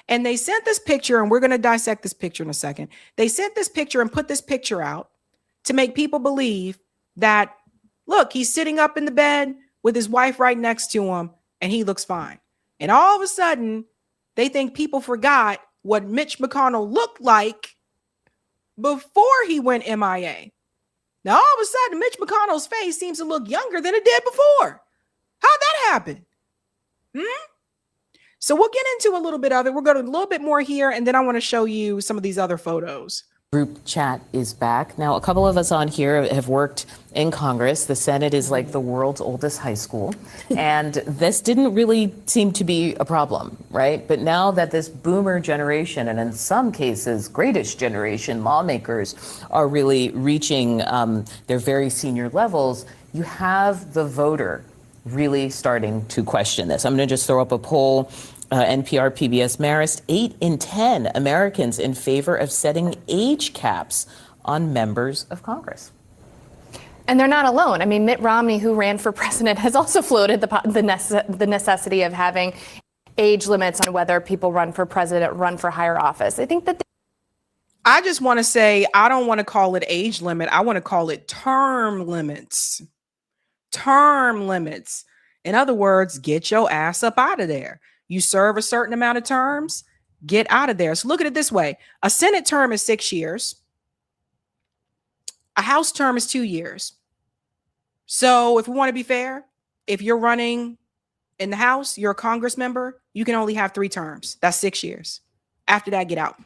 And they sent this picture, and we're going to dissect this picture in a second. They sent this picture and put this picture out to make people believe that, look, he's sitting up in the bed with his wife right next to him, and he looks fine. And all of a sudden, they think people forgot what Mitch MCConnell looked like before he went MIA. Now, all of a sudden, Mitch McConnell's face seems to look younger than it did before. How'd that happen? So we'll get into a little bit of it. We're going to a little bit more here, and then I want to show you some of these other photos. Group chat is back. Now, a couple of us on here have worked in Congress. The Senate is like the world's oldest high school. And this didn't really seem to be a problem, right? But now that this boomer generation, and in some cases, greatest generation lawmakers are really reaching their very senior levels, you have the voter really starting to question this. I'm going to just throw up a poll. NPR PBS Marist, 8 in 10 Americans in favor of setting age caps on members of Congress. And they're not alone. I mean, Mitt Romney, who ran for president, has also floated the necessity of having age limits on whether people run for president, run for higher office. I think that I just want to say, I don't want to call it age limit. I want to call it term limits. Term limits. In other words, get your ass up out of there. You serve a certain amount of terms, get out of there. So look at it this way. A Senate term is 6 years. A House term is 2 years. So if we want to be fair, if you're running in the House, you're a Congress member, you can only have 3 terms. That's 6 years. After that, get out.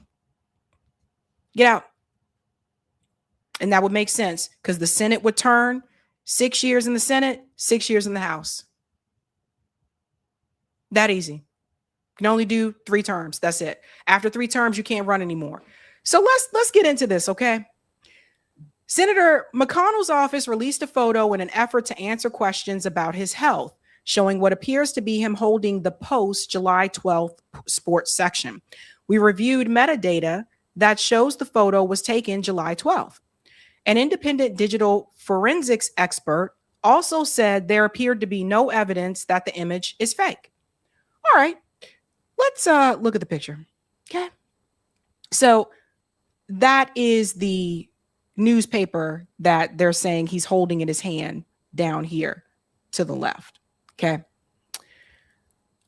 Get out. And that would make sense because the Senate would turn 6 years in the Senate, 6 years in the House. That easy. You can only do 3 terms. That's it. After 3 terms, you can't run anymore. So let's get into this, okay? Senator McConnell's office released a photo in an effort to answer questions about his health, showing what appears to be him holding the Post July 12th sports section. We reviewed metadata that shows the photo was taken July 12th. An independent digital forensics expert also said there appeared to be no evidence that the image is fake. All right, let's look at the picture. Okay. So that is the newspaper that they're saying he's holding in his hand down here to the left. Okay.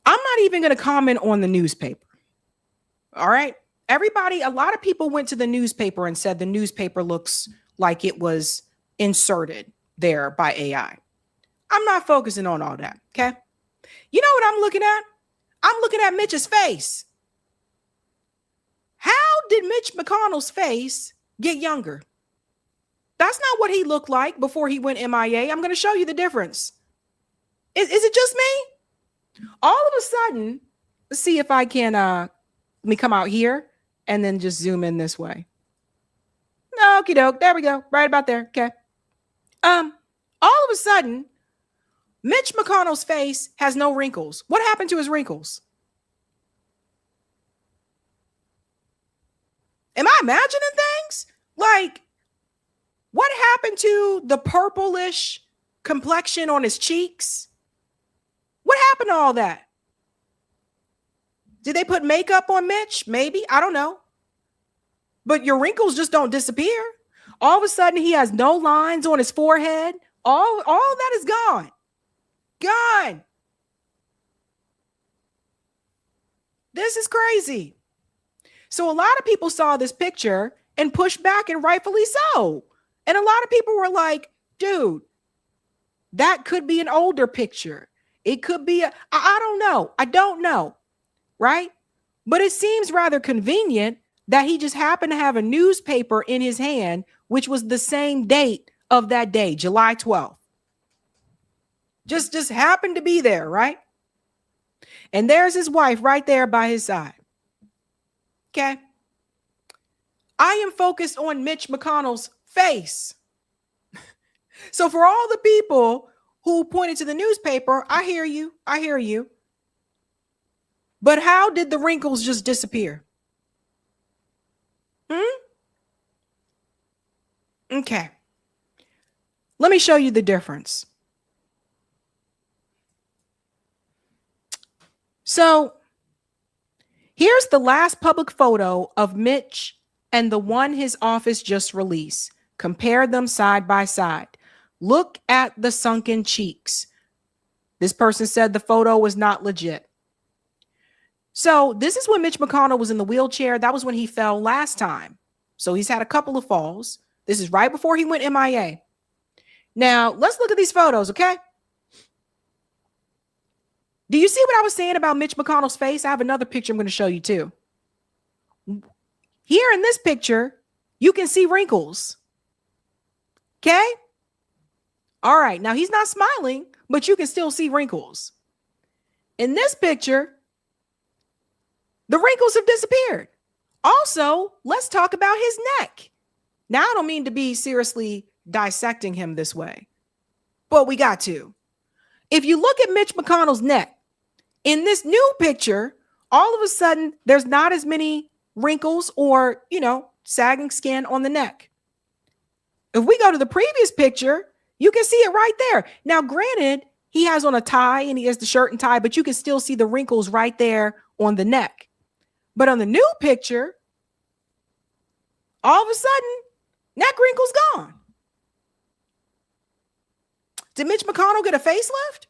I'm not even going to comment on the newspaper. All right. Everybody, a lot of people went to the newspaper and said the newspaper looks like it was inserted there by AI. I'm not focusing on all that. Okay. You know what I'm looking at? I'm looking at Mitch's face. How did Mitch McConnell's face get younger? That's not what he looked like before he went MIA. I'm going to show you the difference. Is it just me? All of a sudden, let's see if I can, let me come out here and then just zoom in this way. Okie doke. There we go. Right about there. Okay. All of a sudden, Mitch McConnell's face has no wrinkles. What happened to his wrinkles? Am I imagining things? Like, what happened to the purplish complexion on his cheeks? What happened to all that? Did they put makeup on Mitch? Maybe. I don't know. But your wrinkles just don't disappear. All of a sudden, he has no lines on his forehead. All that is gone. Gone. This is crazy. So a lot of people saw this picture and pushed back, and rightfully so. And a lot of people were like, dude, that could be an older picture. It could be, I don't know. I don't know. Right? But it seems rather convenient that he just happened to have a newspaper in his hand, which was the same date of that day, July 12th. Just happened to be there, right? And there's his wife right there by his side. Okay. I am focused on Mitch McConnell's face. So for all the people who pointed to the newspaper, I hear you. I hear you. But how did the wrinkles just disappear? Okay. Let me show you the difference. So here's the last public photo of Mitch and the one his office just released. Compare them side by side. Look at the sunken cheeks. This person said the photo was not legit. So this is when Mitch McConnell was in the wheelchair. That was when he fell last time. So he's had a couple of falls. This is right before he went MIA. Now, let's look at these photos, okay? Do you see what I was saying about Mitch McConnell's face? I have another picture I'm going to show you too. Here in this picture, you can see wrinkles. Okay? All right. Now, he's not smiling, but you can still see wrinkles. In this picture, the wrinkles have disappeared. Also, let's talk about his neck. Now, I don't mean to be seriously dissecting him this way, but we got to. If you look at Mitch McConnell's neck, in this new picture, all of a sudden, there's not as many wrinkles or, sagging skin on the neck. If we go to the previous picture, you can see it right there. Now, granted, he has on a tie and he has the shirt and tie, but you can still see the wrinkles right there on the neck. But on the new picture, all of a sudden, neck wrinkles gone. Did Mitch McConnell get a facelift?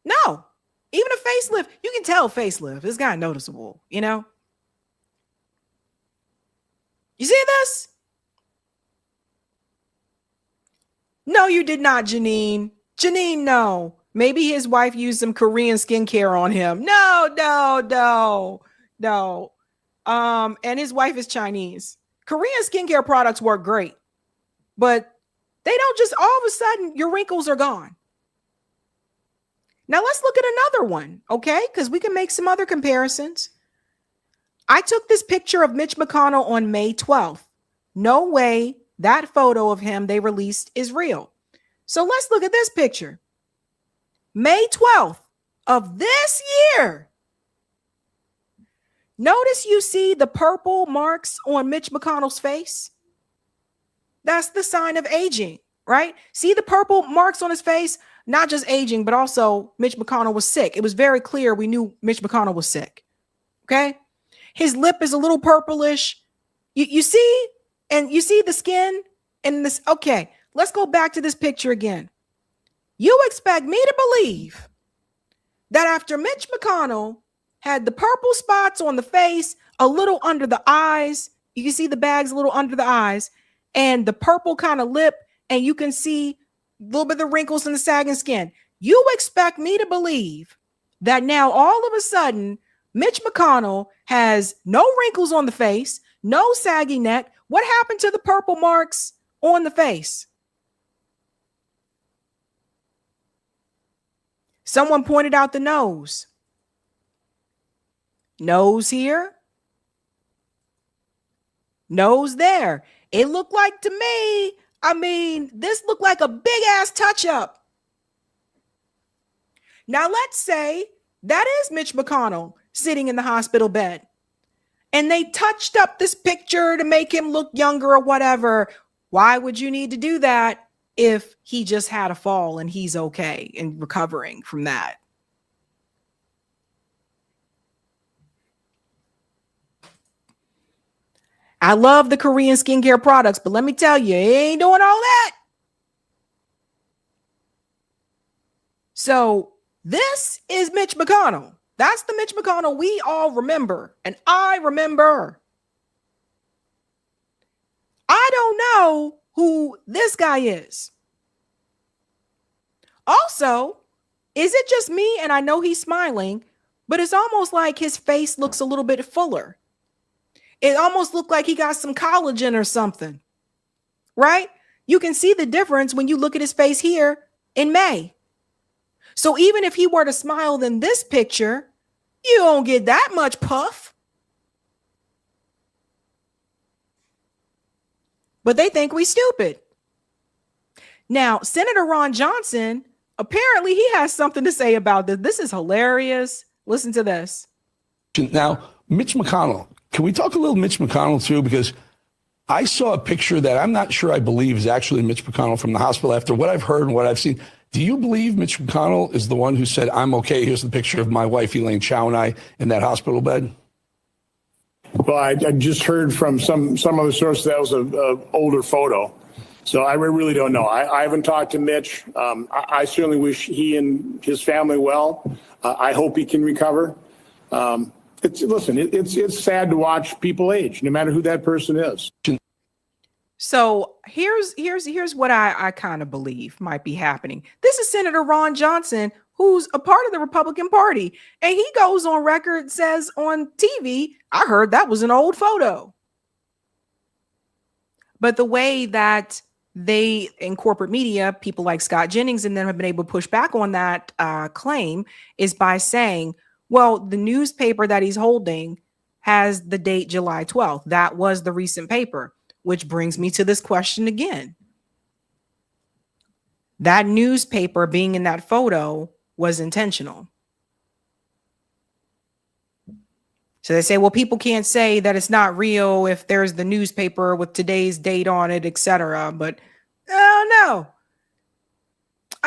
No. Even a facelift, you can tell facelift. It's kind of noticeable, You see this? No, you did not, Janine. Janine, no. Maybe his wife used some Korean skincare on him. No. And his wife is Chinese. Korean skincare products work great, but they don't just all of a sudden your wrinkles are gone. Now let's look at another one, okay? Because we can make some other comparisons. I took this picture of Mitch McConnell on May 12th. No way that photo of him they released is real. So let's look at this picture. May 12th of this year. Notice you see the purple marks on Mitch McConnell's face. That's the sign of aging, right? See the purple marks on his face? Not just aging, but also Mitch McConnell was sick. It was very clear we knew Mitch McConnell was sick. Okay? His lip is a little purplish. You see? And you see the skin and this. Okay, let's go back to this picture again. You expect me to believe that after Mitch McConnell had the purple spots on the face, a little under the eyes, you can see the bags a little under the eyes, and the purple kind of lip, and you can see a little bit of the wrinkles in the sagging skin. You expect me to believe that now all of a sudden Mitch McConnell has no wrinkles on the face, no saggy neck. What happened to the purple marks on the face? Someone pointed out the nose. Nose here. Nose there. It looked like to me, this looked like a big ass touch up. Now let's say that is Mitch McConnell sitting in the hospital bed and they touched up this picture to make him look younger or whatever. Why would you need to do that if he just had a fall and he's okay and recovering from that? I love the Korean skincare products, but let me tell you, it ain't doing all that. So this is Mitch McConnell. That's the Mitch McConnell we all remember, and I remember. I don't know who this guy is. Also, is it just me? And I know he's smiling, but it's almost like his face looks a little bit fuller. It almost looked like he got some collagen or something, right? You can see the difference when you look at his face here in May. So even if he were to smile in this picture, you don't get that much puff. But they think we stupid. Now, Senator Ron Johnson, apparently he has something to say about this. This is hilarious. Listen to this. Now, Mitch McConnell. Can we talk a little Mitch McConnell too? Because I saw a picture that I'm not sure I believe is actually Mitch McConnell from the hospital after what I've heard and what I've seen. Do you believe Mitch McConnell is the one who said, I'm okay, here's the picture of my wife, Elaine Chao, and I in that hospital bed? Well, I just heard from some other source that was an older photo. So I really don't know. I haven't talked to Mitch. I certainly wish he and his family well. I hope he can recover. It's sad to watch people age, no matter who that person is. So here's what I kind of believe might be happening. This is Senator Ron Johnson, who's a part of the Republican Party, and he goes on record, says on TV, I heard that was an old photo. But the way that they in corporate media, people like Scott Jennings and them have been able to push back on that claim is by saying, well, the newspaper that he's holding has the date July 12th. That was the recent paper, which brings me to this question again. That newspaper being in that photo was intentional. So they say, well, people can't say that it's not real if there's the newspaper with today's date on it, etc. But I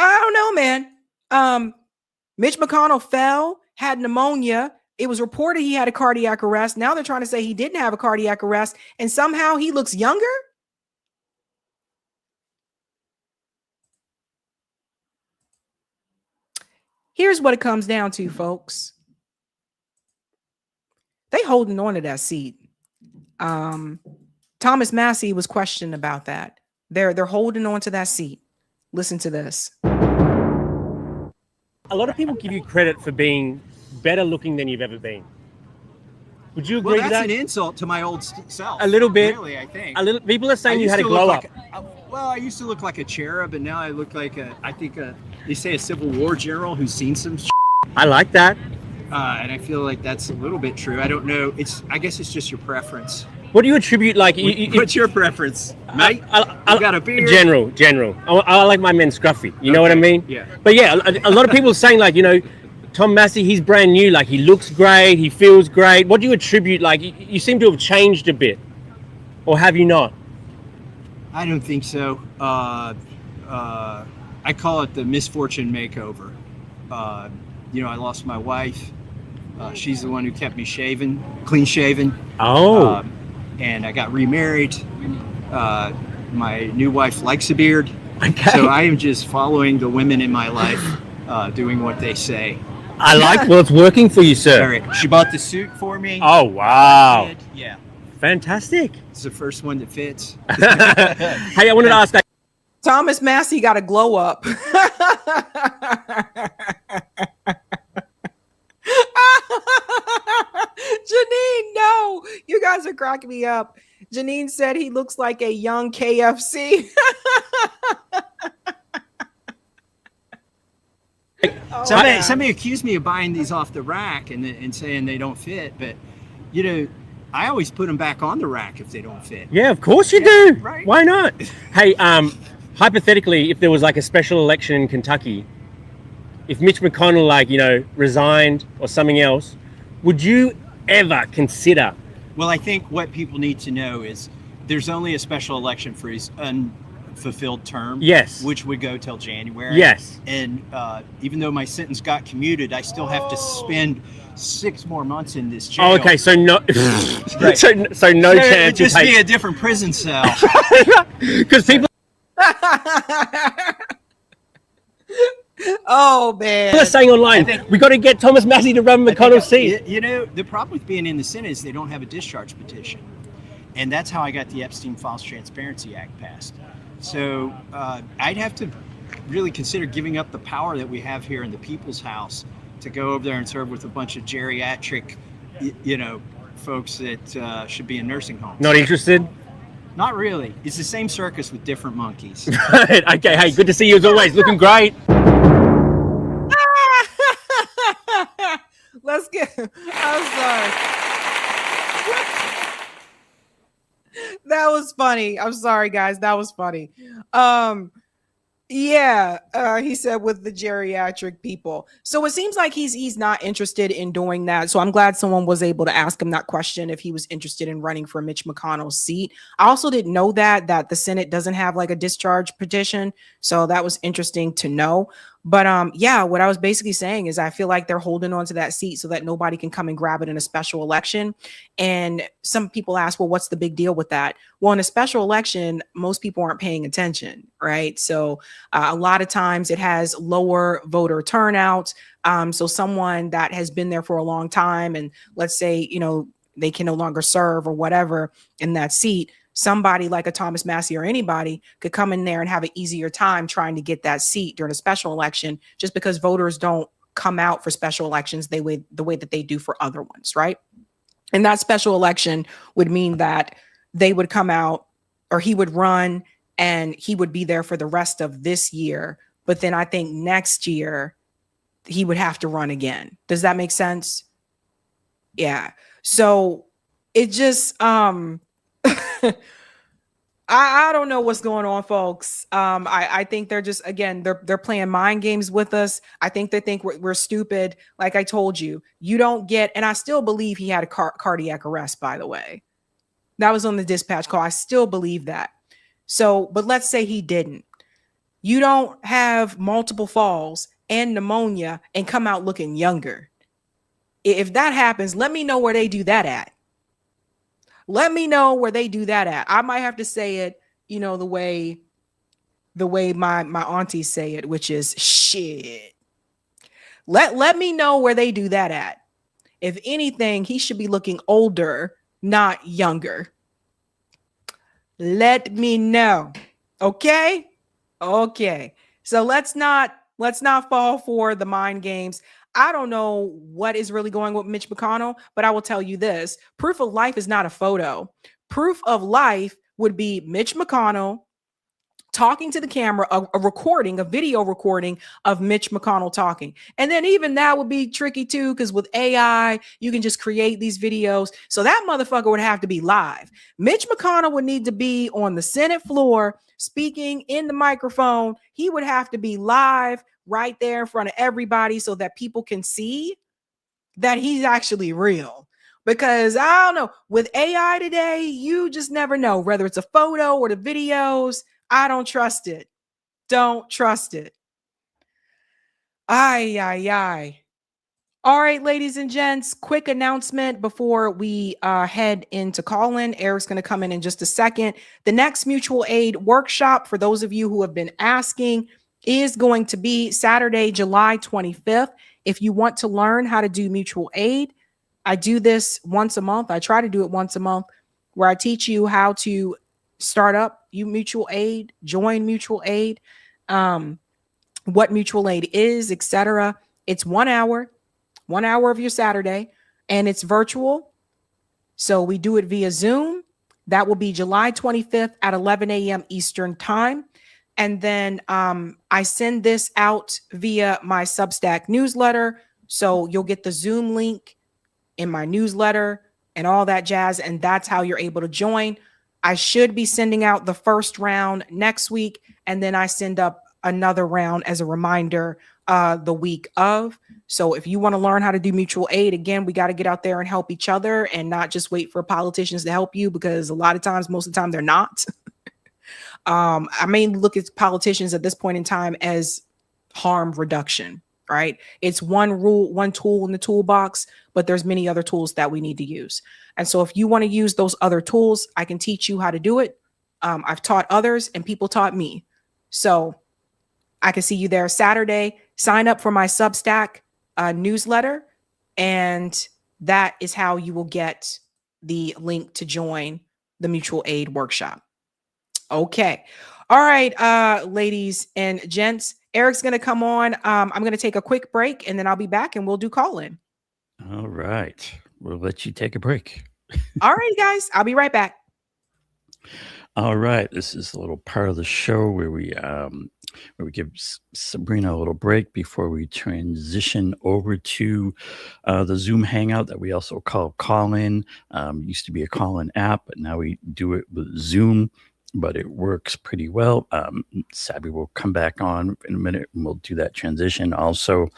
don't know, man. Mitch McConnell fell, had pneumonia. It was reported he had a cardiac arrest. Now they're trying to say he didn't have a cardiac arrest, and somehow he looks younger. Here's what it comes down to, folks. They holding on to that seat. Thomas Massie was questioned about that. They're holding on to that seat. Listen to this. A lot of people give you credit for being better looking than you've ever been. Would you agree with that? Well, that's an insult to my old self. A little bit. Really, I think. A little. People are saying you had a glow up. Well, I used to look like a cherub, but now I look like they say a Civil War general who's seen some shit. I like that. And I feel like that's a little bit true. I don't know. I guess it's just your preference. What do you attribute, like... What's your preference, mate? You got a beard? General. I like my men scruffy. You know what I mean? Yeah. But yeah, a lot of people are saying, like, you know, Tom Massey, he's brand new. Like, he looks great. He feels great. What do you attribute, like, you seem to have changed a bit. Or have you not? I don't think so. I call it the misfortune makeover. You know, I lost my wife. She's the one who kept me clean shaven. Oh. And I got remarried. My new wife likes a beard. Okay. So I am just following the women in my life, doing what they say. Well, it's working for you, sir. All right. She bought the suit for me. Oh, wow. Yeah. Fantastic. It's the first one that fits. Hey, I wanted to ask that. Thomas Massey got a glow up. Janine, no, you guys are cracking me up. Janine said he looks like a young KFC. Somebody accused me of buying these off the rack and saying they don't fit, but you know, I always put them back on the rack if they don't fit. Yeah, of course you do. Right. Why not? Hey, hypothetically, if there was like a special election in Kentucky, if Mitch McConnell, like, you know, resigned or something else, would you ever consider? Well, I think what people need to know is there's only a special election for his unfulfilled term. Yes. Which would go till January. Yes. And even though my sentence got commuted, I still have to spend 6 more months in this jail. Oh, okay, so no, Right. so no chance. It'd just be a different prison cell. Because people. Oh man! People are saying online, we got to get Thomas Massey to run McConnell's seat. You know, the problem with being in the Senate is they don't have a discharge petition, and that's how I got the Epstein Files Transparency Act passed. So I'd have to really consider giving up the power that we have here in the People's House to go over there and serve with a bunch of geriatric, you know, folks that should be in nursing homes. Not interested? Not really. It's the same circus with different monkeys. Okay, hey, good to see you as always. Looking great. Let's get. I'm sorry. That was funny. I'm sorry, guys. That was funny. Yeah, he said with the geriatric people. So it seems like he's not interested in doing that. So I'm glad someone was able to ask him that question if he was interested in running for Mitch McConnell's seat. I also didn't know that the Senate doesn't have like a discharge petition. So that was interesting to know. But yeah, what I was basically saying is I feel like they're holding on to that seat so that nobody can come and grab it in a special election. And some people ask, well, what's the big deal with that? Well, in a special election, most people aren't paying attention, right? So a lot of times it has lower voter turnout. So someone that has been there for a long time and let's say, you know, they can no longer serve or whatever in that seat, somebody like a Thomas Massey or anybody could come in there and have an easier time trying to get that seat during a special election just because voters don't come out for special elections the way that they do for other ones, right? And that special election would mean that they would come out or he would run and he would be there for the rest of this year. But then I think next year he would have to run again. Does that make sense? Yeah. So it just, I don't know what's going on, folks. I think they're just, again, they're playing mind games with us. I think they think we're stupid. Like I told you, you don't get, and I still believe he had a cardiac arrest, by the way. That was on the dispatch call. I still believe that. So, but let's say he didn't. You don't have multiple falls and pneumonia and come out looking younger. If that happens, let me know where they do that at. Let me know where they do that at. I might have to say it, you know, the way my aunties say it, which is shit. Let me know where they do that at. If anything, he should be looking older, not younger. Let me know. Okay? Okay. So let's not fall for the mind games. I don't know what is really going with Mitch McConnell, but I will tell you this. Proof of life is not a photo. Proof of life would be Mitch McConnell talking to the camera, a video recording of Mitch McConnell talking. And then even that would be tricky too, because with AI, you can just create these videos. So that motherfucker would have to be live. Mitch McConnell would need to be on the Senate floor speaking in the microphone. He would have to be live right there in front of everybody so that people can see that he's actually real. Because I don't know, with AI today, you just never know whether it's a photo or the videos. I don't trust it. Don't trust it. Ay. All right, ladies and gents, quick announcement before we head into call-in. Eric's going to come in just a second. The next mutual aid workshop, for those of you who have been asking, is going to be Saturday, July 25th. If you want to learn how to do mutual aid, I do this once a month. I try to do it once a month, where I teach you how to start up mutual aid, join mutual aid, what mutual aid is, etc. It's 1 hour of your Saturday, and it's virtual. So we do it via Zoom. That will be July 25th at 11 a.m. Eastern time. And then I send this out via my Substack newsletter. So you'll get the Zoom link in my newsletter and all that jazz. And that's how you're able to join. I should be sending out the first round next week. And then I send up another round as a reminder the week of. So if you want to learn how to do mutual aid, again, we got to get out there and help each other and not just wait for politicians to help you, because a lot of times, most of the time, they're not. I mainly look at politicians at this point in time as harm reduction, right? It's one tool in the toolbox, but there's many other tools that we need to use. And so if you want to use those other tools, I can teach you how to do it. I've taught others and people taught me. So I can see you there Saturday. Sign up for my Substack newsletter, and that is how you will get the link to join the mutual aid workshop. Okay. All right, ladies and gents, Eric's going to come on. I'm going to take a quick break, and then I'll be back and we'll do call in. All right. We'll let you take a break. All right, guys. I'll be right back. All right. This is a little part of the show where we give Sabrina a little break before we transition over to the Zoom Hangout that we also call Call-In. Used to be a call-in app, but now we do it with Zoom, but it works pretty well. Sabby will come back on in a minute, and we'll do that transition. Also,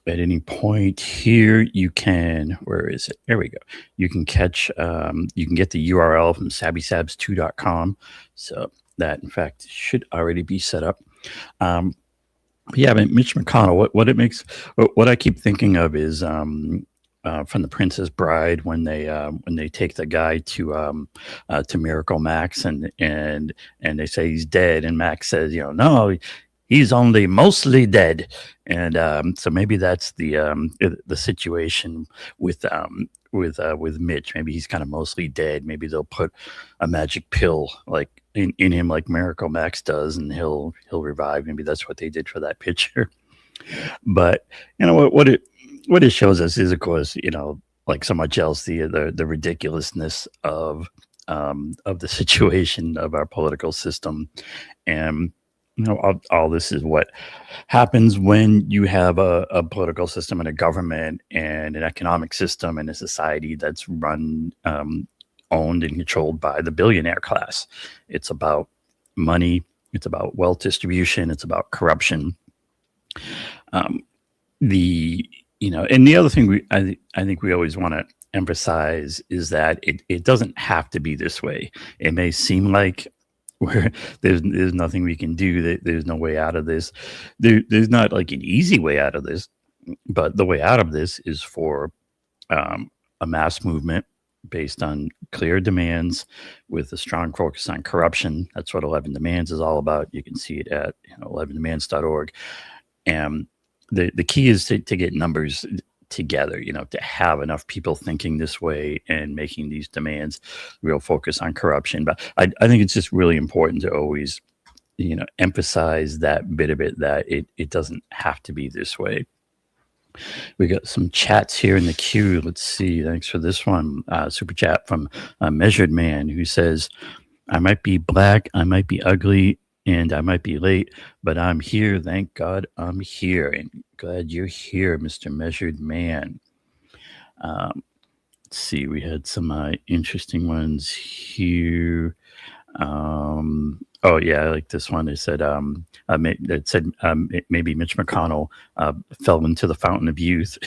at any point here, you can, where is it? There we go. You can catch, you can get the URL from sabbysabs2.com. So that, in fact, should already be set up. Yeah, but Mitch McConnell, what I keep thinking of is from The Princess Bride, when they take the guy to Miracle Max and they say he's dead, and Max says, no, he's only mostly dead. And so maybe that's the situation with Mitch. Maybe he's kind of mostly dead. Maybe they'll put a magic pill like in him, like Miracle Max does, and he'll revive. Maybe that's what they did for that picture. But what it shows us is, of course, like so much else, the ridiculousness of the situation of our political system. And all this is what happens when you have a political system and a government and an economic system and a society that's run, owned and controlled by the billionaire class. It's about money. It's about wealth distribution. It's about corruption. And the other thing I think we always want to emphasize is that it doesn't have to be this way. It may seem like where there's nothing we can do, there's no way out of this. There's not like an easy way out of this, but the way out of this is for a mass movement based on clear demands with a strong focus on corruption. That's what 11 Demands is all about. You can see it at 11demands.org. And the key is to get numbers together, to have enough people thinking this way and making these demands, real focus on corruption. But I think it's just really important to always, emphasize that bit of it, that it doesn't have to be this way. We got some chats here in the queue. Let's see. Thanks for this one. Super chat from Measured Man, who says, I might be black, I might be ugly, and I might be late, but I'm here. Thank God I'm here. And glad you're here, Mr. Measured Man. Let's see, we had some interesting ones here. Oh yeah, I like this one. It said, maybe Mitch McConnell fell into the fountain of youth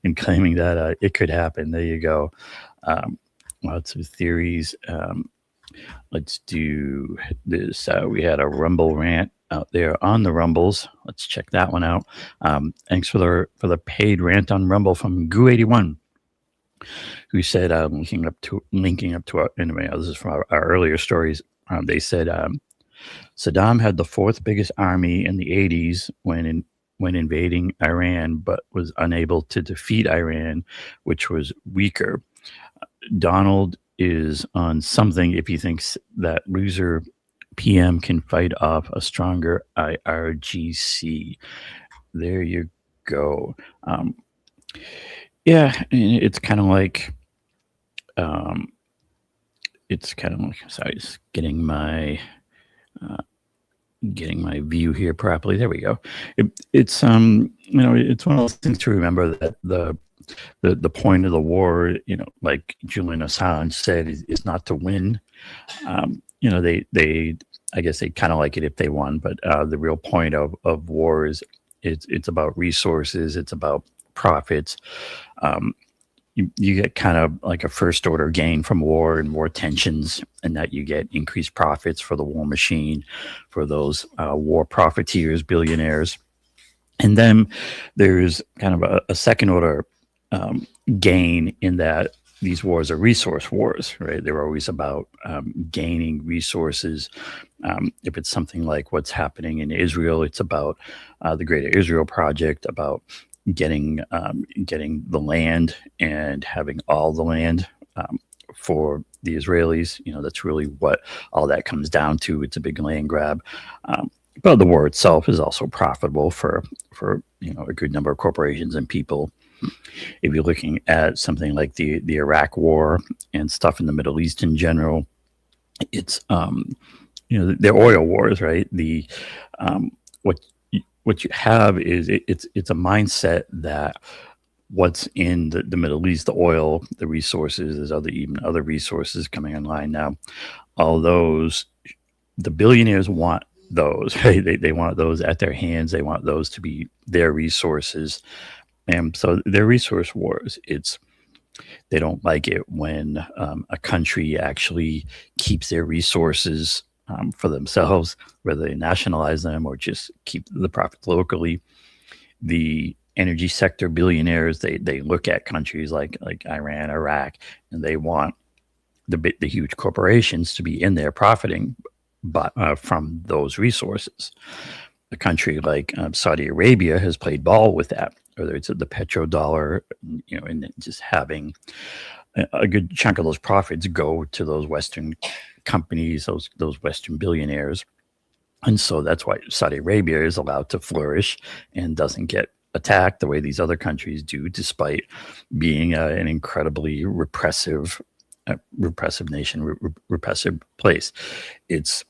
and claiming that it could happen. There you go. Lots of theories. Let's do this. We had a Rumble rant out there on the Rumbles. Let's check that one out. Thanks for the paid rant on Rumble from Goo81, who said, linking up to our, anyway, this is from our earlier stories. They said Saddam had the fourth biggest army in the 80s when invading Iran, but was unable to defeat Iran, which was weaker. Donald is on something if he thinks that loser PM can fight off a stronger IRGC. There you go. Yeah, it's kind of like, sorry, just getting my view here properly. There we go. It's it's one of those things to remember that the point of the war, like Julian Assange said, is not to win. They I guess they kind of like it if they won, but the real point of war is it's about resources, it's about profits. You get kind of like a first order gain from war and war tensions, and that you get increased profits for the war machine, for those war profiteers, billionaires. And then there's kind of a second order gain in that these wars are resource wars, right? They're always about gaining resources. If it's something like what's happening in Israel, it's about the Greater Israel Project, about getting the land and having all the land for the Israelis. That's really what all that comes down to. It's a big land grab. But the war itself is also profitable for a good number of corporations and people. If you're looking at something like the Iraq War and stuff in the Middle East in general, it's they're oil wars, right? What you have is it's a mindset that what's in the Middle East, the oil, the resources, there's even other resources coming online now. All those, the billionaires want those, right? They want those at their hands. They want those to be their resources. And so they're resource wars. They don't like it when a country actually keeps their resources for themselves, whether they nationalize them or just keep the profits locally. The energy sector billionaires, they look at countries like Iran, Iraq, and they want the huge corporations to be in there profiting from those resources. A country like Saudi Arabia has played ball with that, whether it's the petrodollar, and just having a good chunk of those profits go to those Western companies, those Western billionaires. And so that's why Saudi Arabia is allowed to flourish and doesn't get attacked the way these other countries do, despite being an incredibly repressive nation, repressive place. It's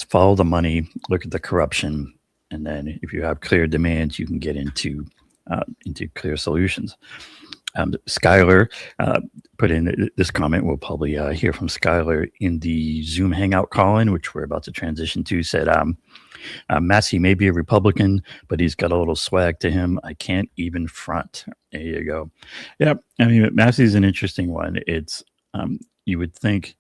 follow the money, look at the corruption, and then if you have clear demands, you can get into clear solutions. Skylar put in this comment. We'll probably hear from Skylar in the Zoom Hangout call-in, which we're about to transition to. Said, Massey may be a Republican, but he's got a little swag to him. I can't even front. There you go. Yeah, I mean, Massey's an interesting one. It's you would think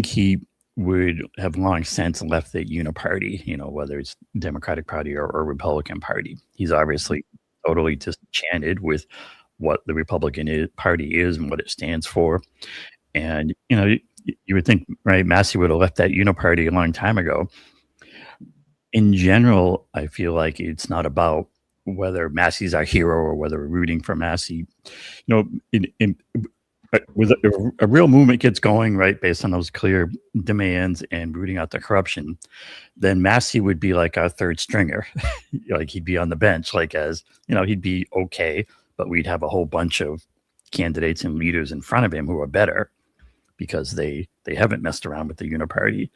he would have long since left the uniparty, whether it's Democratic Party or Republican Party. He's obviously totally disenchanted with what the Republican Party is and what it stands for. And, you would think, right, Massey would have left that uniparty a long time ago. In general, I feel like it's not about whether Massey's our hero or whether we're rooting for Massey. With a real movement gets going, right, based on those clear demands and rooting out the corruption, then Massey would be like our third stringer. Like he'd be on the bench, he'd be okay, but we'd have a whole bunch of candidates and leaders in front of him who are better. because they haven't messed around with the uniparty.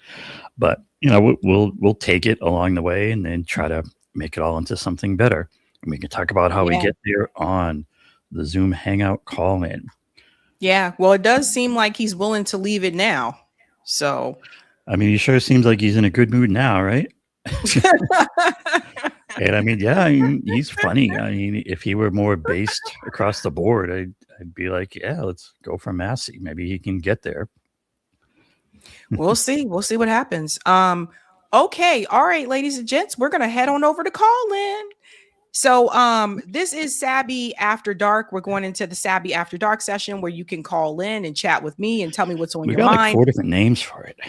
But you know, we'll take it along the way and then try to make it all into something better. And we can talk about how we get there on the Zoom Hangout call in. Yeah, well, it does seem like he's willing to leave it now. So, I mean, he sure seems like he's in a good mood now, right? And I mean, yeah, I mean, he's funny. I mean, if he were more based across the board, I'd be like, yeah, let's go for Massey. Maybe he can get there. We'll see. We'll see what happens. Okay. All right, ladies and gents, we're gonna head on over to call in. So this is Sabby After Dark. We're going into the Sabby After Dark session where you can call in and chat with me and tell me what's on your mind. We got like 4 different names for it.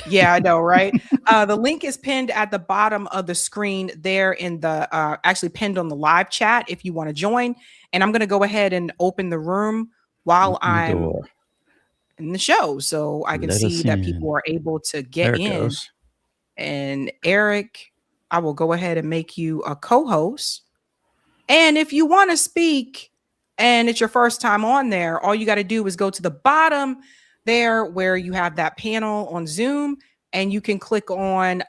Yeah, I know, right? The link is pinned at the bottom of the screen there in the actually pinned on the live chat if you want to join. And I'm going to go ahead and open the room while I'm in the show so I can see that people are able to get in. And Eric, I will go ahead and make you a co-host. And if you want to speak and it's your first time on there, all you got to do is go to the bottom there where you have that panel on Zoom and you can click on,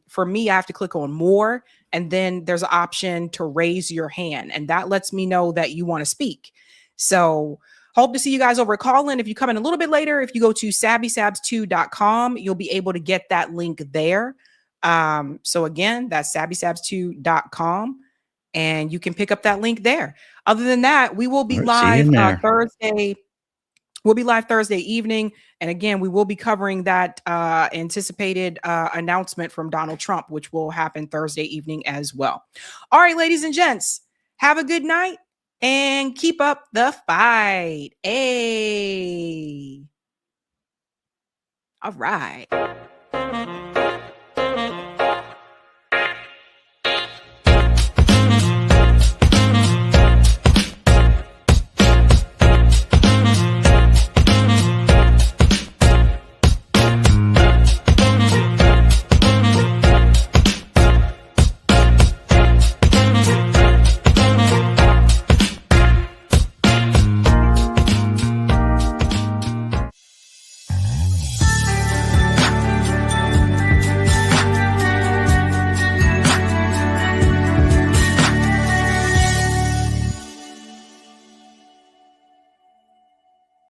for me, I have to click on more. And then there's an option to raise your hand. And that lets me know that you want to speak. So hope to see you guys over at Call-In. If you come in a little bit later, if you go to sabrinasalvati.com, you'll be able to get that link there. So again, that's sabrinasalvati.com and you can pick up that link there. Other than that, we will be live Thursday. We'll be live Thursday evening. And again, we will be covering that anticipated announcement from Donald Trump, which will happen Thursday evening as well. All right, ladies and gents, have a good night and keep up the fight. Hey. All right.